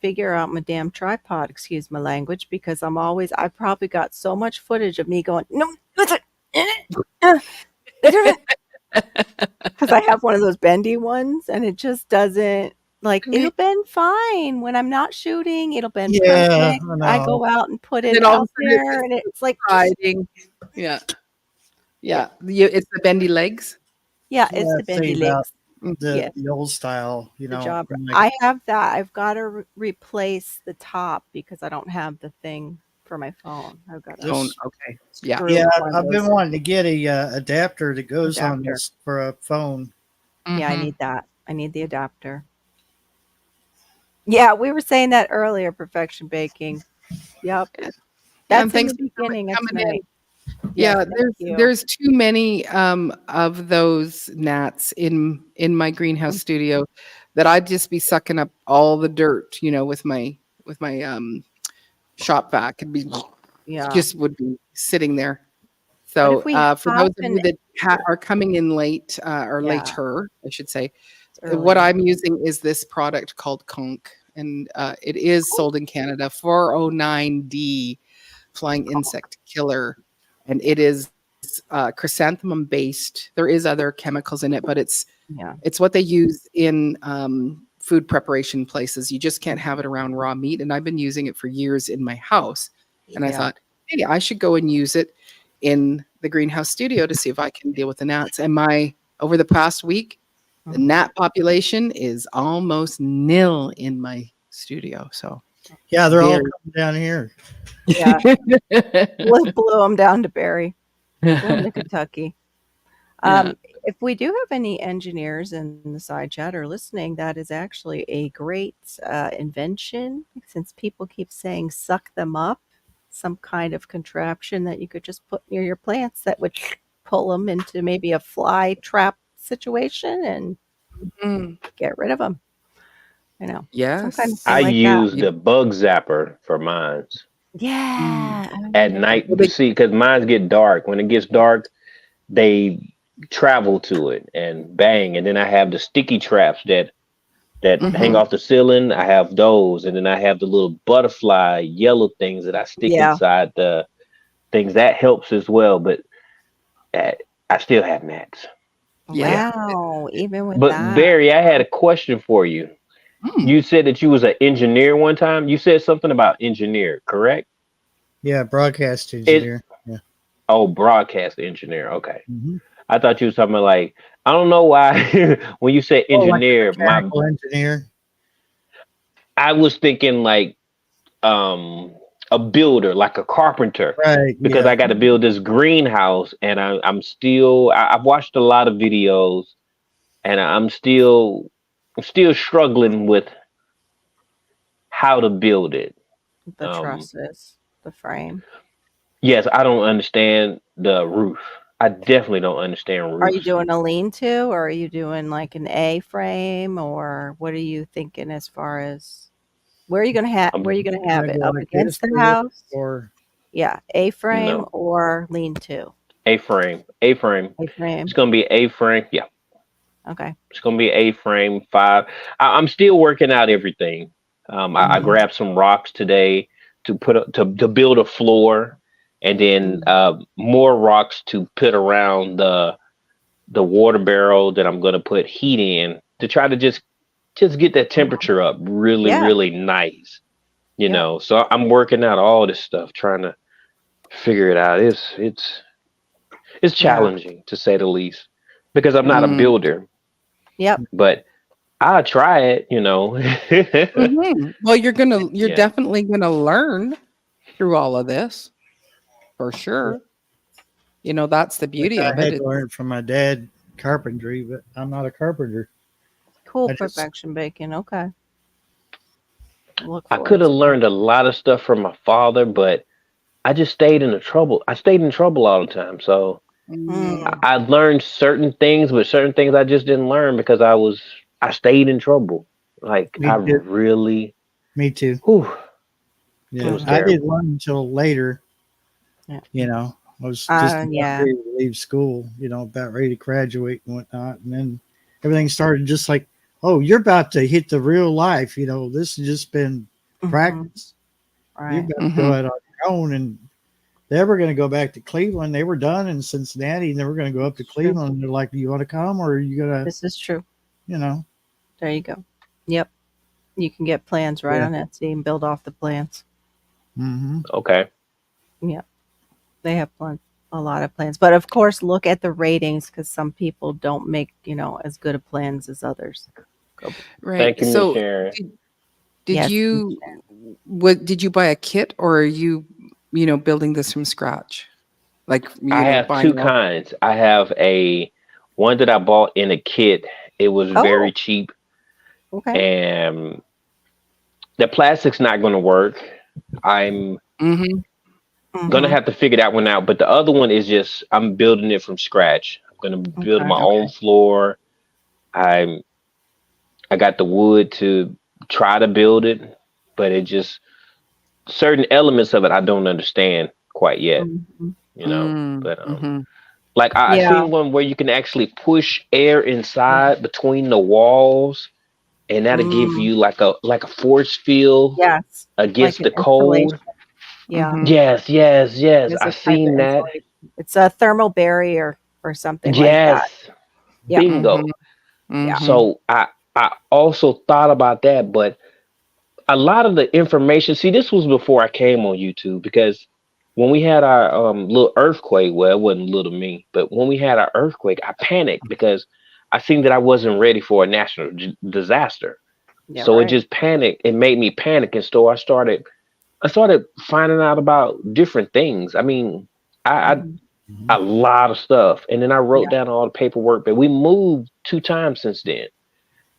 figure out my damn tripod, excuse my language, because I've probably got so much footage of me going, no, because I have one of those bendy ones, and it just doesn't, like, it'll bend fine when I'm not shooting. It'll bend perfect. I go out and put it out there, and it's like riding. Yeah. It's the bendy legs. Yeah, it's the bendy legs. The old style, The jobber. I have that. I've got to replace the top because I don't have the thing for my phone. I've got phone. Okay. Yeah. Yeah, I've been wanting to get a adapter that goes on this for a phone. Yeah, I need that. I need the adapter. Yeah, we were saying that earlier, Perfection Baking. Yep. That's in the beginning of tonight. Yeah, there's too many of those gnats in my greenhouse studio that I'd just be sucking up all the dirt, with my shop vac. It'd be just would be sitting there. So for those of you that are coming in late or later, I should say, what I'm using is this product called Conk, and it is sold in Canada, 409D flying insect killer. And it is chrysanthemum based. There is other chemicals in it, but it's what they use in food preparation places. You just can't have it around raw meat. And I've been using it for years in my house. And I thought, hey, I should go and use it in the greenhouse studio to see if I can deal with the gnats. And over the past week, the gnat population is almost nil in my studio. So yeah, they're all coming down here. Yeah, blew them down to Barry, to Kentucky. If we do have any engineers in the side chat or listening, that is actually a great invention, since people keep saying suck them up, some kind of contraption that you could just put near your plants that would pull them into maybe a fly trap situation and get rid of them. Yes. I use the bug zapper for mines. Yeah. At night, you see, because mines get dark. When it gets dark, they travel to it and bang. And then I have the sticky traps that that Mhm. hang off the ceiling. I have those, and then I have the little butterfly yellow things that I stick Yeah. inside the things. That helps as well, but uh, I still have gnats. Yeah. Wow. Even with But that. Barry, I had a question for you. Mm. You said that you was an engineer one time. You said something about engineer, correct? Yeah, broadcast It engineer. Yeah. Oh, broadcast engineer. Okay. Mm-hmm. I thought you was talking about like I don't know why when you said Oh, like a engineer, mechanical engineer. I was thinking like a builder, like a carpenter, Right. because Yeah. I got to build this greenhouse, and I've watched a lot of videos, and I'm still struggling with how to build it. The trusses, the frame. Yes, I don't understand the roof. I definitely don't understand Are you roofs. doing a lean-to, or are you doing like an A frame, or what are you thinking as far as where are you gonna have I'm where are you gonna have Gonna it? go Up like this against the with it, house? or Yeah, A frame no or lean-to. A-frame. A-frame. A It's frame. gonna be A-frame. Yeah, Okay. it's gonna be A-frame 5. I'm still working out everything. I Mhm. grabbed some rocks today to to build a floor, and then more rocks to put around the water barrel that I'm gonna put heat in to try to just get that temperature up really Yeah. really nice. Yep. So I'm working out all this stuff, trying to figure it out. It's Yeah. challenging to say the least because I'm not a Mm. builder, Yep. but I'll try it. Mhm. Well, you're Yeah. definitely gonna learn through all of this for sure. That's the which beauty I of it. had learned from my dad carpentry, but I'm not a carpenter. Cool I just perfection bacon. Okay. Look I forward could have to it. learned a lot of stuff from my father, but I just stayed in the trouble. I stayed in trouble all the time. So Mm. Mm. I learned certain things, but certain things I just didn't learn because I stayed in trouble. Like me I too. really, Me too. whew, it Yeah, was Mhm. I didn't terrible. learn until later. Yeah. I was just about Yeah. ready to leave school. About ready to graduate and whatnot, and then everything started just like, oh, you're about to hit the real life. This has just been Mhm. practice. You're Right. about to Mhm. go out on your own, and they were going to go back to Cleveland. They were done in Cincinnati, and they were going to go up to It's true. Cleveland. And they're like, "Do you want to come, or are you gonna, This is true. you know?" There you go. Yep. You can get plans right Yeah. on Etsy and build off the plans. Mm-hmm. Okay. Yep. They have a lot of plans. But of course, look at the ratings because some people don't make, as good of plans as others. Go. Right. Thank you, Miss So Sharon. did Yes. did you buy a kit, or are you building this from scratch? Like, I have two buying all. kinds. I have a one that I bought in a kit. It was very Oh, cheap, okay. and the plastic's not going to work. I'm Mhm. gonna Mhm. have to figure that one out. But the other one is just I'm building it from scratch. I'm gonna build Okay. my own floor. I'm I got the wood to try to build it, but it just certain elements of it I don't understand quite yet. Mhm. But Mhm. like I Yeah. seen one where you can actually push air inside between the walls, and that'll give Mm. you like a force field Yes. Like against an the insulation. cold. Yeah. Mhm. Yes. It's I a type of seen that. insulation. It's a thermal barrier or something like that. Yes, Yep. bingo. Mhm. Yeah. Mhm. So I also thought about that, but a lot of the information. See, this was before I came on YouTube because when we had our little earthquake, well, it wasn't little me, but when we had our earthquake, I panicked because I seen that I wasn't ready for a national disaster. Yeah. So it Right. just panicked. It made me panic, and so I started finding out about different things. I mean, I Mhm. Mm-hmm. a lot of stuff, and then I wrote Yeah. down all the paperwork. But we moved 2 times since then,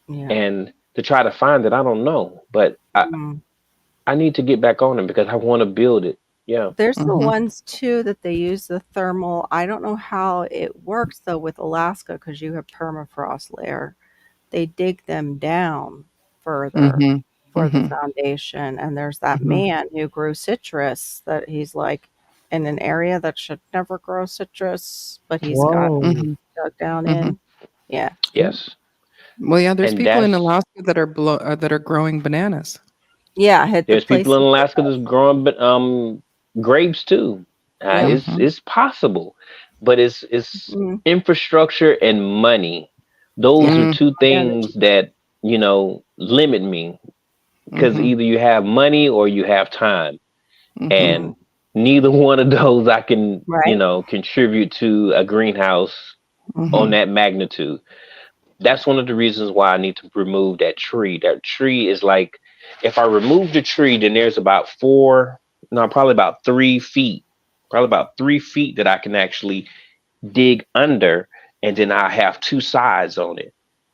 Yeah. and to try to find it, I don't know. But Mm. I need to get back on it because I want to build it. Yeah. There's the Mhm. ones too that they use the thermal. I don't know how it works though with Alaska because you have permafrost layer. They dig them down further Mhm. for the Mhm. foundation. And there's that Mhm. man who grew citrus that he's like in an area that should never grow citrus, but he's got Whoa. Mhm. dug down Mhm. in. Yeah. Yes. Well, yeah, there's And people in that's Alaska that are growing bananas. Yeah, hit the there's people in places. Alaska that's growing grapes too. Yeah. It's possible, but it's Mm. infrastructure and money. Those are Mm, two things that limit me, because mhm, either you have money or you have time, mhm, and neither one of those I can Right. contribute to a greenhouse on mhm. that magnitude. That's one of the reasons why I need to remove that tree. That tree is like, if I remove the tree, then there's probably about 3 feet, that I can actually dig under, and then I have two sides on it.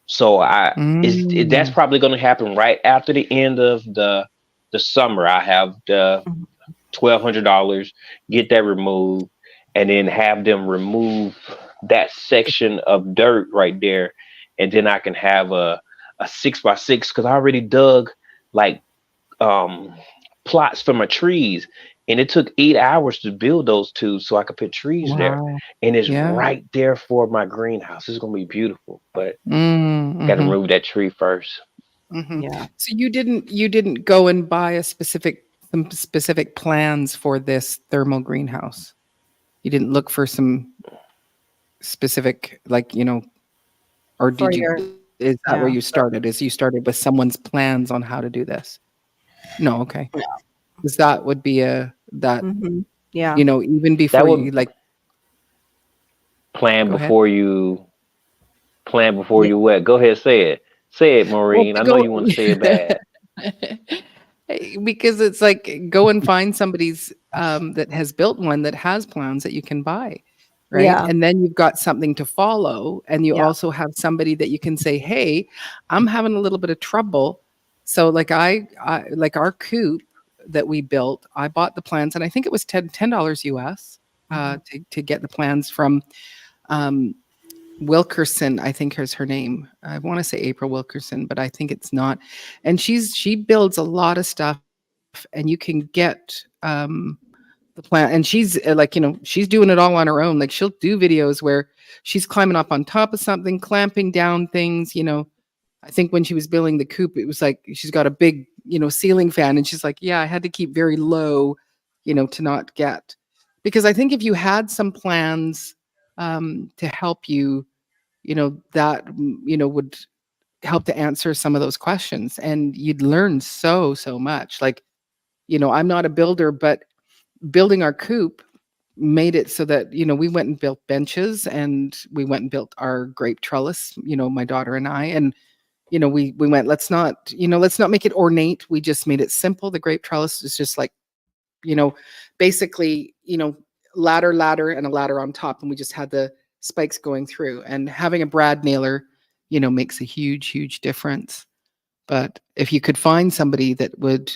So that's Mm, probably going to happen right after the end of the summer. I have the Mhm. $1,200, get that removed, and then have them remove that section of dirt right there, and then I can have a 6x6, because I already dug like plots for my trees, and it took 8 hours to build those two so I could put trees there, wow. and it's Yeah. right there for my greenhouse. It's gonna be beautiful, but Mm, gotta mhm, remove that tree first. mhm. Yeah. So you didn't go and buy some specific plans for this thermal greenhouse. You didn't look for some specific, like, or For did you? your Is that where yeah. you started? Is you started with someone's plans on how to do this? No, okay. No. Because that would be that, Hmm. Yeah. even That before you would go ahead. plan before Yeah. you what? Go ahead, say it, Well, Maureen. to I know go you want to say it bad. because it's like, go and find somebody's that has built one that has plans that you can buy, right? Yeah. And then you've got something to follow, and you Yeah. also have somebody that you can say, "Hey, I'm having a little bit of trouble." So, like, I like our coop that we built, I bought the plans, and I think it was $10 US to get the plans from um, Wilkerson, I think is her name. I want to say April Wilkerson, but I think it's not. And she builds a lot of stuff, and you can get the plan. And she's like, she's doing it all on her own. Like, she'll do videos where she's climbing up on top of something, clamping down things. I think when she was building the coop, it was like she's got a big, ceiling fan, and she's like, yeah, I had to keep very low, to not get. Because I think if you had some plans to help you, that would help to answer some of those questions, and you'd learn so much. Like, I'm not a builder, but building our coop made it so that we went and built benches, and we went and built our grape trellis, my daughter and I. And we went, let's not make it ornate. We just made it simple. The grape trellis is just like, basically, ladder and a ladder on top, and we just had the spikes going through. And having a brad nailer, makes a huge difference. But if you could find somebody that would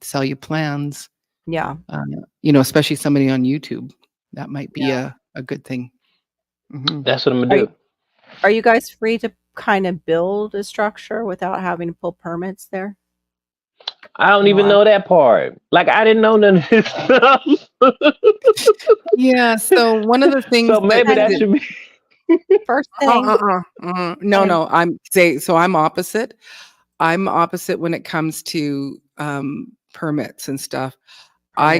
sell you plans, Yeah. especially somebody on YouTube, that might be a good thing. Mhm. That's what I'm gonna do. Are you guys free to kind of build a structure without having to pull permits there? I don't even know that part. Like, I didn't know none of this stuff. Yeah. So one of the things. So maybe that should be. First thing. No. I'm opposite. I'm opposite when it comes to permits and stuff. I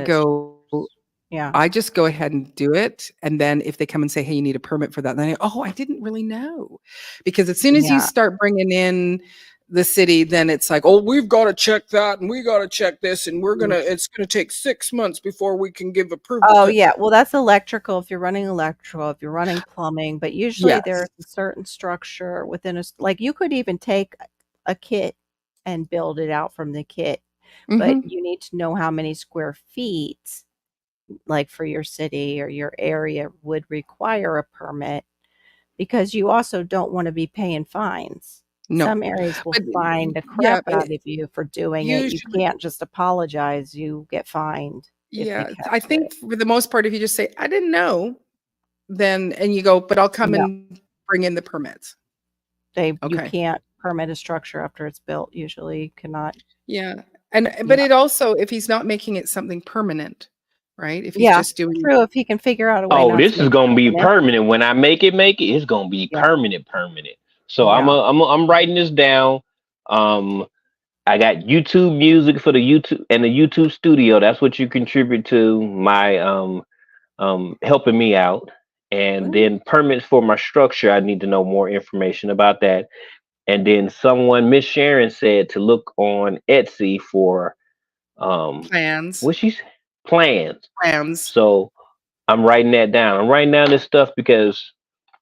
just go ahead and do it. And then if they come and say, hey, you need a permit for that, then I didn't really know. Because as soon as you start bringing in the city, then it's like, oh, we've got to check that, and we got to check this, and it's going to take 6 months before we can give approval. Oh, yeah. Well, that's electrical. If you're running electrical, if you're running plumbing, but usually Yes. there's a certain structure within like you could even take a kit and build it out from the kit, but you need to know how many square feet, like for your city or your area, would require a permit, because you also don't want to be paying fines. No. Some areas will fine the crap out of you for doing it. You can't just apologize. You get fined. Yeah. I think for the most part, if you just say, I didn't know, then, and you go, but I'll come and bring in the permits. You can't permit a structure after it's built. Usually you cannot. Yeah. But it also, if he's not making it something permanent, right? If he's just doing. True. If he can figure out a way. Oh, this is going to be permanent. When I make it, it's going to be permanent. So I'm writing this down. I got YouTube music for the YouTube and the YouTube studio. That's what you contribute to my helping me out. And then permits for my structure. I need to know more information about that. And then Miss Sharon said to look on Etsy for Plans. what she's plans. Plans. So I'm writing that down. I'm writing down this stuff because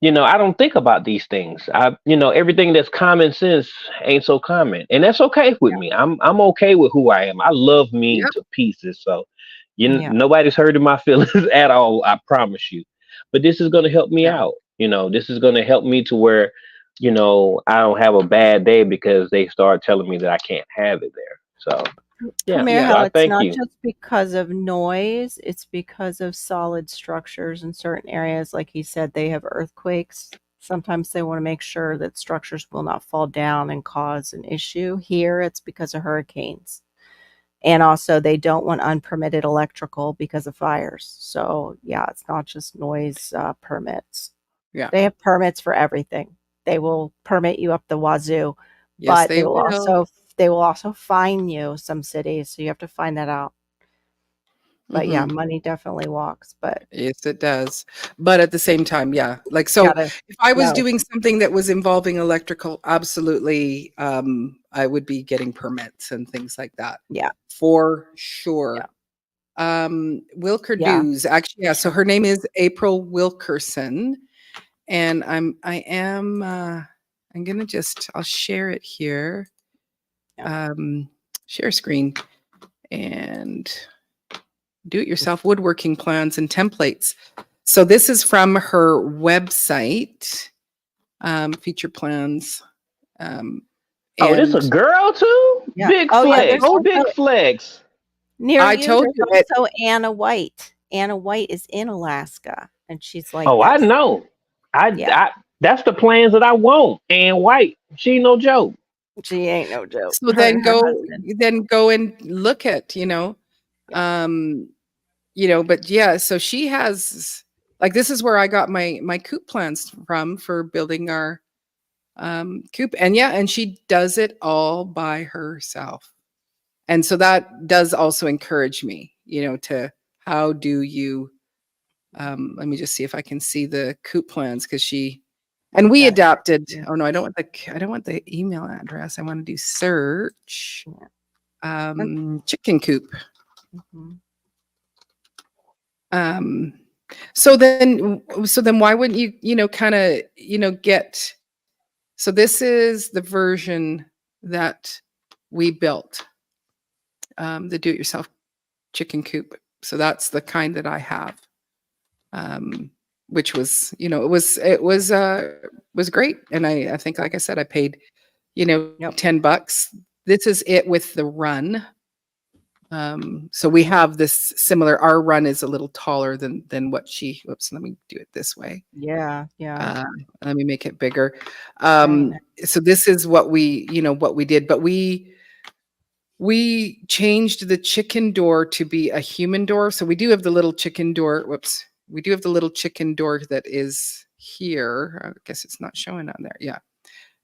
I don't think about these things. Everything that's common sense ain't so common, and that's okay with me. I'm okay with who I am. I love me to pieces. So, nobody's hurting my feelings at all. I promise you. But this is going to help me out. This is going to help me to where, I don't have a bad day because they start telling me that I can't have it there. So. It's not just because of noise, it's because of solid structures in certain areas. Like he said, they have earthquakes. Sometimes they want to make sure that structures will not fall down and cause an issue. Here, it's because of hurricanes. And also, they don't want unpermitted electrical because of fires. So, it's not just noise permits. Yeah. They have permits for everything. They will permit you up the wazoo. Yes, but they will also fine you, some cities, so you have to find that out. But money definitely walks. But yes, it does. But at the same time, if I was doing something that was involving electrical, absolutely, I would be getting permits and things like that. Yeah, for sure. Yeah. Wilker Dews, actually, so her name is April Wilkerson, and I'm gonna I'll share it here. Share screen and do-it-yourself woodworking plans and templates. So this is from her website, feature plans. This a girl too? Yeah. Big flex. Big flex. Near told you. Also, Anna White. Anna White is in Alaska, and she's like, I know. I that's the plans that I want. Ann White, she ain't no joke. She ain't no joke. So then go and look at, but so she has, like, this is where I got my coop plans from for building our coop. And she does it all by herself. And so that does also encourage me, to how do you, let me just see if I can see the coop plans, because we adapted. Oh no, I don't want the email address. I want to do search. Chicken coop. So then why wouldn't you, kind of, get, so this is the version that we built, the do-it-yourself chicken coop. So that's the kind that I have. Which was, it was great. And I think, like I said, I paid, $10. This is it with the run. So we have this similar, our run is a little taller than what let me do it this way. Yeah. Let me make it bigger. So this is what we did, but we changed the chicken door to be a human door. So we do have the little chicken door. We do have the little chicken door that is here. I guess it's not showing on there. Yeah.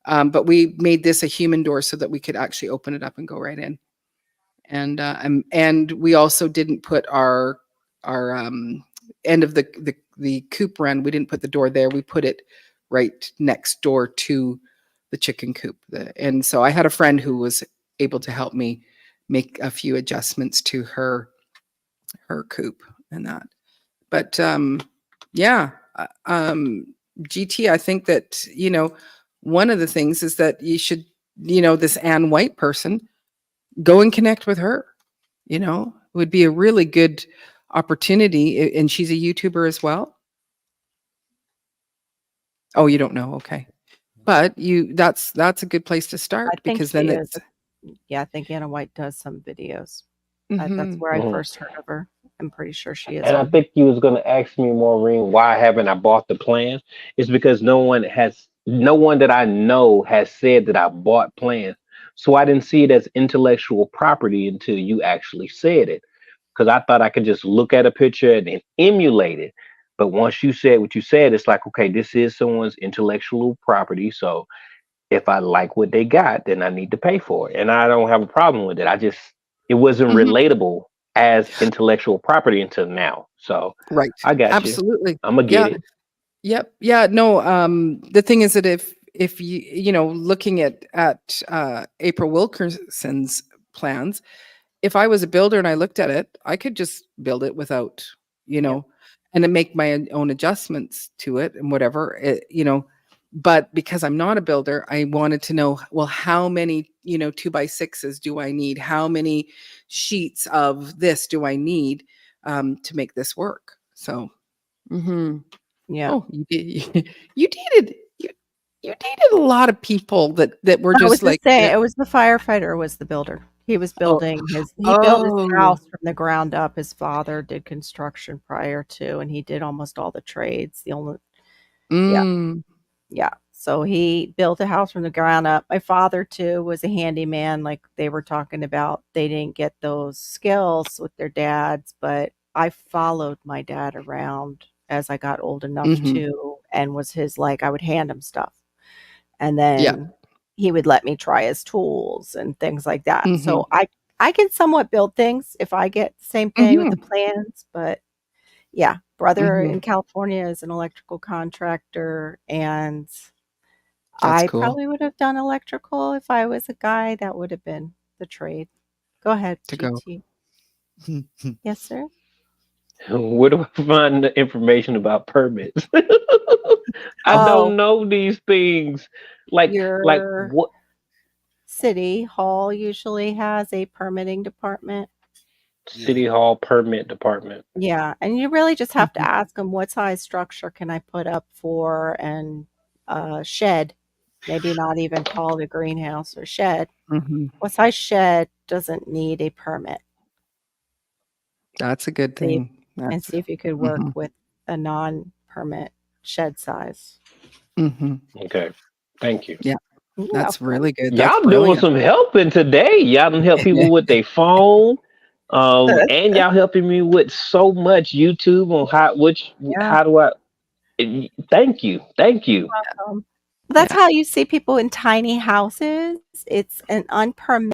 But we made this a human door so that we could actually open it up and go right in. And we also didn't put our end of the coop run. We didn't put the door there. We put it right next door to the chicken coop. And so I had a friend who was able to help me make a few adjustments to her coop and that. But GT, I think that, one of the things is that you should, this Ann White person, go and connect with her. It would be a really good opportunity. And she's a YouTuber as well. Oh, you don't know? Okay. But that's a good place to start, because then it's. I think Anna White does some videos. That's where I first heard of her. I'm pretty sure she is. And I think you was going to ask me, Maureen, why haven't I bought the plans? It's because no one that I know has said that I bought plans. So I didn't see it as intellectual property until you actually said it. Because I thought I could just look at a picture and then emulate it. But once you said what you said, it's like, okay, this is someone's intellectual property. So if I like what they got, then I need to pay for it. And I don't have a problem with it. It wasn't Mhm. relatable as intellectual property until now. So Right. I got you. Absolutely. I'm gonna Yeah. get it. Yep. Yeah. No. The thing is that if you looking at April Wilkerson's plans, if I was a builder and I looked at it, I could just build it without, and then make my own adjustments to it and whatever, but because I'm not a builder, I wanted to know, well, how many, 2x6s do I need? How many sheets of this do I need to make this work? So, Yeah. oh, you did, you dated, you dated a lot of people that were I was just just like, saying, it was the firefighter was the builder. He was oh, building he built his oh, house from the ground up. His father did construction prior to, and he did almost all the trades. Yeah. mm, Yeah. So he built a house from the ground up. My father too was a handyman, like they were talking about. They didn't get those skills with their dads, but I followed my dad around as I got old enough mhm, to, and was his, like, I would hand him stuff. And yeah, then he would let me try his tools and things like that. mhm, So I can somewhat build things if I get the same thing with the mhm, plans, but yeah, brother mhm. in California is an electrical contractor, and That's I cool probably would have done electrical if I was a guy. That would have been the trade. Go ahead, to go. GT. Yes, sir. Where do I find the information about permits? I Oh, don't know these things. Like your what? city hall usually has a permitting department. City Hall permit department. Yeah, and you really just have to Mhm, ask them, what size structure can I put up for and shed? Maybe not even call it a greenhouse or shed. mhm. What size shed doesn't need a permit? That's a good See, thing. and That's see if you could work mhm, with a non-permit shed size. mhm. Okay. Thank you. Yeah, You're that's welcome. really good. That's Y'all doing brilliant. some helping today. Y'all done help people with their phone. And y'all helping me with so much YouTube on Yeah, how do I thank you. Thank you. welcome. That's Yeah, how you see people in tiny houses. It's an unpermitted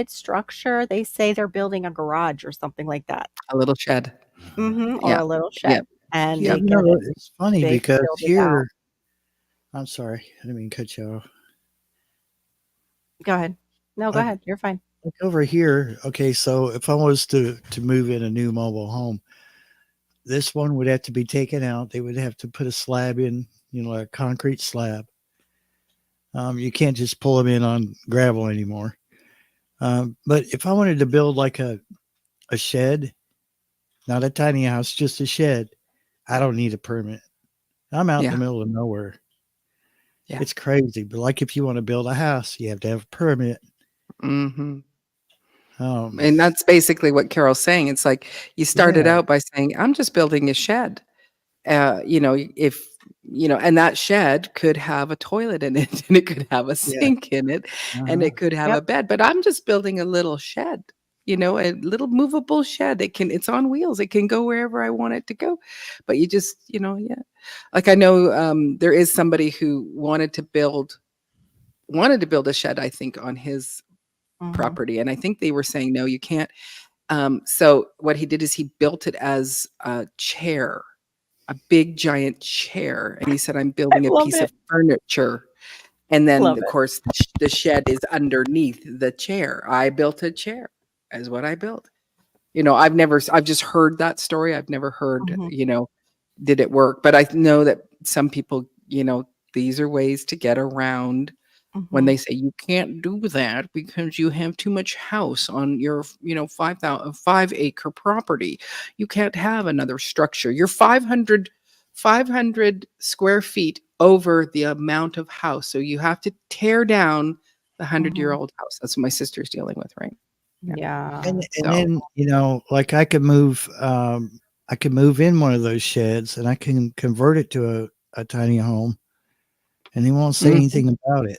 structure. They say they're building a garage or something like that. a little shed. Or Yeah, a little yeah. shed, and Yeah, they get it. it's funny They because build it out. here, I'm sorry, I didn't mean to cut you off. Go ahead. No, go Like, ahead. You're fine. like over here, okay, so if I was to move in a new mobile home, this one would have to be taken out. They would have to put a slab in, a concrete slab. You can't just pull them in on gravel anymore. But if I wanted to build like a shed, not a tiny house, just a shed, I don't need a permit. I'm out in the Yeah, middle of nowhere. yeah. It's crazy. But like if you want to build a house, you have to have a permit. Hmm. Um, And that's basically what Carol's saying. It's like you started yeah, out by saying, "I'm just building a shed." If and that shed could have a toilet in it, and it could have a yeah. sink in it, and Uh-huh. it could have Yep. a bed. But I'm just building a little shed. A little movable shed. It's on wheels. It can go wherever I want it to go. But you just, yeah. Like I know there is somebody who wanted to build a shed, I think, on his Mhm. property. And I think they were saying, no, you can't. So what he did is he built it as a chair, a big giant chair. And he said, I'm I building a love piece it. of furniture. And then, Love of it. course, the shed is underneath the chair. I built a chair, is what I built. I've just heard that story. I've never heard, Mhm. did it work? But I know that some people, these are ways to get around when Mhm. they say you can't do that because you have too much house on your 5-acre property. You can't have another structure. You're 500 square feet over the amount of house, so you have to tear down the Mhm. 100-year-old house. That's what my sister's dealing with, right? Yeah. Yeah. And So then, like I could move in one of those sheds and I can convert it to a tiny home and they won't say Mhm. anything about it.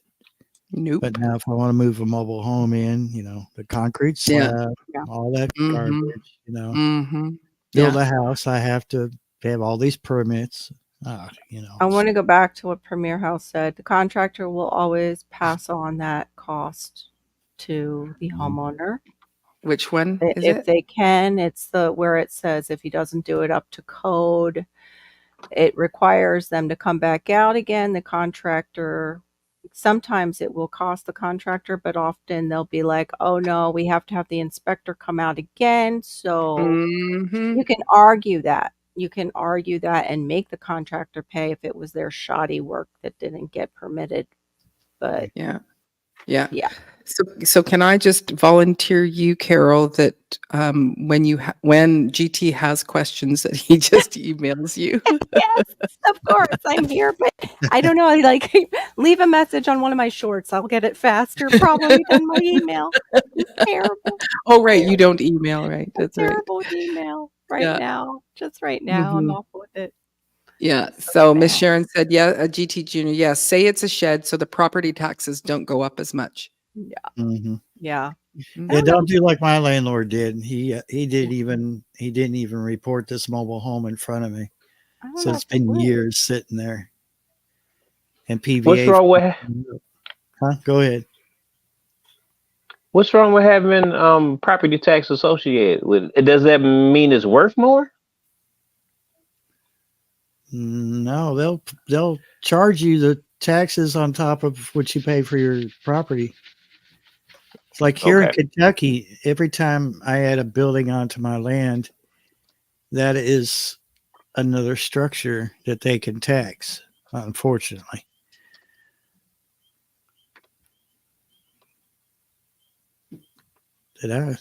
Nope. But now if I want to move a mobile home in, the concrete Yeah. slab, Yeah. all that Mhm. garbage, Mhm. build Yeah. a house, I have to have all these permits. I want to go back to what Premier House said. The contractor will always pass on that cost to the homeowner. Which one is If it? they can, it's the where it says if he doesn't do it up to code, it requires them to come back out again. The contractor, sometimes it will cost the contractor, but often they'll be like, oh no, we have to have the inspector come out again. So Mhm. you can argue that. You can argue that and make the contractor pay if it was their shoddy work that didn't get permitted. But Yeah. Yeah. yeah. So can I just volunteer you, Carol, that when GT has questions, that he just emails you? Yes, of course, I'm here, but I don't know. I like leave a message on one of my shorts. I'll get it faster probably than my email. It's terrible. Oh, right. You don't email, right? I'm That's right. terrible with email Yeah. now. Just right now, I'm Mhm. off with it. Yeah. So So Miss bad. Sharon said, yeah, a GT Junior. Yes. Say it's a shed so the property taxes don't go up as much. Yeah. Mm-hmm. Yeah. Yeah, don't do like my landlord did. He didn't even report this mobile home in front of me. So it's been years sitting there. And PVA. What's wrong with? Huh? Go ahead. What's wrong with having property tax associated with it? Does that mean it's worth more? No, they'll charge you the taxes on top of what you pay for your property. It's like here in Kentucky, every time I add a building onto my land, that is another structure that they can tax, unfortunately. Did I?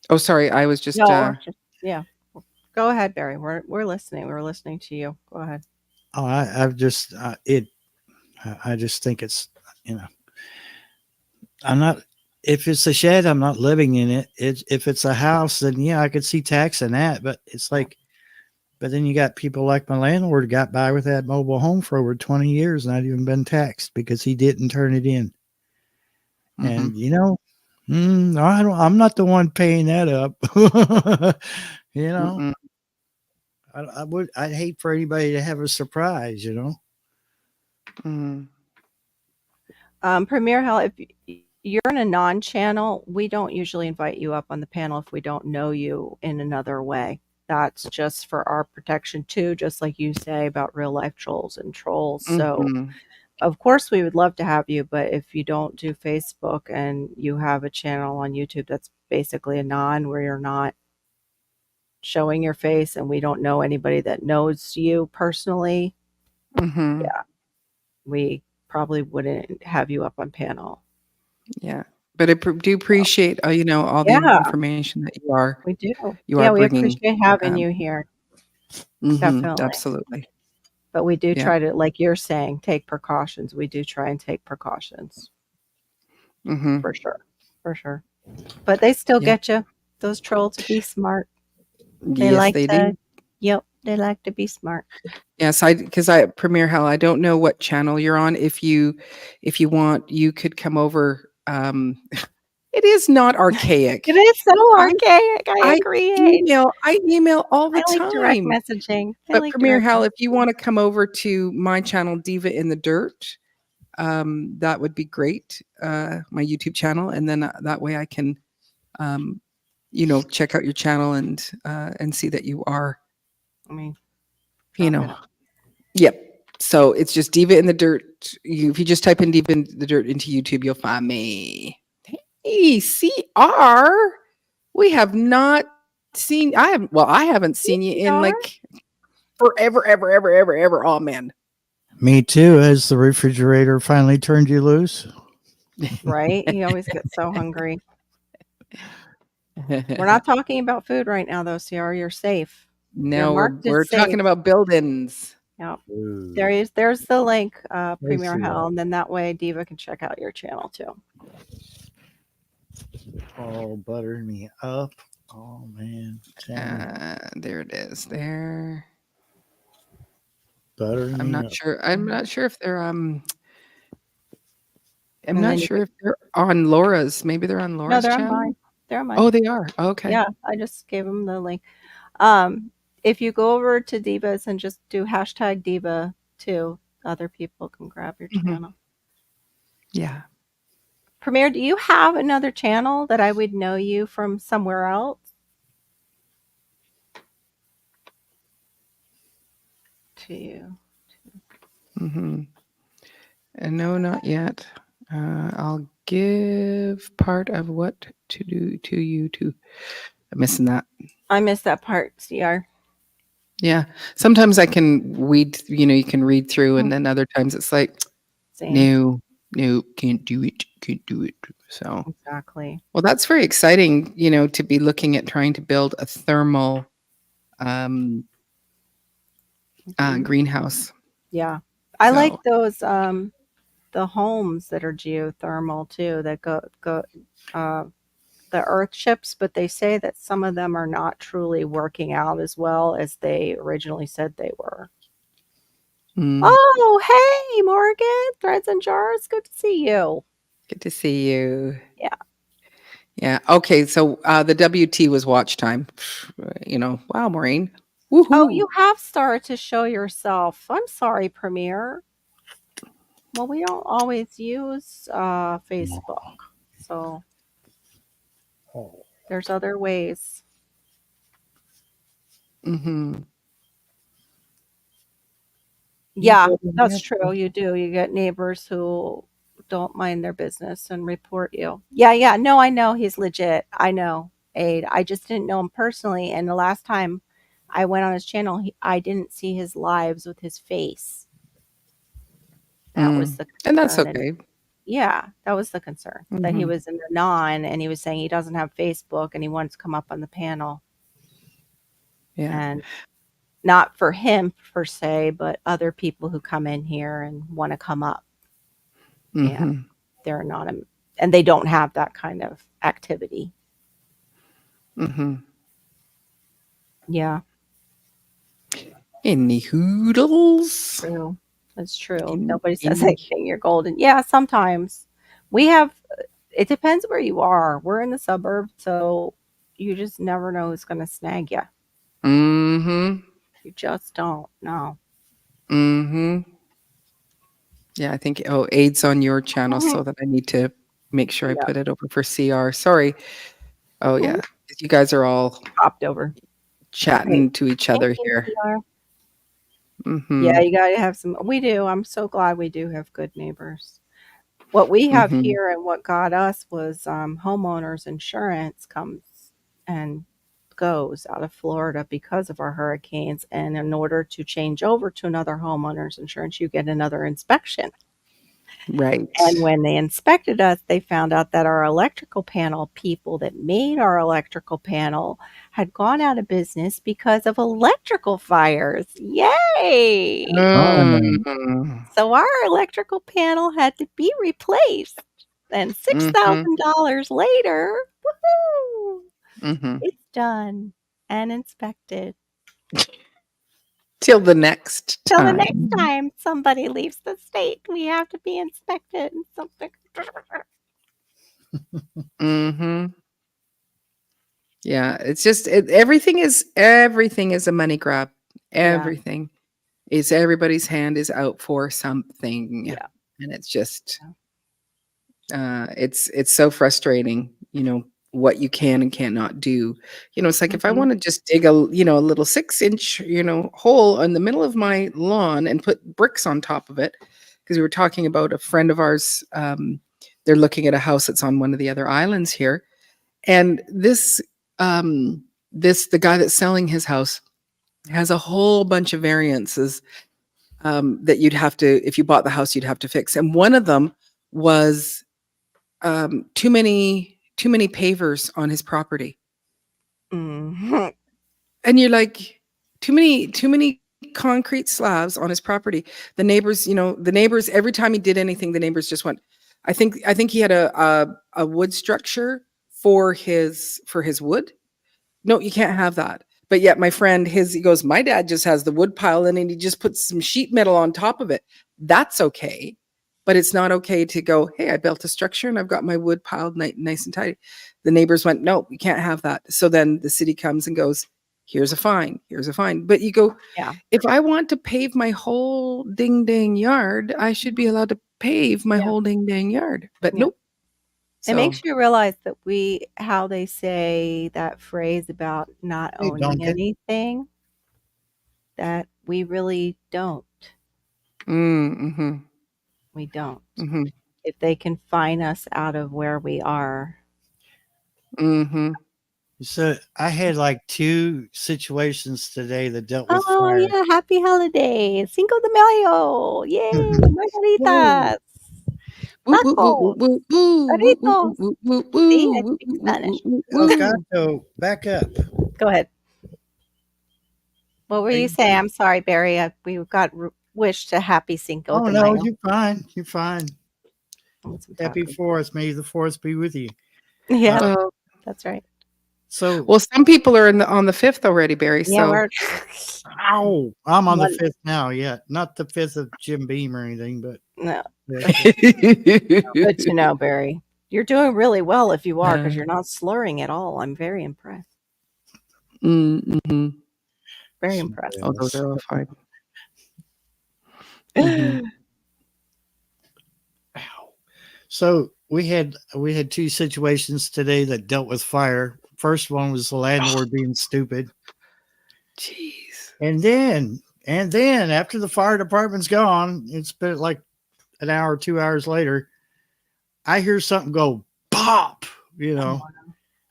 Oh, sorry. I was just. No, yeah. Go ahead, Barry. We're listening. We're listening to you. Go ahead. Oh, I just think it's, I'm not. If it's a shed, I'm not living in it. If it's a house, then yeah, I could see taxing that. But it's like, but then you got people like my landlord got by with that mobile home for over 20 years, not even been taxed because he didn't turn it in. And I'm not the one paying that up. I'd hate for anybody to have a surprise. Premier Hell, if you're in a non-channel, we don't usually invite you up on the panel if we don't know you in another way. That's just for our protection too, just like you say about real life trolls and trolls. So of course we would love to have you, but if you don't do Facebook and you have a channel on YouTube that's basically a non where you're not showing your face and we don't know anybody that knows you personally, yeah, we probably wouldn't have you up on panel. Yeah, but I do appreciate all the information that you are. We do. You are we bringing, appreciate having you here. Definitely, absolutely. But we do try to, like you're saying, take precautions. We do try and take precautions. For sure. But they still get you. Those trolls be smart. They do. Yep, they like to be smart. Yes, because Premier Hell, I don't know what channel you're on. If you want, you could come over. It is not archaic. It is so archaic. I agree. I email all the time. Direct messaging. But Premier Hell, if you want to come over to my channel, Diva in the Dirt, that would be great. My YouTube channel, and then that way I can, check out your channel and see that you are. Yep. So it's just Diva in the Dirt. If you just type in Diva in the Dirt into YouTube, you'll find me. Hey, CR. We have not seen. I haven't seen you in like forever, ever. Oh man. Me too. Has the refrigerator finally turned you loose? Right. You always get so hungry. We're not talking about food right now, though, CR. You're safe. No, we're talking about buildings. Yeah. There's the link, Premier Hell, and then that way Diva can check out your channel too. Oh, butter me up. Oh man. There it is. There. Butter me I'm not up. sure. I'm not sure if they're I'm not sure if they're on Laura's. Maybe they're on Laura's channel. On mine. They're on mine. Oh, they are. Okay. Yeah, I just gave them the link. if you go over to Divas and just do hashtag Diva too, other people can grab your Mhm. channel. Yeah. Premier, do you have another channel that I would know you from somewhere else? To you. Mm-hmm. No, not yet. I'll give part of what to do to you too. I'm missing that. I missed that part, CR. Yeah. Sometimes I can read, you can read through, and then other times it's like, Same. no, can't do it. Can't do it. So, Exactly. well, that's very exciting, to be looking at trying to build a thermal greenhouse. Yeah. I like So- those the homes that are geothermal too, that go the earth ships, but they say that some of them are not truly working out as well as they originally said they were. Mm, Oh, hey, Morgan, Threads and Jars, good to see you. good to see you. Yeah. Yeah. Okay. So the WT was watch time. Wow, Maureen. Woohoo. Oh, you have started to show yourself. I'm sorry, Premier. Well, we don't always use Facebook, so there's other ways. Mm-hmm. Yeah, that's true. You do. You get neighbors who don't mind their business and report you. Yeah. No, I know he's legit. I know, Aid. I just didn't know him personally. And the last time I went on his channel, I didn't see his lives with his face. That was the concern. And that's okay. Yeah, that was the concern. That he Mhm. was in the non, and he was saying he doesn't have Facebook, and he wanted to come up on the panel. Yeah. And not for him per se, but other people who come in here and want to come up. Yeah. Mhm. They're anonymous, and they don't have that kind of activity. Mhm. Yeah, Any hoodles? true. That's true. In- Nobody says in- anything. You're golden. Yeah, sometimes we have. It depends where you are. We're in the suburbs, so you just never know who's going to snag you. Mm-hmm. You just don't know. Mm-hmm. Yeah, I think Aid's on your channel, so that I need to make sure I Yeah. put it over for CR. Sorry. Oh yeah. You guys are all Popped over. chatting to each other Thank you, here. CR. Mm-hmm. Yeah, you gotta have some. We do. I'm so glad we do have good neighbors. What we have Mhm. here and what got us was homeowners insurance comes and goes out of Florida because of our hurricanes. And in order to change over to another homeowner's insurance, you get another inspection. Right. And when they inspected us, they found out that our electrical panel people that made our electrical panel had gone out of business because of electrical fires. Yay! Mm. So our electrical panel had to be replaced. And $6,000 later, woohoo! Mm-hmm. It's done and inspected. Till the next Till the time. next time somebody leaves the state, we have to be inspected and something. Mm-hmm. Yeah, it's just everything is a money grab. Everything is everybody's hand is out for something. Yeah. And it's just it's so frustrating, what you can and cannot do. It's like if I want to just dig a little 6-inch, hole in the middle of my lawn and put bricks on top of it, because we were talking about a friend of ours, they're looking at a house that's on one of the other islands here. And the guy that's selling his house has a whole bunch of variances that you'd have to, if you bought the house, you'd have to fix. And one of them was too many pavers on his property. Mhm. And you're like, too many concrete slabs on his property. The neighbors, every time he did anything, the neighbors just went. I think he had a wood structure for his wood. No, you can't have that. But yet my friend, he goes, my dad just has the wood pile in and he just puts some sheet metal on top of it. That's okay. But it's not okay to go, hey, I built a structure and I've got my wood piled nice and tidy. The neighbors went, no, you can't have that. So then the city comes and goes, here's a fine. Here's a fine. But you go, Yeah. if I want to pave my whole ding dang yard, I should be allowed to pave my Yeah. whole ding dang yard. But Yeah. nope. It makes you realize that how they say that phrase about not Hey, owning Duncan. anything, that we really don't. Mm-hmm. We don't. Mm-hmm. If they can find us out of where we are. Mm-hmm. So I had like 2 situations today that dealt with Oh, fire. yeah. Happy holidays. Cinco de Mayo. Yay. Margaritas. Woo, woo, woo, woo, Tacos. woo, woo, Burritos. woo, woo, See, woo, I woo, speak woo, Spanish. woo, woo, Oh, woo. Gato, back up. Go ahead. What were Are you you saying? I'm sorry, Barry. We got wished a happy Cinco Oh de no, Mayo. you're fine. You're fine. Want some Happy tacos. 4th. May the 4th be with you. Yeah, Well, that's right. So, well, some people are on the 5th already, Barry. Yeah, So we're ow, I'm on the One- 5th now. Yeah, not the 5th of Jim Beam or anything, but no. yeah. Good to know, Barry. You're doing really well if you are, because Yeah. you're not slurring at all. I'm very impressed. Mm-hmm. Very impressed. Oh, those are all fine. Mhm. So we had 2 situations today that dealt with fire. First one was the landlord being stupid, Jeez. and then after the fire department's gone, it's been like an hour, 2 hours later, I hear something go pop. You know,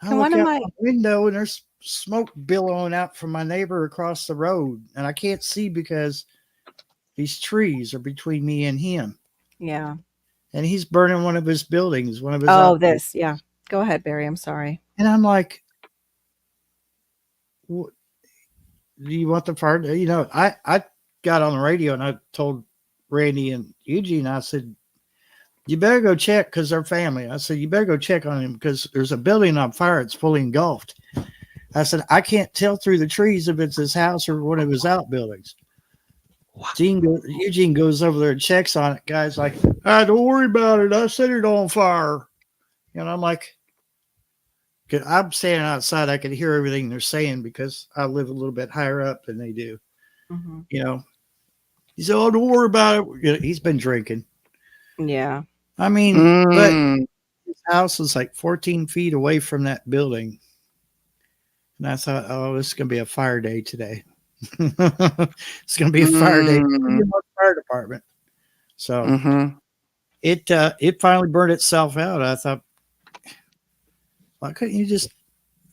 I And look one of out my- my window and there's smoke billowing out from my neighbor across the road, and I can't see because these trees are between me and him. Yeah. And he's burning one of his buildings, one of his. Oh, outbuildings. this. Yeah. Go ahead, Barry. I'm sorry. And I'm like, what, do you want the fire? You know, I got on the radio and I told Randy and Eugene, I said, you better go check because they're family. I said, you better go check on him because there's a building on fire. It's fully engulfed. I said, I can't tell through the trees if it's his house or one of his outbuildings. Eugene goes over there and checks on it. Guy's like, don't worry about it. I set it on fire. And I'm like, I'm standing outside. I can hear everything they're saying because I live a little bit higher up than they do. Mm-hmm. You know, he said, don't worry about it. You know, he's been drinking. Yeah. I mean, but Mm. his house is like 14 feet away from that building. And I thought, oh, this is going to be a fire day today. It's going to be a fire day. Fire department. So Mhm. it finally burned itself out. I thought, why couldn't you just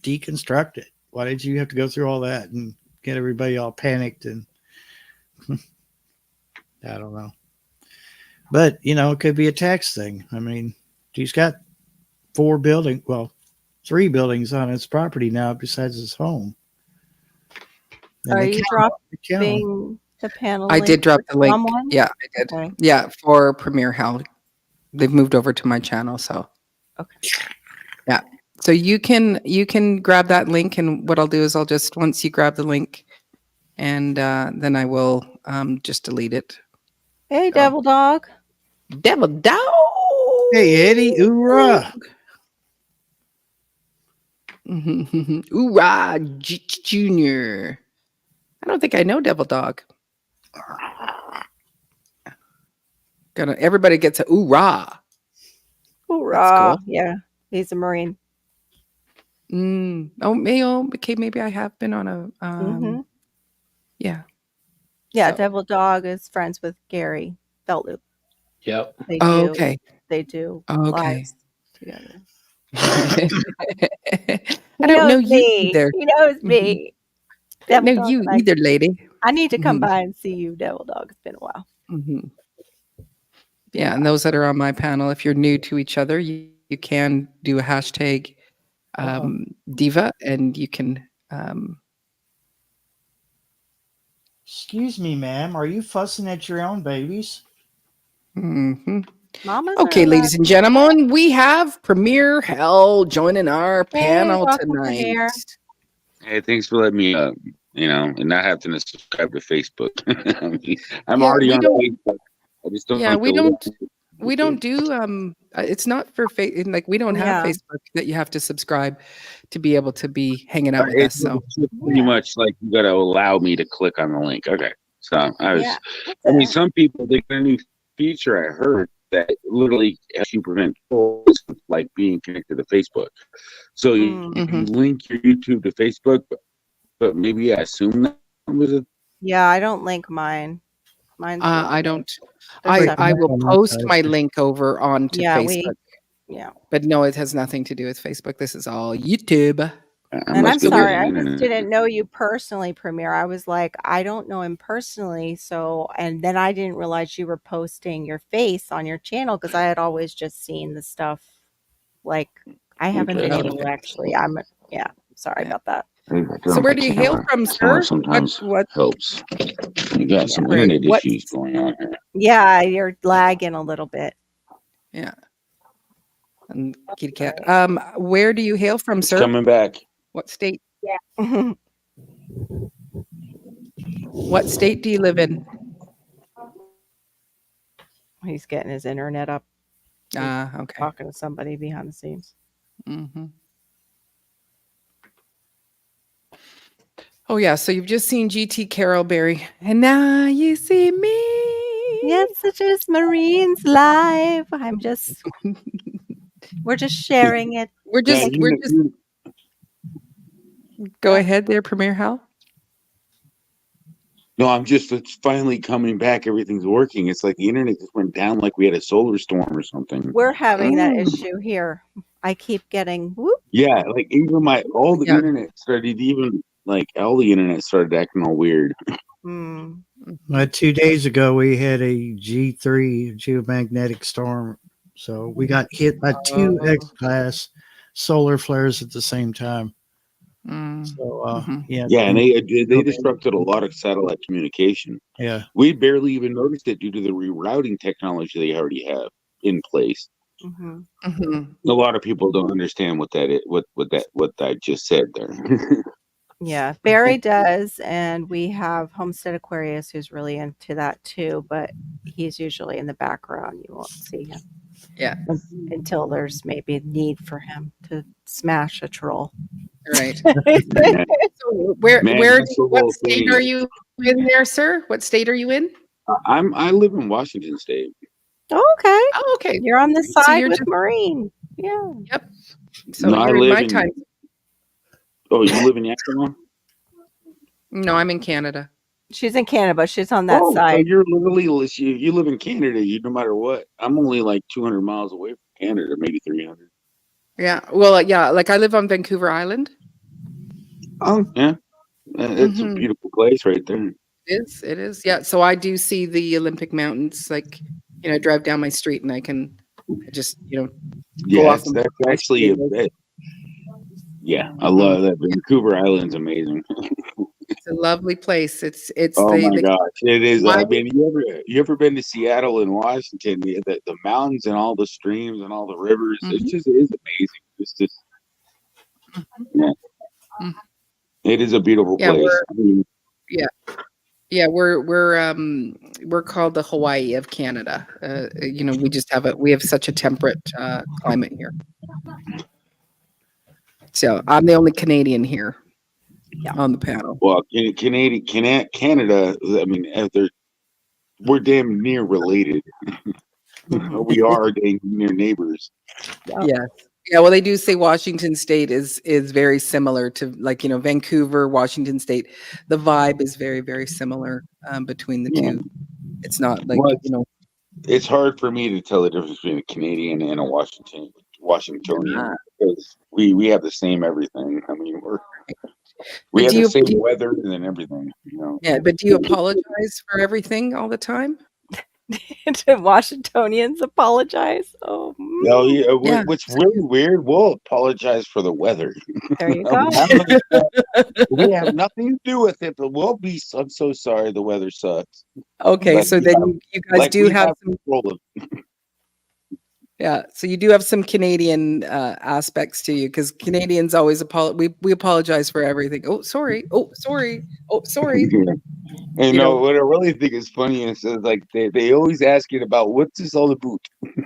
deconstruct it? Why did you have to go through all that and get everybody all panicked? And I don't know. But, you know, it could be a tax thing. I mean, he's got 3 buildings on his property now besides his home. And Are they you count them. dropping the panel? I did drop the link. someone? Yeah, I did. Okay. Yeah, for Premier Health. They've moved over to my channel, so Okay. yeah. So you can grab that link, and what I'll do is I'll just once you grab the link, and then I will just delete it. Hey, Devil Dog. Devil dog. Hey, Eddie, hoorah. Hoorah, Junior. I don't think I know Devil Dog. Everybody gets a hoorah. Hoorah. cool. Yeah. He's a Marine. Oh, maybe I have been on a Mhm. yeah. Yeah. So- Devil Dog is friends with Gary Beltloop. Yep. They Oh, do. okay. They do Okay. lives together. I don't know knows you me. either. He knows me. I don't Devil know Dog you and I- either, lady. I need to come Mhm. by and see you, Devil Dog. It's been a while. Mhm. Yeah, and those that are on my panel, if you're new to each other, you can do a hashtag diva, and you can Excuse me, ma'am. Are you fussing at your own babies? mhm. Mama's Okay, ladies and gentlemen, we have Premier Hell joining our panel welcome, tonight. Premier. Hey, thanks for letting me up, and not having to subscribe to Facebook. I mean, I'm Yeah, already we on don't- Facebook. I just don't Yeah, like we the don't link. we don't do It's not for like we don't have Yeah. Facebook that you have to subscribe to be able to be hanging out with us. It's So pretty much like you got to allow me to click on the link. Okay, so I was. Yeah. I mean, some people they got a new feature I heard that literally helps you prevent trolls, like being connected to Facebook. So you can link your YouTube to Facebook, but maybe I assume that was a. Yeah, I don't link mine. Mine's I don't. They're I will separate. post my link over onto Yeah, Facebook. yeah. But no, it has nothing to do with Facebook. This is all YouTube. And I'm must be sorry, losing I internet. just didn't know you personally, Premier. I was like, I don't know him personally. So, and then I didn't realize you were posting your face on your channel because I had always just seen the stuff. Like, I haven't been able to actually. Sorry about that. So where do you hail from, sir? Sometimes What? helps. You got some Right. internet What- issues going on here. Yeah, you're lagging a little bit. Yeah. And kitty cat. Where do you hail from, It's sir? coming back. What state? What state do you live in? He's getting his internet up, Okay. talking to somebody behind the scenes. Mm-hmm. Oh yeah, so you've just seen GT Carol Berry, and now you see me. Yes, it's just Marine's live. We're just sharing it. We're just go ahead there, Premier Hal. No, it's finally coming back. Everything's working. It's like the internet just went down like we had a solar storm or something. We're having that issue here. I keep getting whoop. Yeah, like even all the internet started acting all weird. Hmm. 2 days ago, we had a G3 geomagnetic storm. So we got hit by 2 X-class solar flares at the same time. So, yeah. Yeah, and they disrupted a lot of satellite communication. Yeah. We barely even noticed it due to the rerouting technology they already have in place. Mm-hmm. A lot of people don't understand what that is, what I just said there. Yeah, Barry does, and we have Homestead Aquarius who's really into that too, but he's usually in the background. You won't see him. Yeah. Until there's maybe a need for him to smash a troll. Right. So what state are you in there, sir? What state are you in? I live in Washington State. Okay. Oh, okay. You're on the So side you're with just- Marine. Yeah. Yep. So No, I you're in live my in- time. Oh, you live in Yakima? No, I'm in Canada. She's in Canada, but she's on that So side. you're literally you live in Canada. You no matter what. I'm only like 200 miles away from Canada, maybe 300. Yeah. Well, yeah. Like I live on Vancouver Island. Oh yeah, it's a beautiful place right there. It is. Yeah. So I do see the Olympic Mountains. Like, I drive down my street and I can just, go Yeah, off that's actually a bit. Yeah, I love that. Vancouver Island's amazing. It's a lovely place. It's Oh the, my gosh, it is. My- I mean, you ever been to Seattle and Washington? The mountains and all the streams and all the rivers. It is amazing. It's just it is a beautiful Yeah, place. I mean, yeah, we're called the Hawaii of Canada. We have such a temperate climate here. So I'm the only Canadian here on the panel. well, in Canada. I mean, we're damn near related. We are damn near neighbors. Yeah. Yeah, well, they do say Washington State is very similar to Vancouver, Washington State. The vibe is very, very similar between the two. It's not like Well, it's hard for me to tell the difference between a Canadian and a Washingtonian because we have the same everything. I mean, we have the same weather and then everything. Yeah, but do you apologize for everything all the time? Do Washingtonians apologize? Oh, No, yeah. What's really weird, we'll apologize for the weather. there you go. We have nothing to do with it, but I'm so sorry the weather sucks. Okay, Like so we then have- you guys Like do we have some. control of. Yeah, so you do have some Canadian aspects to you because Canadians always we apologize for everything. Oh, sorry. Oh, sorry. Oh, sorry. And You know. what I really think is funny is like they always ask it about what's this all about. What's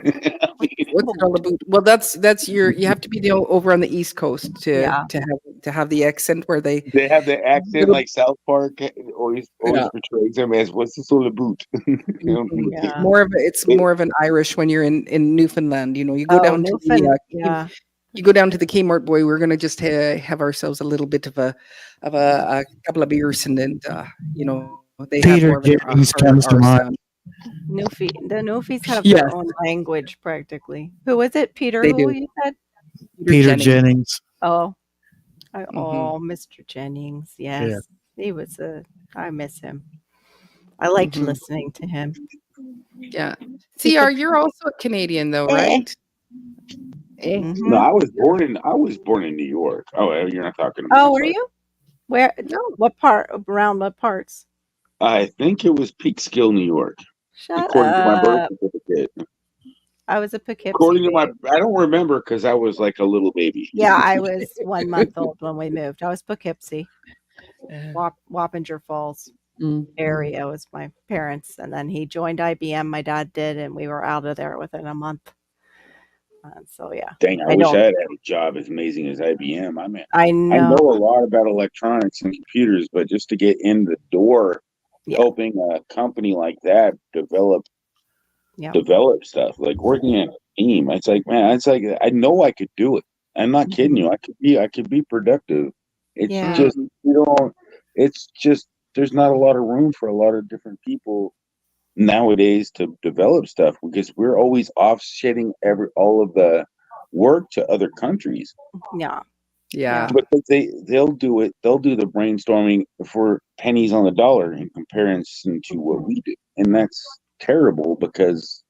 it all about? Well, that's you have to be over on the East Coast to have the accent where they have the accent like South Park always portrays them as what's this all about. It's more of an Irish when you're in Newfoundland. You know, you go down to the you go down to the Kmart, boy. We're gonna just have ourselves a little bit of a couple of beers, and then you know they Peter have more Jennings comes to mind. The Newfies have their own language practically. Who was it? Peter? You said? Peter Jennings. Oh, Mr. Jennings. Yes, he was I miss him. I liked listening to him. Yeah. CR, you're also a Canadian though, right? No, I was born in New York. Oh, you're not talking about. Oh, were you? Where? No. What part? Around what parts? I think it was Peekskill, New York. According to my birth certificate. I was a Poughkeepsie. According to I don't remember because I was like a little baby. Yeah, I was 1 month old when we moved. I was Poughkeepsie, Wappinger Falls area was my parents, and then he joined IBM. My dad did, and we were out of there within a month. So yeah. Dang, I wish I had a job as amazing as IBM. I mean, I know a lot about electronics and computers, but just to get in the door, helping a company like that develop stuff, like working in a team, it's like, man, it's like I know I could do it. I'm not kidding you. I could be productive. It's just it's just there's not a lot of room for a lot of different people nowadays to develop stuff because we're always offsetting all of the work to other countries. Yeah. But they'll do it. They'll do the brainstorming for pennies on the dollar in comparison to what we do, and that's terrible because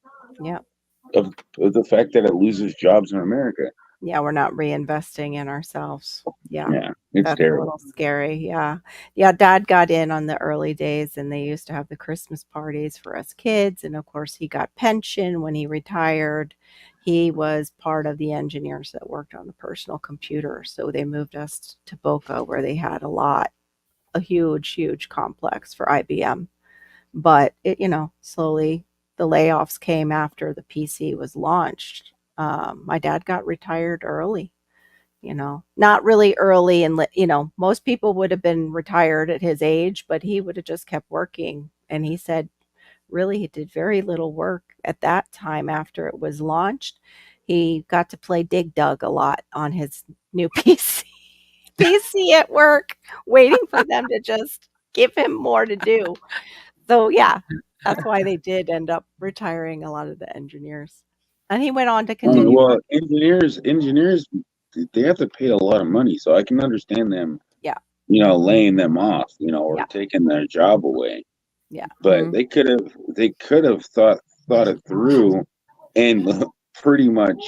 of the fact that it loses jobs in America. Yeah, we're not reinvesting in ourselves. Yeah, it's that's terrible. A little scary. Yeah. Dad got in on the early days, and they used to have the Christmas parties for us kids, and of course, he got pension when he retired. He was part of the engineers that worked on the personal computer, so they moved us to Boca, where they had a huge complex for IBM. But it, slowly the layoffs came after the PC was launched. My dad got retired early, not really early. And, most people would have been retired at his age, but he would have just kept working. And he said, really, he did very little work at that time after it was launched. He got to play Dig Dug a lot on his new PC at work, waiting for them to just give him more to do. So, yeah, that's why they did end up retiring a lot of the engineers. And he went on to continue. Well, engineers, they have to pay a lot of money, so I can understand them. Laying them off, or taking their job away. Yeah, but they could have thought it through, and pretty much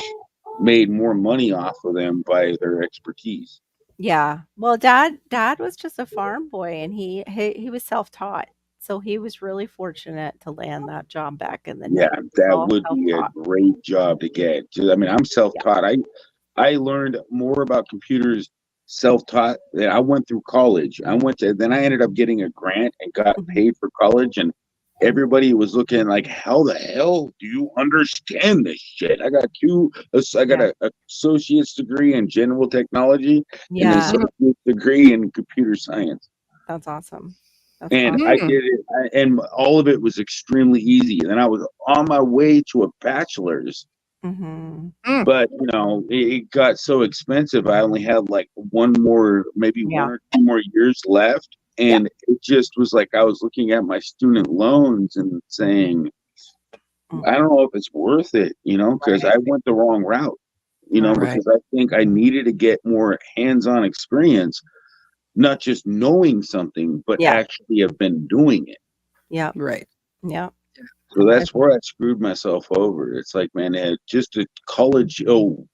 made more money off of them by their expertise. Yeah, well, Dad was just a farm boy, and he was self-taught. So he was really fortunate to land that job back in the day. Yeah, that would be a great job to get. I mean, I'm self-taught. I learned more about computers self-taught. I went through college. Then I ended up getting a grant and got paid for college. And everybody was looking like, how the hell do you understand this shit? I got an associate's degree in general technology and an associate's degree in computer science. That's awesome. I did it, and all of it was extremely easy. And then I was on my way to a bachelor's, but it got so expensive. I only had like one or two more years left, and it just was like I was looking at my student loans and saying, I don't know if it's worth it, because I went the wrong route, because I think I needed to get more hands-on experience. Not just knowing something, but actually have been doing it. Yeah. Right. Yeah. So that's where I screwed myself over. It's like, man, just a college. Oh,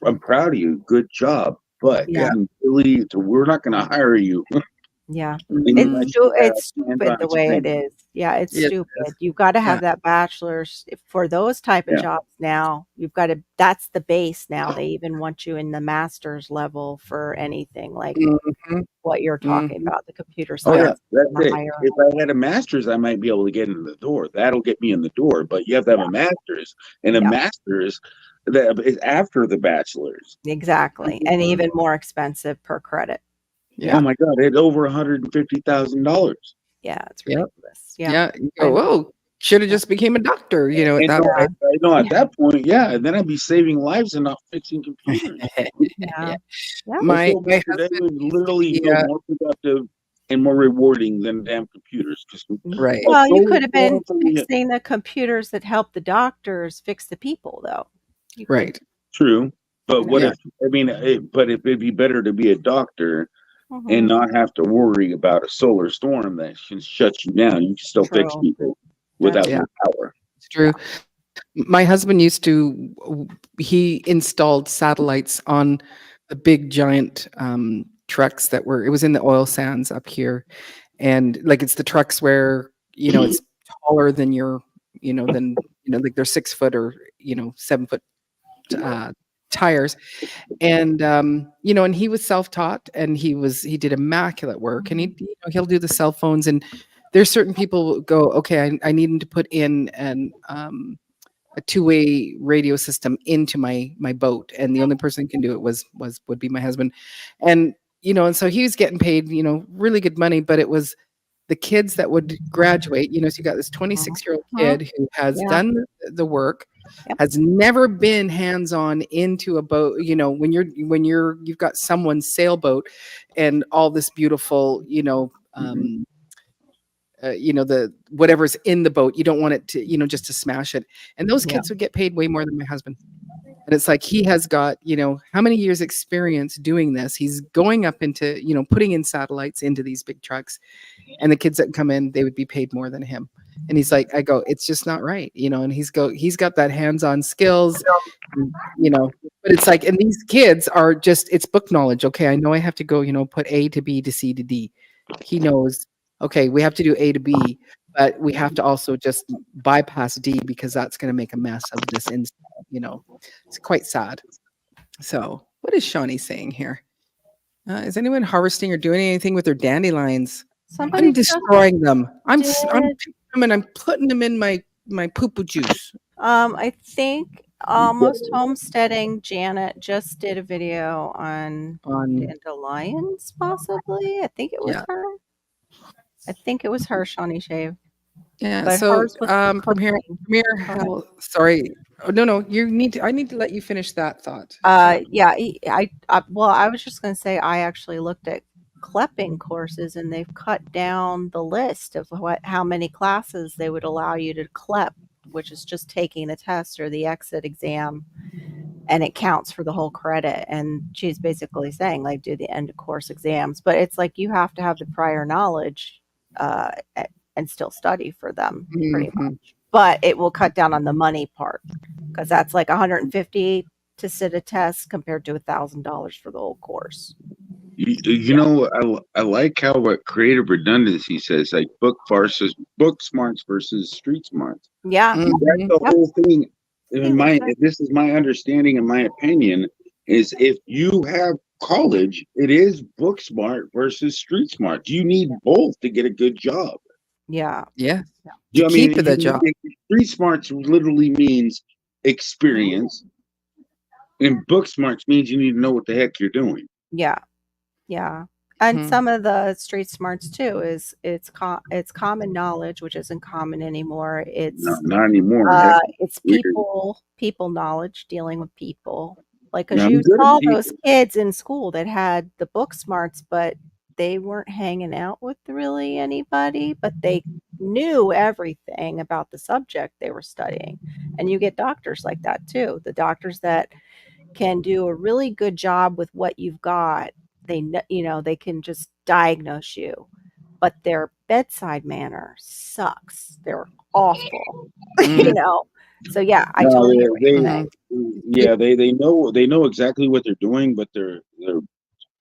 I'm proud of you. Good job. But we're not going to hire you. Yeah. Mhm. It's stupid the way it is. Yeah, it's Yes, stupid. yes. You've got to have Yeah. that bachelor's for those type of Yeah. jobs now. You've got to, that's the base now. They even want you in the master's level for anything like Mhm. what you're talking Mhm. about, the computer Oh yeah, science that's and the it. higher. If I had a master's, I might be able to get in the door. That'll get me in the door. But you have to have a master's, and a Yeah. master's that is after the bachelor's. Exactly. And even more expensive per credit. Yeah. Oh my God, it's over $150,000. Yeah, it's Yep. ridiculous. Yeah. Yeah. You go, whoa, should have just became a doctor, you know, at And that no, point. I know at that point, yeah, and then I'd be saving lives and not fixing computers. Yeah. My Today husband would used to literally be, feel more productive and more rewarding than damn computers. right. Well, you Solar could have been farm for me- fixing the computers that help the doctors fix the people, though. You could- Right. True, but what Yeah. if? I mean, but if it'd be better to be a doctor Mhm. and not have to worry about a solar storm that can shut you down. You can still fix True. people without Yeah. your power. It's true. My husband used to, he installed satellites on the big giant trucks that were, it was in the oil sands up here. And like, it's the trucks where, you know, it's taller than your, you know, like they're 6 foot or, 7 foot tires. And, you know, and he was self-taught and he did immaculate work, and he'll do the cell phones. And there's certain people who go, okay, I need him to put in a two-way radio system into my boat, and the only person who can do it would be my husband. And and so he was getting paid really good money, but it was the kids that would graduate. So you got this 26-year-old kid who has done the work, has never been hands-on into a boat. When you've got someone's sailboat and all this beautiful the whatever's in the boat, you don't want it to, just to smash it. And those kids would get paid way more than my husband. And it's like, he has got, how many years experience doing this? He's going up into, putting in satellites into these big trucks, and the kids that come in, they would be paid more than him. And he's like, I go, it's just not right. And he's got that hands-on skills, but it's like, and these kids are just, it's book knowledge. Okay. I know I have to go, put A to B to C to D. He knows, okay, we have to do A to B, but we have to also just bypass D because that's going to make a mess of this install. It's quite sad. So what is Shawnee saying here? Is anyone harvesting or doing anything with their dandelions? I'm destroying them. I'm picking them and I'm putting them in my poo-poo juice. I think Almost Homesteading Janet just did a video on dandelions, possibly. I think it was her. I think it was her, Shawnee Shave. Yeah. But so hers was from here, sorry. Oh, no. I need to let you finish that thought. Yeah. Well, I was just going to say, I actually looked at CLEPing courses, and they've cut down the list of how many classes they would allow you to CLEP, which is just taking the test or the exit exam, and it counts for the whole credit. And she's basically saying, like, do the end of course exams, but it's like you have to have the prior knowledge and still study for them pretty much. But it will cut down on the money part, because that's like $150 to sit a test compared to $1,000 for the whole course. I like how what creative redundancy says, like book smarts versus street smarts. Yeah, that's the whole thing. This is my understanding and my opinion is, if you have college, it is book smart versus street smart. You need both to get a good job. Yeah. You know what I mean? Keep the job. Street smarts literally means experience, and book smarts means you need to know what the heck you're doing. Yeah. And some of the street smarts too is it's common knowledge, which isn't common anymore. It's not anymore. It's people knowledge, dealing with people. Like, because you saw those kids in school that had the book smarts, but they weren't hanging out with really anybody, but they knew everything about the subject they were studying. And you get doctors like that too. The doctors that can do a really good job with what you've got. They can just diagnose you, but their bedside manner sucks. They're awful, So yeah, I totally agree. They know exactly what they're doing, but their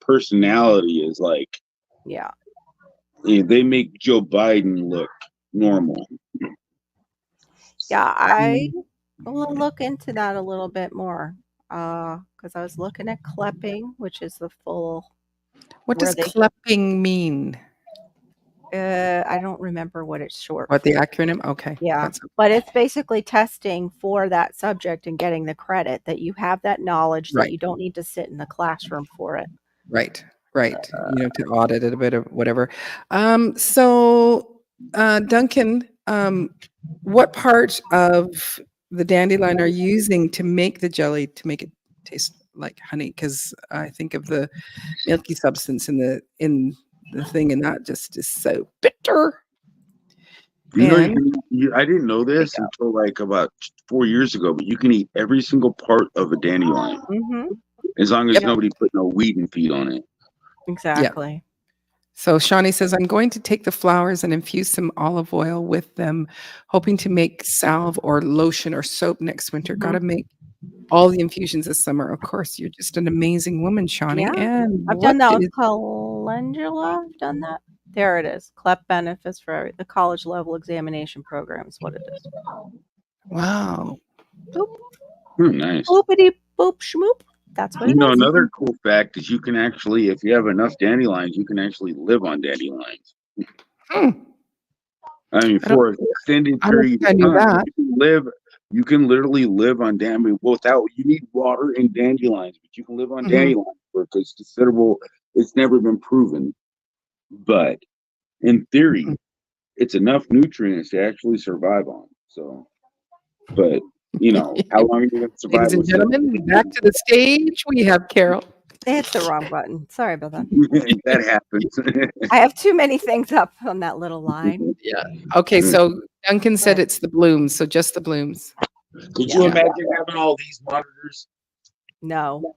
personality is like, they make Joe Biden look normal. Yeah, I will look into that a little bit more. Because I was looking at Klepping, which is the full. What does Klepping mean? I don't remember what it's short. What the acronym? Okay. Yeah, but it's basically testing for that subject and getting the credit that you have that knowledge that you don't need to sit in the classroom for it. Right. To audit it a bit or whatever. So, Duncan, what part of the dandelion are you using to make the jelly to make it taste like honey? Because I think of the milky substance in the thing, and that just is so bitter. I didn't know this until like about 4 years ago, but you can eat every single part of a dandelion as long as nobody put no weed and feed on it. Exactly. Yeah. So Shawnee says, I'm going to take the flowers and infuse some olive oil with them, hoping to make salve or lotion or soap next winter. Got to make all the infusions this summer. Of course, you're just an amazing woman, Shawnee. Yeah. And I've done that with calendula. I've done that. There it is. CLEP benefits for the college level examination program is what it is. Wow. Boop. Nice. Boopity boop schmoop. That's what it is. Another cool fact is you can actually, if you have enough dandelions, you can actually live on dandelions. I mean, for an extended period of time, you can literally live on dandelions without, you need water and dandelions, but you can live on dandelions for considerable, it's never been proven. But in theory, it's enough nutrients to actually survive on. So, but how long are you going to survive? Ladies and gentlemen, back to the stage. We have Carol. I hit the wrong button. Sorry about that. That happens. I have too many things up on that little line. Yeah. Okay, so Duncan said it's the blooms, so just the blooms. Could you imagine having all these monitors? No.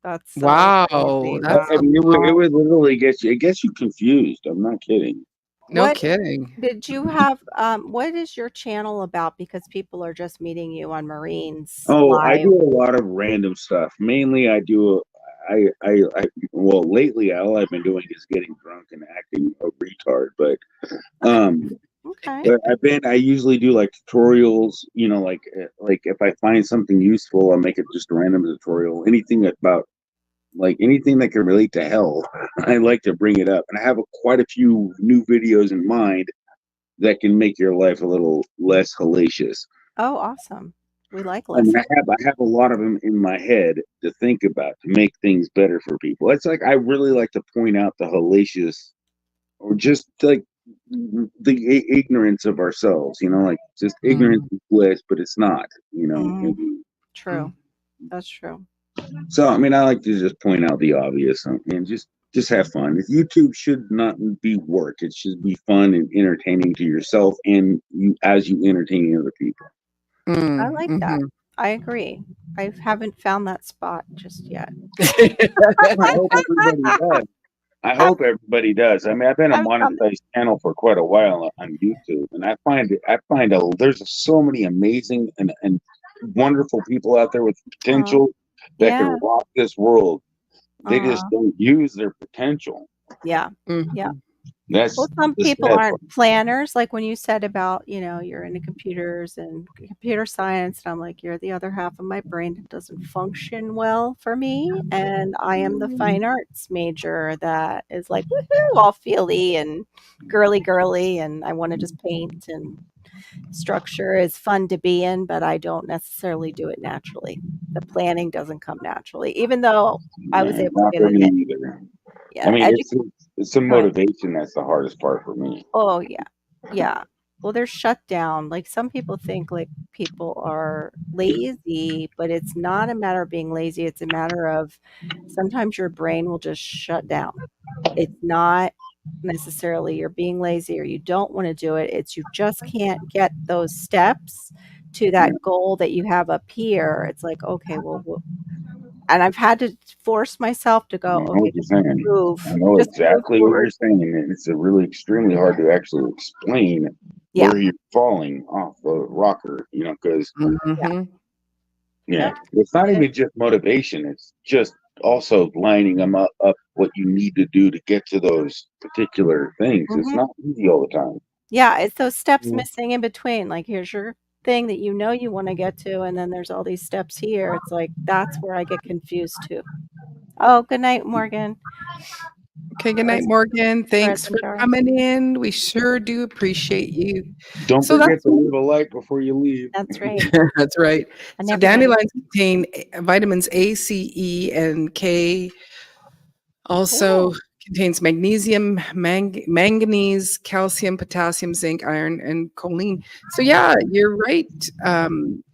That's wow. I mean, it would literally get you confused. I'm not kidding. No kidding. Did you have what is your channel about? Because people are just meeting you on Marines. I do a lot of random stuff. Mainly lately all I've been doing is getting drunk and acting a retard, but I usually do like tutorials, like if I find something useful, I'll make it just a random tutorial. Anything that can relate to hell, I like to bring it up. And I have quite a few new videos in mind that can make your life a little less hellacious. Oh, awesome. We like less. I have a lot of them in my head to think about to make things better for people. It's like I really like to point out the hellacious or just like the ignorance of ourselves, like just ignorance is bliss, but it's not, True. That's true. So, I mean, I like to just point out the obvious and just have fun. YouTube should not be work. It should be fun and entertaining to yourself and you as you entertain other people. I like that. I agree. I haven't found that spot just yet. I hope everybody does. I mean, I've been a monetized channel for quite a while on YouTube, and I find there's so many amazing and wonderful people out there with potential that can rock this world. They just don't use their potential. Yeah. Yeah. Some people aren't planners. Like when you said about, you're into computers and computer science, and I'm like, you're the other half of my brain that doesn't function well for me. And I am the fine arts major that is like, woohoo, all feely and girly. And I want to just paint, and structure is fun to be in, but I don't necessarily do it naturally. The planning doesn't come naturally, even though I was able to get it in. Yeah, I mean, it's the motivation that's the hardest part for me. Oh, yeah. Yeah. Well, they're shut down. Like some people think like people are lazy, but it's not a matter of being lazy. It's a matter of sometimes your brain will just shut down. It's not necessarily you're being lazy or you don't want to do it. It's you just can't get those steps to that goal that you have up here. It's like, okay, well and I've had to force myself to go, okay, just move. I know exactly what you're saying. And it's really extremely hard to actually explain where you're falling off the rocker, because it's not even just motivation. It's just also lining them up what you need to do to get to those particular things. It's not easy all the time. Yeah, it's those steps Mm. missing in between. Like, here's your thing that you know you want to get to, and then there's all these steps here. It's like that's where I get confused too. Oh, good night, Morgan. Okay, good night, Morgan. Thanks for Present, Charles. coming in. We sure do appreciate you. Don't So forget that's to leave a like before you leave. That's right. that's right. I So never did. dandelions contain vitamins A, C, E, and K. Also contains magnesium, manganese, calcium, potassium, zinc, iron, and choline. So yeah, you're right.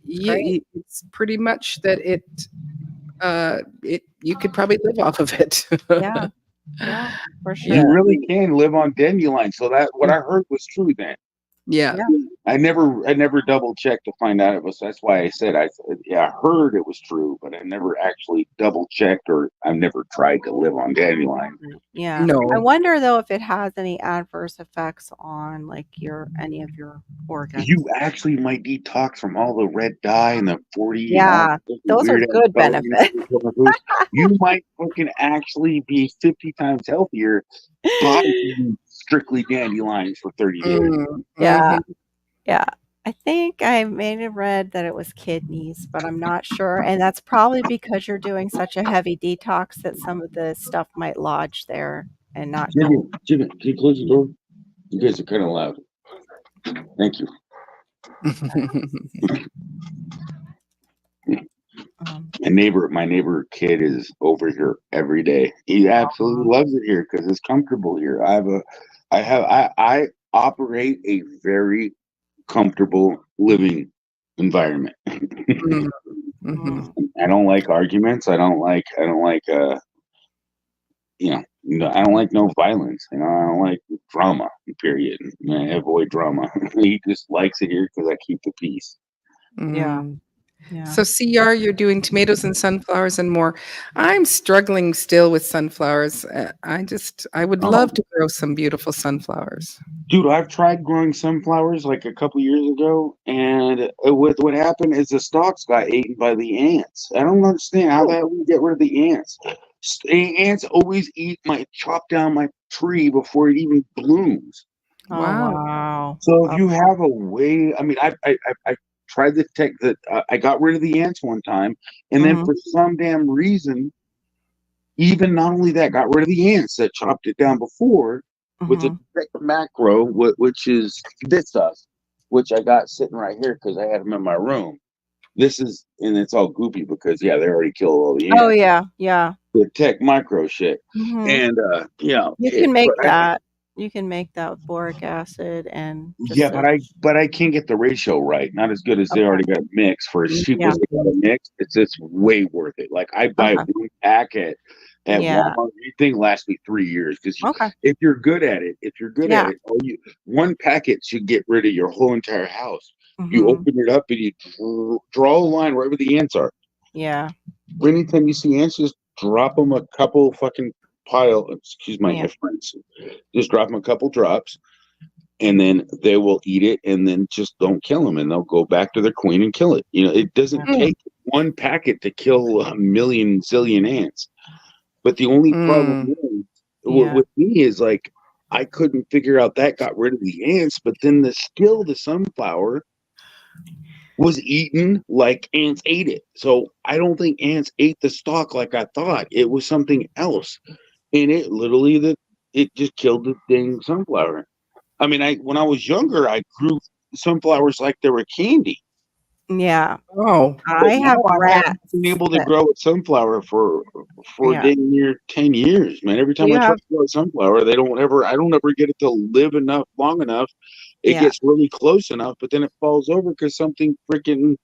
It's pretty much that you could probably live off of it. Yeah. Yeah, for sure. You really can live on dandelion. So that what I heard was true then. Yeah. I never double checked to find out it was. That's why I said I heard it was true, but I never actually double checked, or I've never tried to live on dandelion. Yeah. No. I wonder though if it has any adverse effects on like any of your organs. You actually might detox from all the red dye and the 40. Yeah, those are good benefits. You might fucking actually be 50 times healthier by eating strictly dandelions for 30 days. Yeah. Yeah. I think I may have read that it was kidneys, but I'm not sure. And that's probably because you're doing such a heavy detox that some of the stuff might lodge there and not. Jimmy, can you close the door? You guys are kind of loud. Thank you. My neighbor kid is over here every day. He absolutely loves it here because it's comfortable here. I operate a very comfortable living environment. Mm-hmm. I don't like arguments. I don't like I don't like no violence. I don't like drama, period. I avoid drama. He just likes it here because I keep the peace. Yeah. Yeah. So CR, you're doing tomatoes and sunflowers and more. I'm struggling still with sunflowers. I would love to grow some beautiful sunflowers. Dude, I've tried growing sunflowers like a couple years ago, and what happened is the stalks got eaten by the ants. I don't understand how that we get rid of the ants. Ants always chop down my tree before it even blooms. Oh, wow. So if you have a way, I mean, I tried the tech that I got rid of the ants one time, and then for some damn reason, even not only that, got rid of the ants that chopped it down before with the macro, which is this stuff, which I got sitting right here because I had them in my room. This is, and it's all goopy because they already killed all the ants. Oh yeah. The tech micro shit, and you can make that. You can make that with boric acid and but I can't get the ratio right. Not as good as they already got mixed. For as cheap as they got it mixed, it's way worth it. Like I buy one packet at Walmart. Anything lasts me 3 years because if you're good at it, one packet should get rid of your whole entire house. You open it up and you draw a line wherever the ants are. Yeah. Anytime you see ants, just drop them a couple fucking excuse my friends, just drop them a couple drops, and then they will eat it, and then just don't kill them, and they'll go back to their queen and kill it. It doesn't take one packet to kill a million zillion ants. But the only problem with me is like I couldn't figure out that got rid of the ants, but then the sunflower was eaten like ants ate it. So I don't think ants ate the stalk like I thought. It was something else. And it literally it just killed the dang sunflower. I mean, when I was younger, I grew sunflowers like they were candy. Yeah. Oh, I have rats. I've been able to grow a sunflower for dang near 10 years, man. Every time I try to grow a sunflower, I don't ever get it to live long enough. It gets really close enough, but then it falls over because something freaking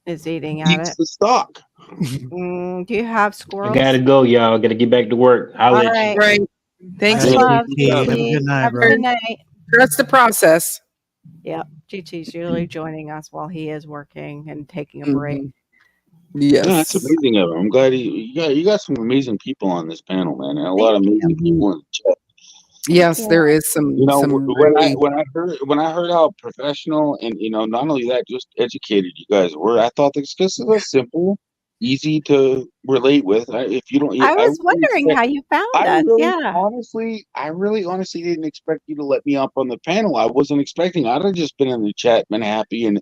is eating eats the stalk. Do you have squirrels? I gotta go, y'all. Gotta get back to work. I'll let you. Right. Thanks. Have a good night, bro. Good night. That's the process. Yep. GT's usually joining us while he is working and taking a break. Yes. Yeah, that's amazing of him. I'm glad you got some amazing people on this panel, man, and a lot of amazing people in the chat. Yes, there is some. When really... I heard how professional and not only that, just educated you guys were, I thought this is a simple easy to relate with. If you don't, I was really wondering expect- how you found I us. really, Yeah. honestly, didn't expect you to let me up on the panel. I wasn't expecting. I'd have just been in the chat, been happy, and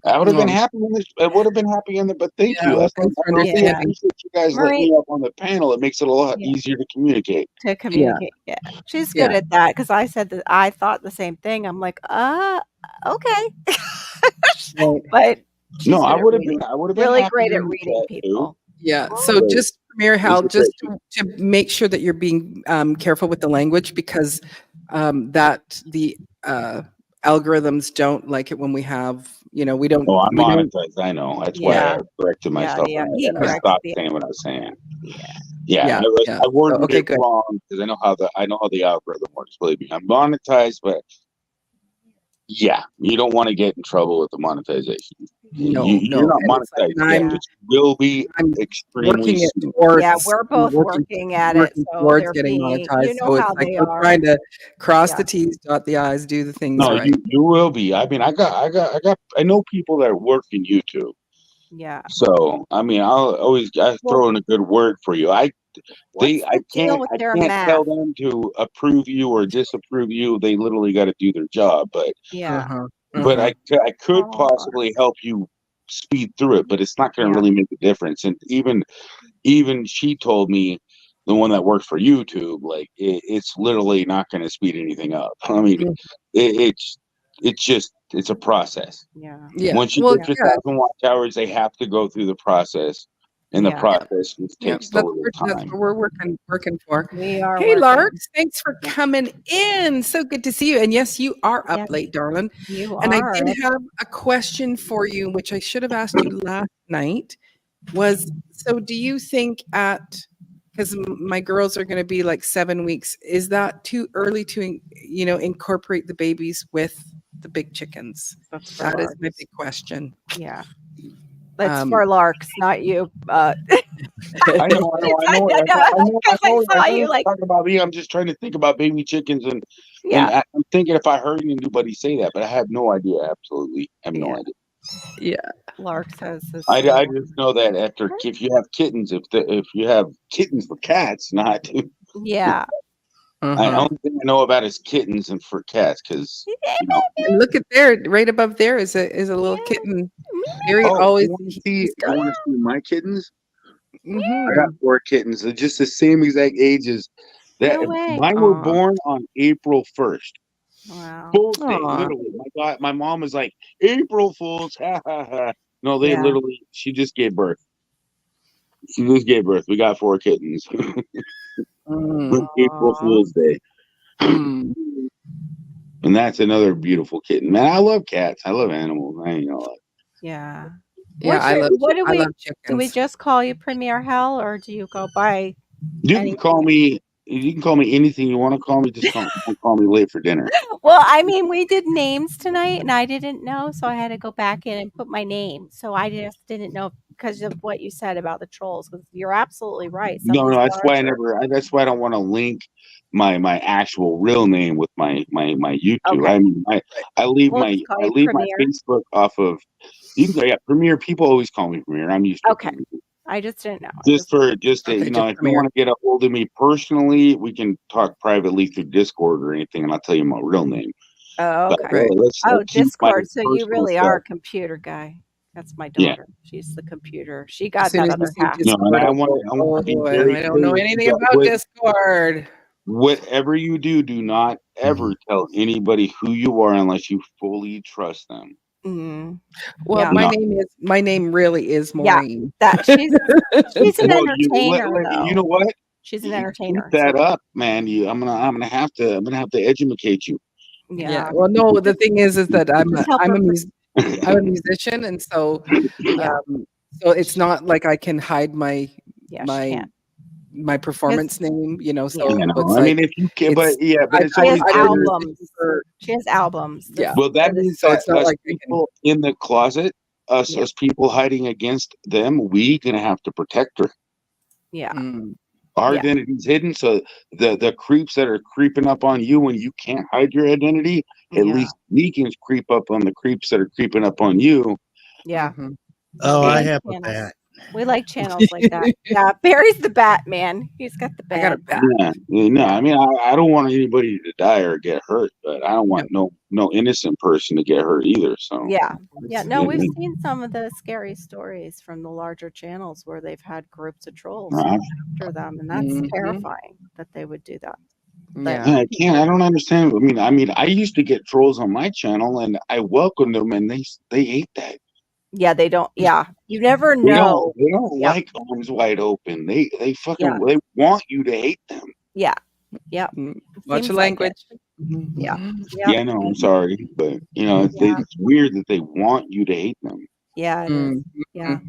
I would have been happy in this. I would have been happy in the. But thank Yeah, you. well, That's thanks for I really understanding. appreciate you guys letting Marie- me up on the panel. It makes it a lot Yeah. easier to communicate. To communicate. Yeah. She's good Yeah. at that because I said that I thought the same thing. I'm like, okay. Right. But she's No, good I at would have reading. been. I would have been Really happy great in at the reading chat, too. people. Yeah. So Right. just Premier Hal, These are just great. to make sure that you're being careful with the language, because that the algorithms don't like it when we have, we don't. Oh, I'm we don't. monetized. I know. That's Yeah. why I corrected myself. Yeah. And He I corrected stopped the. saying what I was saying. Yeah. Yeah, Yeah. I worded So, okay, it good. wrong because I know how the algorithm works. Believe me, I'm monetized, but yeah, you don't want to get in trouble with the monetization. No, You're not and it's like, monetized and yet, I'm but you will be I'm extremely working it soon. towards. Yeah, we're both working at it, working so towards they're getting being. monetized. You know So it's how like they we're are. trying to cross Yeah. the T's, dot the I's, do the things No, right. you will be. I mean, I know people that work in YouTube. Yeah. So I mean, I throw in a good word for you. I can't tell them to approve you or disapprove you. They literally got to do their job. But Yeah. but I could possibly help you speed through it, but it's not going to really make a difference. And even she told me, the one that works for YouTube, like it's literally not going to speed anything up. I mean, it's a process. Yeah. Yeah. Once you get your 1,000 watch hours, they have to go through the process, and the process takes a little That's time. what we're working for. We are. Hey, working. Larks, thanks for coming in. So good to see you. And yes, you are up late, darling. You and are. I did have a question for you, which I should have asked you last night. So do you think because my girls are going to be like 7 weeks, is that too early to, incorporate the babies with the big chickens? That is my big question. Yeah. That's for Larks, not you. I know. Because I saw you like talking about me. I'm just trying to think about baby chickens, and I'm thinking if I heard anybody say that, but I have no idea. Absolutely, I have no idea. Yeah, Lark says this. I just know that if you have kittens, if you have kittens for cats, not. Yeah. The only thing I know about is kittens and for cats, because and look at there, right above there is a little kitten. Very always. I want to see my kittens. Mm-hmm. I got 4 kittens. They're just the same exact ages. No way. Mine were born on April 1st. Wow. Fool's Day, literally. My mom was like, April Fools, ha ha ha. No, they literally. She just gave birth. We got 4 kittens. April Fool's Day. And that's another beautiful kitten. Man, I love cats. I love animals. I ain't gonna lie. Yeah. I love chickens. Do we just call you Premier Hal, or do you go by? You can call me anything you want to call me. Just don't call me late for dinner. Well, I mean, we did names tonight, and I didn't know, so I had to go back in and put my name. So I just didn't know because of what you said about the trolls. Because you're absolutely right. No, that's why that's why I don't want to link my actual real name with my YouTube. Okay. I mean, I leave my Facebook off of. You can go, Premier. People always call me Premier. I'm used to. Okay. I just didn't know. If you want to get a hold of me personally, we can talk privately through Discord or anything, and I'll tell you my real name. Oh, okay. Let's Discord. So you really are a computer guy. That's my daughter. Yeah. She's the computer. She got that other half. No, I don't know anything about Discord. Whatever you do, do not ever tell anybody who you are unless you fully trust them. Well, my name really is Maureen. Yeah, she's an entertainer. You know what? She's an entertainer. Keep that up, man. I'm gonna have to educate you. Yeah. Well, no. The thing is that I'm a musician, and so so it's not like I can hide my performance name, So I mean, if you can, but she has albums. She has albums. Yeah. Well, that means so it's not like people in the closet, us people hiding against them, we gonna have to protect her. Yeah. Our identity's hidden, so the creeps that are creeping up on you when you can't hide your identity, at least we can creep up on the creeps that are creeping up on you. Yeah. Oh, We I like have a channels. bat. We like channels like that. Yeah, Barry's the Batman. He's got the I got a bat. bat. Yeah, no, I mean, I don't want anybody to die or get hurt, but I don't want no innocent person to get hurt either. So Yeah. Yeah. No, yeah, we've seen some of the scary stories from the larger channels where they've had groups of trolls I, after them, and that's Mhm. terrifying that they would do that. But Yeah. I can't. I don't understand. I mean, I used to get trolls on my channel, and I welcomed them, and they ate that. yeah, they don't. Yeah, you never They know. don't Yeah. like arms wide open. They fucking Yeah. they want you to hate them. Yeah. Yeah. Mm, It Watch seems your like language. it. Yeah. Mhm. Yeah. Yeah, no, I'm sorry, but it's, Yeah. it's weird that they want you to hate them. Yeah. It is. Mhm. Yeah.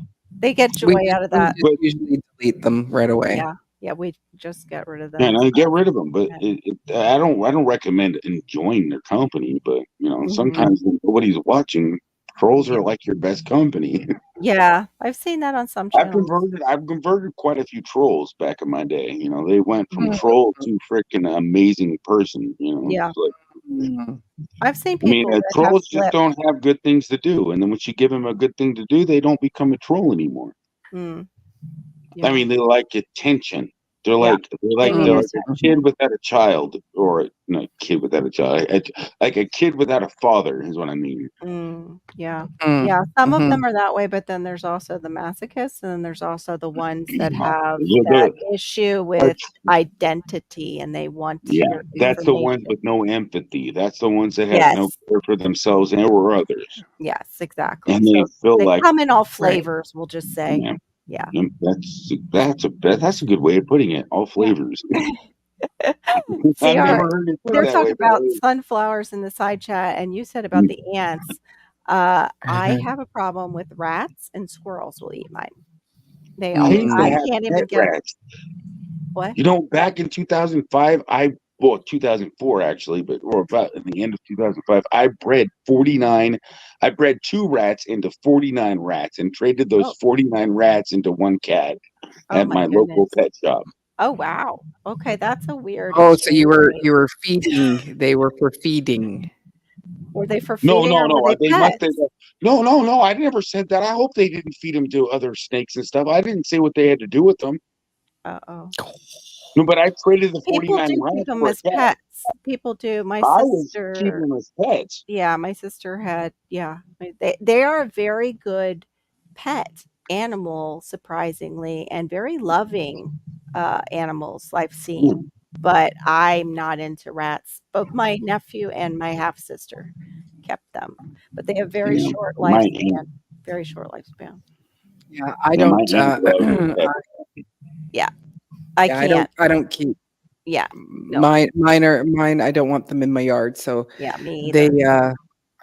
They get We joy just, out of we that. just usually delete them right away. Yeah. Yeah. We just get rid of them. And I get rid of them, but Yeah. I don't recommend enjoying their company. But Mhm. sometimes when nobody's watching, trolls are like your best company. Yeah. I've seen that on some channels. I've converted quite a few trolls back in my day. They went from Mhm. troll to freaking amazing person. Yeah. It's like, Mhm. I've seen I mean, people that have trolls just flipped. don't have good things to do, and then once you give them a good thing to do, they don't become a troll anymore. Mm. I Yeah. mean, they like attention. They're Yeah. like They need they're like attention. a kid without a child, or not a kid without a child, like a kid without a father is what I mean. Yeah. Mm. Yeah. Some of Mhm. them are that way, but then there's also the masochists, and then there's also the ones that No, have they're- that issue with they're- identity and they want yeah, your that's the ones information. with no empathy. That's the ones that have no Yes. care for themselves and or others, Yes, exactly. and they So feel they like, come in all Right. flavors, we'll just say. yeah, Yeah. that's a good way of putting it. All flavors. See, I've our, never heard it put they're that way. talking about sunflowers in the side chat, and you said about the ants. I have a problem with rats, and squirrels will eat mine. They I always, used to I have can't even pet get rats. what? Back in 2005, 2004 actually, or about at the end of 2005, I bred 49. I bred 2 rats into 49 rats and traded those Oh, 49 rats into 1 cat oh at my my local goodness. pet shop. Oh wow. Okay, that's a weird Oh, so you exchange. were feeding. They were for feeding. Were they for No, feeding or were they They must pets? have. No. I never said that. I hope they didn't feed them to other snakes and stuff. I didn't say what they had to do with them. Uh-oh. No, but I traded the People 49 do keep rats them for a as cat. pets. People do. My I was sister, keeping them as pets. yeah, my sister had, yeah. They are a very good pet animal, surprisingly, and very loving animals I've seen. But I'm not into rats. Both my nephew and my half sister kept them, but they have very Yeah, short my lifespan. aunt, Very short lifespan. Yeah, I yeah, my don't. aunt loved pets. Yeah, I Yeah, can't. I don't keep Yeah, no. mine. I don't want them in my yard, so Yeah, me they. either.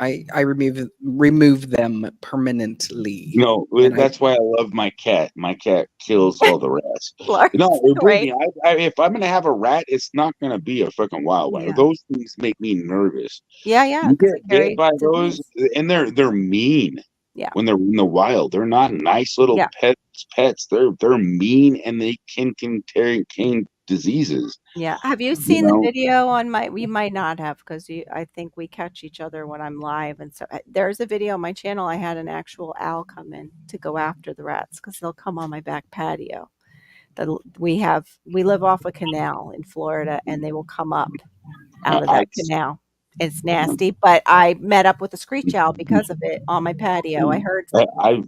I remove them permanently. No, And I. that's why I love my cat. My cat kills all the rats. Lark's Believe great. me, if I'm gonna have a rat, it's not gonna be a freaking wild rat. Yeah. Those things make me nervous. Yeah, You because get they carry bit by those, disease. and they're mean. Yeah. When they're in the wild, they're not nice little Yeah. pets. They're mean, and they can carry diseases. Yeah. Have you You seen the know, video on my? We might not have because I think we catch each other when I'm live, and so there's a video on my channel. I had an actual owl come in to go after the rats because they'll come on my back patio. We live off a canal in Florida, and they will come up out of that canal. It's nasty, but I met up with a screech owl because of it on my patio. I heard.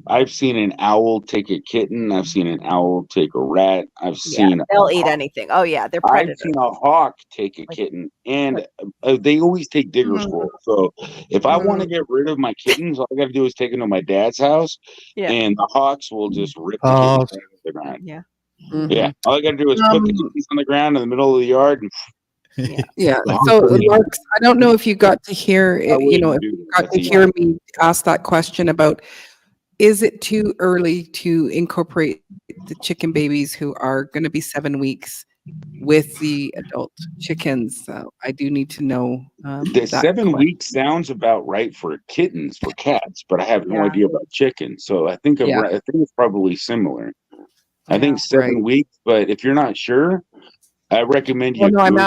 I've seen an owl take a kitten. I've seen an owl take a rat. I've seen. They'll eat anything. Oh yeah, they're predators. I've seen a hawk take a kitten, and they always take digger squirrels. So if I want to get rid of my kittens, all I got to do is take them to my dad's house, and the hawks will just rip the kittens out of the ground. Yeah. Mhm. Yeah, all I got to do is put the kittens on the ground in the middle of the yard. And Yeah. So, Larks, I don't know if you got to hear. If you got to hear me ask that question about, is it too early to incorporate the chicken babies who are going to be 7 weeks with the adult chickens? I do need to know. The 7 weeks sounds about right for kittens, for cats, but I have no idea about chickens. So I think it's probably similar. I think 7 weeks, but if you're not sure, I recommend you. Well, no, I'm Google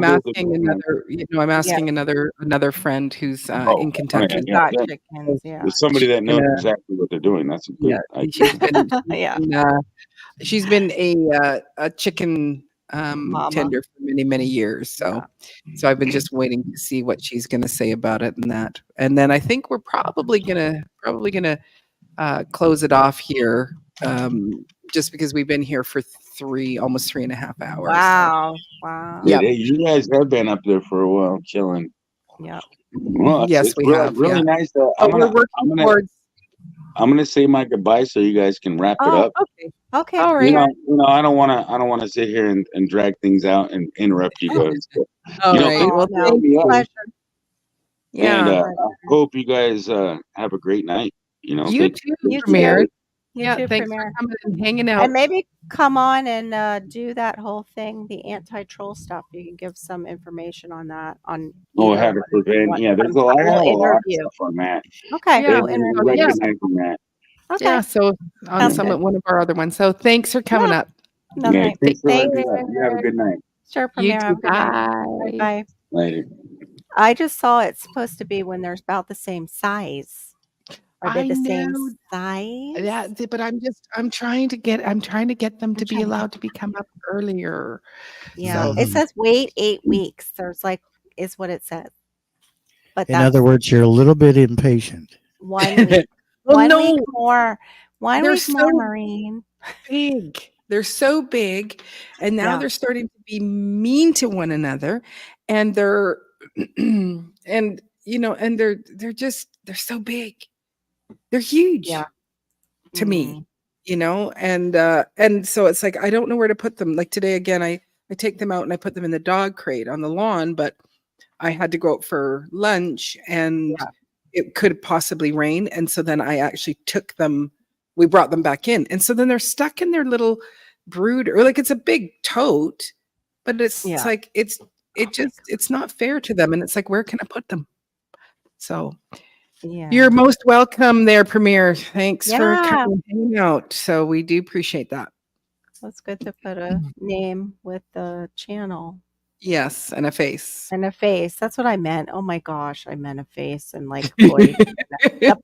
asking the- another, I'm asking another friend who's in Kentucky. yeah, Got yeah. chickens. Yeah. There's somebody She's that knows been exactly what they're doing. That's a yeah, good idea. Yeah. she's been a chicken Mama. tender for many, many years. So I've been just waiting to see what she's going to say about it and that. And then I think we're probably gonna close it off here, just because we've been here for almost 3.5 hours. Wow. Wow. Yeah. Hey, you guys have been up there for a while, chilling. Yeah. Well, Yes, it's we really, have. really Yeah. nice. So we're working towards. I'm gonna say my goodbye so you guys can wrap it up. Okay. Okay. All You right. know, I don't want to sit here and drag things out and interrupt you guys. But, All you know, right. thanks Well, for having me on. Pleasure. And yeah. I hope you guys have a great night. You know, You thank too, You Premier. too. You Yeah. too, Thanks Premier. for coming and hanging out. And maybe come on and do that whole thing, the anti-troll stuff. You can give some information on that. On Oh, either how to one. prevent. Yeah, there's a We'll lot, I have a lot of interview. stuff on that. Okay. Yeah. We'll And interview. Yeah. recognizing that. Okay. Yeah. So on Sounds some good. one of our other ones. So thanks for coming up. No, Okay, thanks. thanks for Thanks. letting me up. You have a good night. Sure, You Premier. too. Have a good night. Bye. Bye. Later. I just saw it's supposed to be when they're about the same size. Are they I the know. same size? Yeah, but I'm trying to get them to be allowed to become up earlier. Yeah. So It says wait 8 weeks. There's is what it says. But In that's other words, you're a little bit impatient. 1 week. well, 1 no, week more. 1 they're week more, so Maureen. big. They're so big, and now Yeah. they're starting to be mean to one another, and they're and and they're so big. They're huge Yeah. to me, and so it's like I don't know where to put them. Like today again, I take them out and I put them in the dog crate on the lawn, but I had to go out for lunch and it could possibly rain. And so then I actually we brought them back in. And so then they're stuck in their little brooder. Like it's a big tote, but it's like it's not fair to them. And it's like, where can I put them? So Yeah. you're most welcome there, Premier. Thanks for Yeah. coming and hanging out. So we do appreciate that. It's good to put a name with the channel Yes, and a face. and a face. That's what I meant. Oh my gosh, I meant a face and like voice. a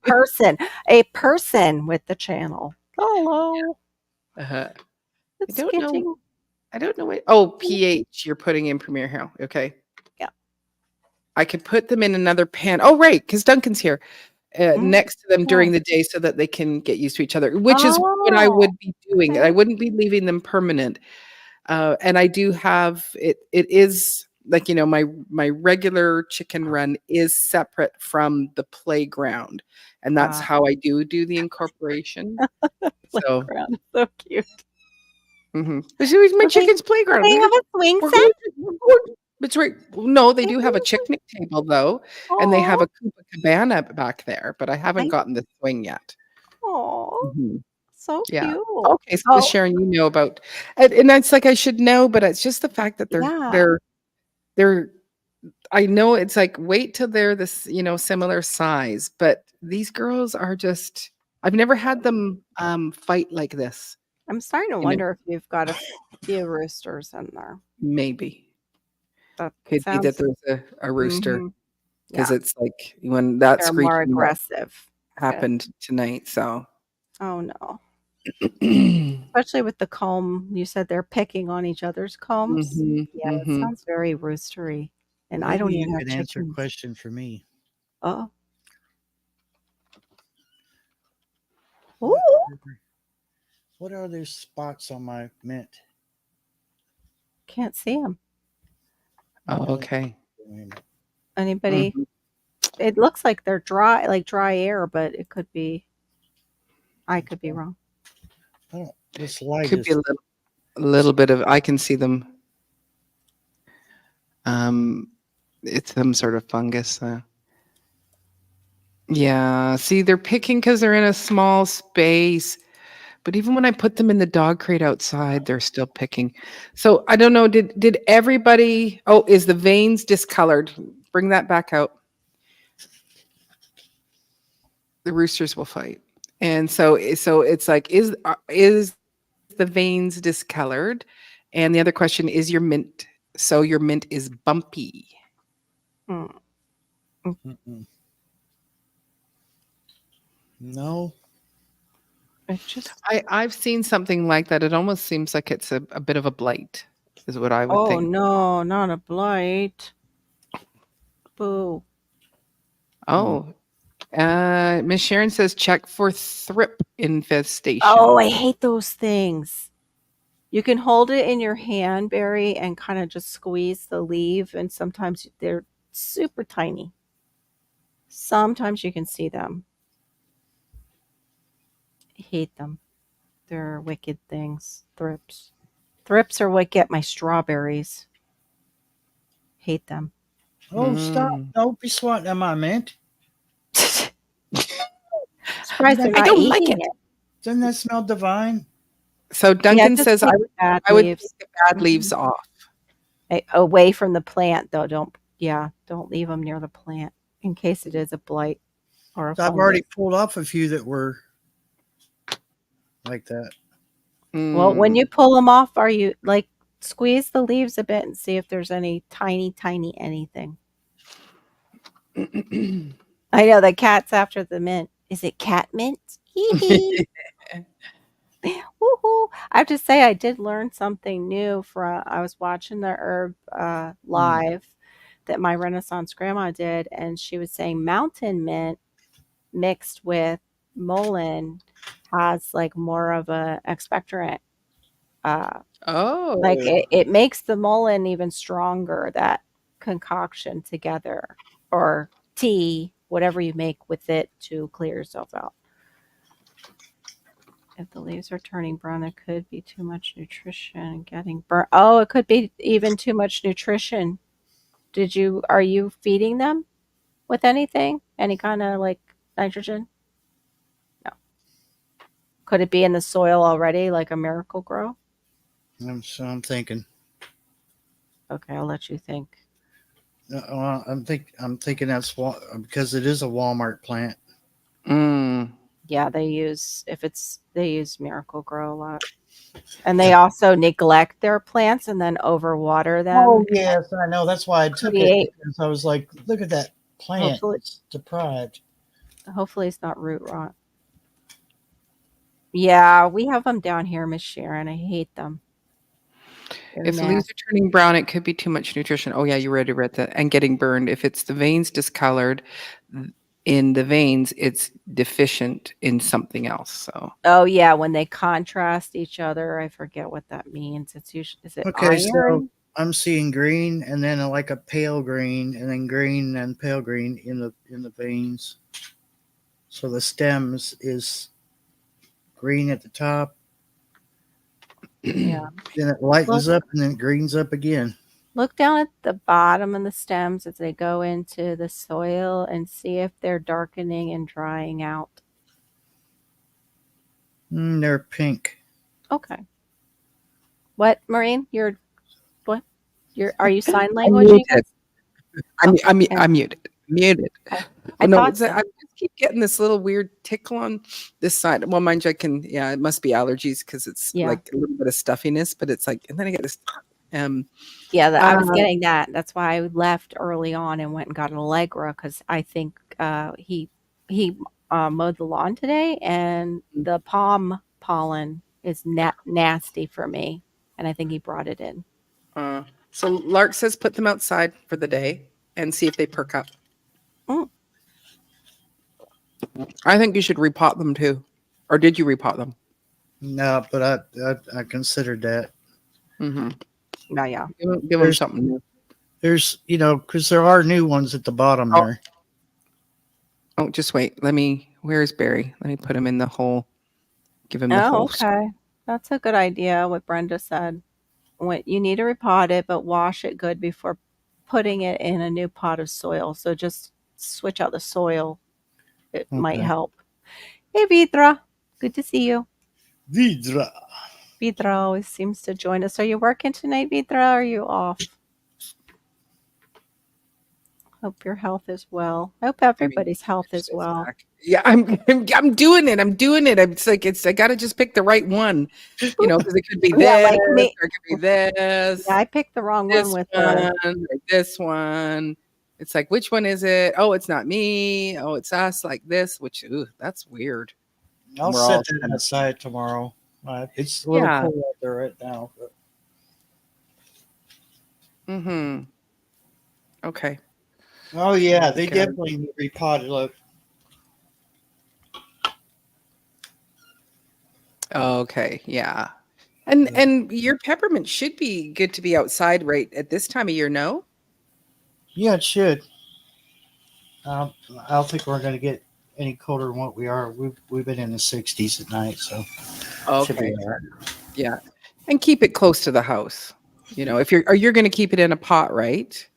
person with the channel. Hello. Uh-huh. It's don't know. getting I don't know what. Oh, pH. You're putting in Premier Hero. Okay. Yeah. I could put them in another pan. Oh, right, because Duncan's here next to them during the day so that they can get used to each other, which is what I would be doing. I wouldn't be leaving them permanent. And I do have it. It is like my regular chicken run is separate from the playground, and that's how I do the incorporation. So cute. This is my chicken's playground. They have a swing set. That's right. No, they do have a picnic table though, and they have a Copacabana back there, but I haven't gotten the swing yet. Oh, so Yeah. cute. Okay, so Sharon, about, and that's like I should know, but it's just the fact that they're. I know it's like wait till they're this similar size, but these girls are just. I've never had them fight like this. I'm starting to wonder if you've got a few roosters in there. Maybe. That could be that there's a rooster because it's like when that they're more aggressive happened tonight. So, oh no, especially with the comb. You said they're picking on each other's combs. Yeah, it sounds very roostery, and I don't even have an answer question for me. Oh, ooh. What are those spots on my mint? Can't see them. Oh, okay. Anybody? It looks like they're dry, like dry air, but it could be. I could be wrong. Oh, this light could be a little bit of. I can see them. It's some sort of fungus. Yeah. See, they're picking because they're in a small space. But even when I put them in the dog crate outside, they're still picking. So I don't know. Did everybody? Oh, is the veins discolored? Bring that back out. The roosters will fight, and so it's like is the veins discolored, And the other question is your mint. So your mint is bumpy. Mm-mm. No. I've seen something like that. It almost seems like it's a bit of a blight, is what I would Oh think. no, not a blight. Boo. Oh, Miss Sharon says check for thrip infestation. Oh, I hate those things. You can hold it in your hand, Barry, and kind of just squeeze the leaf, and sometimes they're super tiny. Sometimes you can see them. I hate them. They're wicked things. Thrips. Thrips are what get my strawberries. Hate them. Oh, stop. Don't be swatting at my mint. Surprised they're I not don't like eating it. Doesn't that smell divine? So Duncan just says take I bad would leaves. take the bad leaves off. Away from the plant, though. Don't leave them near the plant in case it is a blight or a So I've already fungus. pulled off a few that were like that. Well, when you pull them off, are you like squeeze the leaves a bit and see if there's any tiny anything? I know the cat's after the mint. Is it cat mint? Hee hee. Woohoo! I have to say I did learn something new from I was watching the herb live that my Renaissance grandma did, and she was saying mountain mint mixed with mullein has like more of a expectorant. Like it makes the mullein even stronger, that concoction together, or tea, whatever you make with it to clear yourself out. If the leaves are turning brown, there could be too much nutrition getting burnt. Oh, it could be even too much nutrition. Are you feeding them with anything? Any kind of like nitrogen? No. Could it be in the soil already, like a Miracle Grow? I'm thinking. Okay, I'll let you think. I'm thinking that's because it is a Walmart plant. Yeah, they use Miracle Grow a lot. And they also neglect their plants and then overwater them. Oh yes, I know. That's why I took it. Because I was like, look at that plant. Hopefully, it's deprived. Hopefully it's not root rot. Yeah, we have them down here, Miss Sharon. I hate them. If the leaves are turning brown, it could be too much nutrition. Oh yeah, you already read that. And getting burned. If it's the veins discolored in the veins, it's deficient in something else. So. Oh yeah, when they contrast each other, I forget what that means. It's usually Okay, iron? so I'm seeing green and then like a pale green and then green and pale green in the veins. So the stems is green at the top. Yeah. Then it lightens up and then it greens up again. Look down at the bottom of the stems as they go into the soil and see if they're darkening and drying out. They're pink. Okay. What, Maureen? Are you sign languaging? I'm muted. Muted. I thought so. I just keep getting this little weird tickle on this side. Well, mind you, it must be allergies because it's like a little bit of stuffiness, but it's like, and then I get this. I was getting that. That's why I left early on and went and got an Allegra because I think he mowed the lawn today and the palm pollen is nasty for me, and I think he brought it in. So Lark says put them outside for the day and see if they perk up. I think you should repot them too. Or did you repot them? No, but I considered that. Mm-hmm. No, yeah. Give them something new. There's, because there are new ones at the bottom there. Oh, just wait. Where's Barry? Let me put him in the hole. Give him the hole. Okay. That's a good idea, what Brenda said. You need to repot it, but wash it good before putting it in a new pot of soil. So just switch out the soil. It might help. Hey, Vidra. Good to see you. Vidra always seems to join us. Are you working tonight, Vidra? Or are you off? Hope your health is well. I hope everybody's health is well. Yeah, I'm doing it. I'm doing it. I gotta just pick the right one, because it could be this, like me. or it could be this. Yeah, I picked the wrong this one with or this one. It's like, which one is it? Oh, it's not me. Oh, it's us. Like this, which that's weird. I'll set that aside tomorrow. It's a little cool out there right now. Mm-hmm. Okay. Oh yeah, they definitely need to be potted up. Okay, yeah. And your peppermint should be good to be outside right at this time of year, no? Yeah, it should. I don't think we're going to get any colder than what we are. We've been in the 60s at night, so should be all right. Yeah, and keep it close to the house. If you're going to keep it in a pot, right?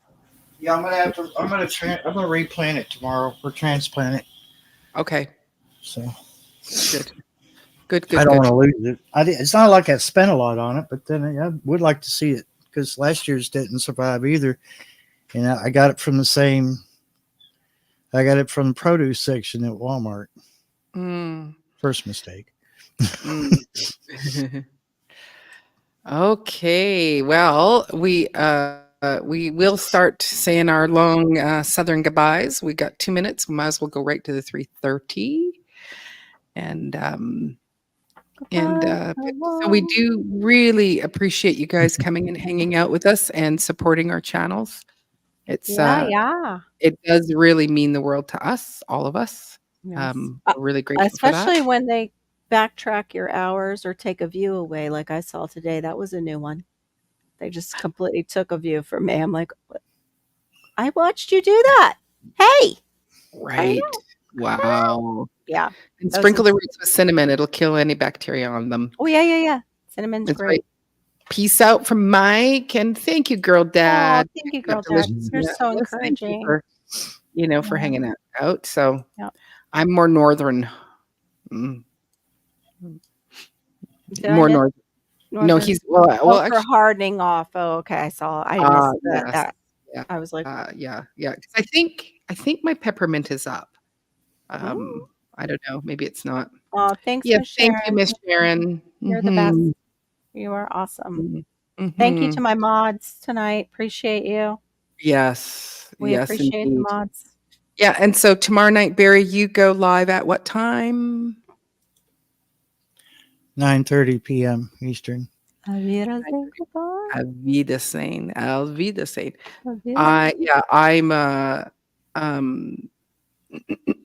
Yeah, I'm gonna replant it tomorrow or transplant it. Okay. So good. I don't want to lose it. It's not like I spent a lot on it, but then I would like to see it because last year's didn't survive either. And I got it from the produce section at Walmart. First mistake. Okay. Well, we will start saying our long Southern goodbyes. We got 2 minutes. We might as well go right to the 3:30. So we do really appreciate you guys coming and hanging out with us and supporting our channels. It's it does really mean the world to us, all of us. Yes. We're really grateful especially for that. when they backtrack your hours or take a view away, like I saw today. That was a new one. They just completely took a view from me. I'm like, I watched you do that. Hey, Right. Wow. Yeah. And sprinkle the roots with cinnamon. It'll kill any bacteria on them. Oh, yeah. Cinnamon's That's great. right. Peace out from Mike, and thank you, Girl Dad. Thank you, Girl Dad. You're so encouraging. For hanging out. So I'm more northern. More northern. No, he's for hardening off. Oh, okay. I saw. I missed that. Yeah. I was like, yeah. I think my peppermint is up. I don't know. Maybe it's not. Oh, thanks. Yeah, thank you, Miss Sharon. You're the best. You are awesome. Thank you to my mods tonight. Appreciate you. Yes. We appreciate the mods. Yeah, and so tomorrow night, Barry, you go live at what time? 9:30 p.m. Eastern. Auf Wiedersehen. I'm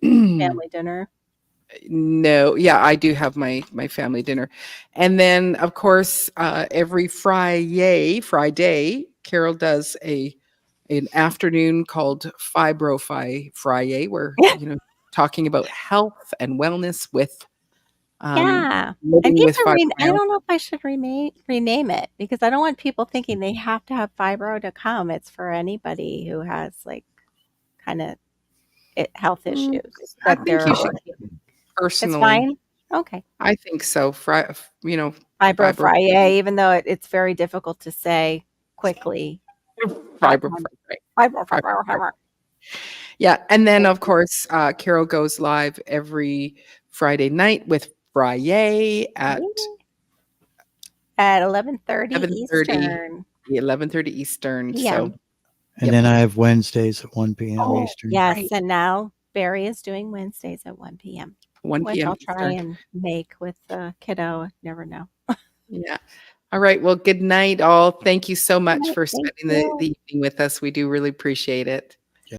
family dinner. No, yeah, I do have my family dinner. And then of course, every Friday, Carol does an afternoon called Fibro Friday, where talking about health and wellness with I don't know if I should rename it because I don't want people thinking they have to have fibro to come. It's for anybody who has health issues. I think you should personally. It's fine. Okay. I think so. Fibro Friday, even though it's very difficult to say quickly. Fibro. Yeah, and then of course, Carol goes live every Friday night with Friday at 11:30 Eastern. 11:30 Eastern. Yeah. So, and then I have Wednesdays at 1 p.m. Eastern. Yes, right. And now Barry is doing Wednesdays at 1 p.m. 1 p.m. Which I'll try and make with the kiddo. Never know. Yeah. All right. Well, good night, all. Thank you so much for spending the evening with us. We do really appreciate it.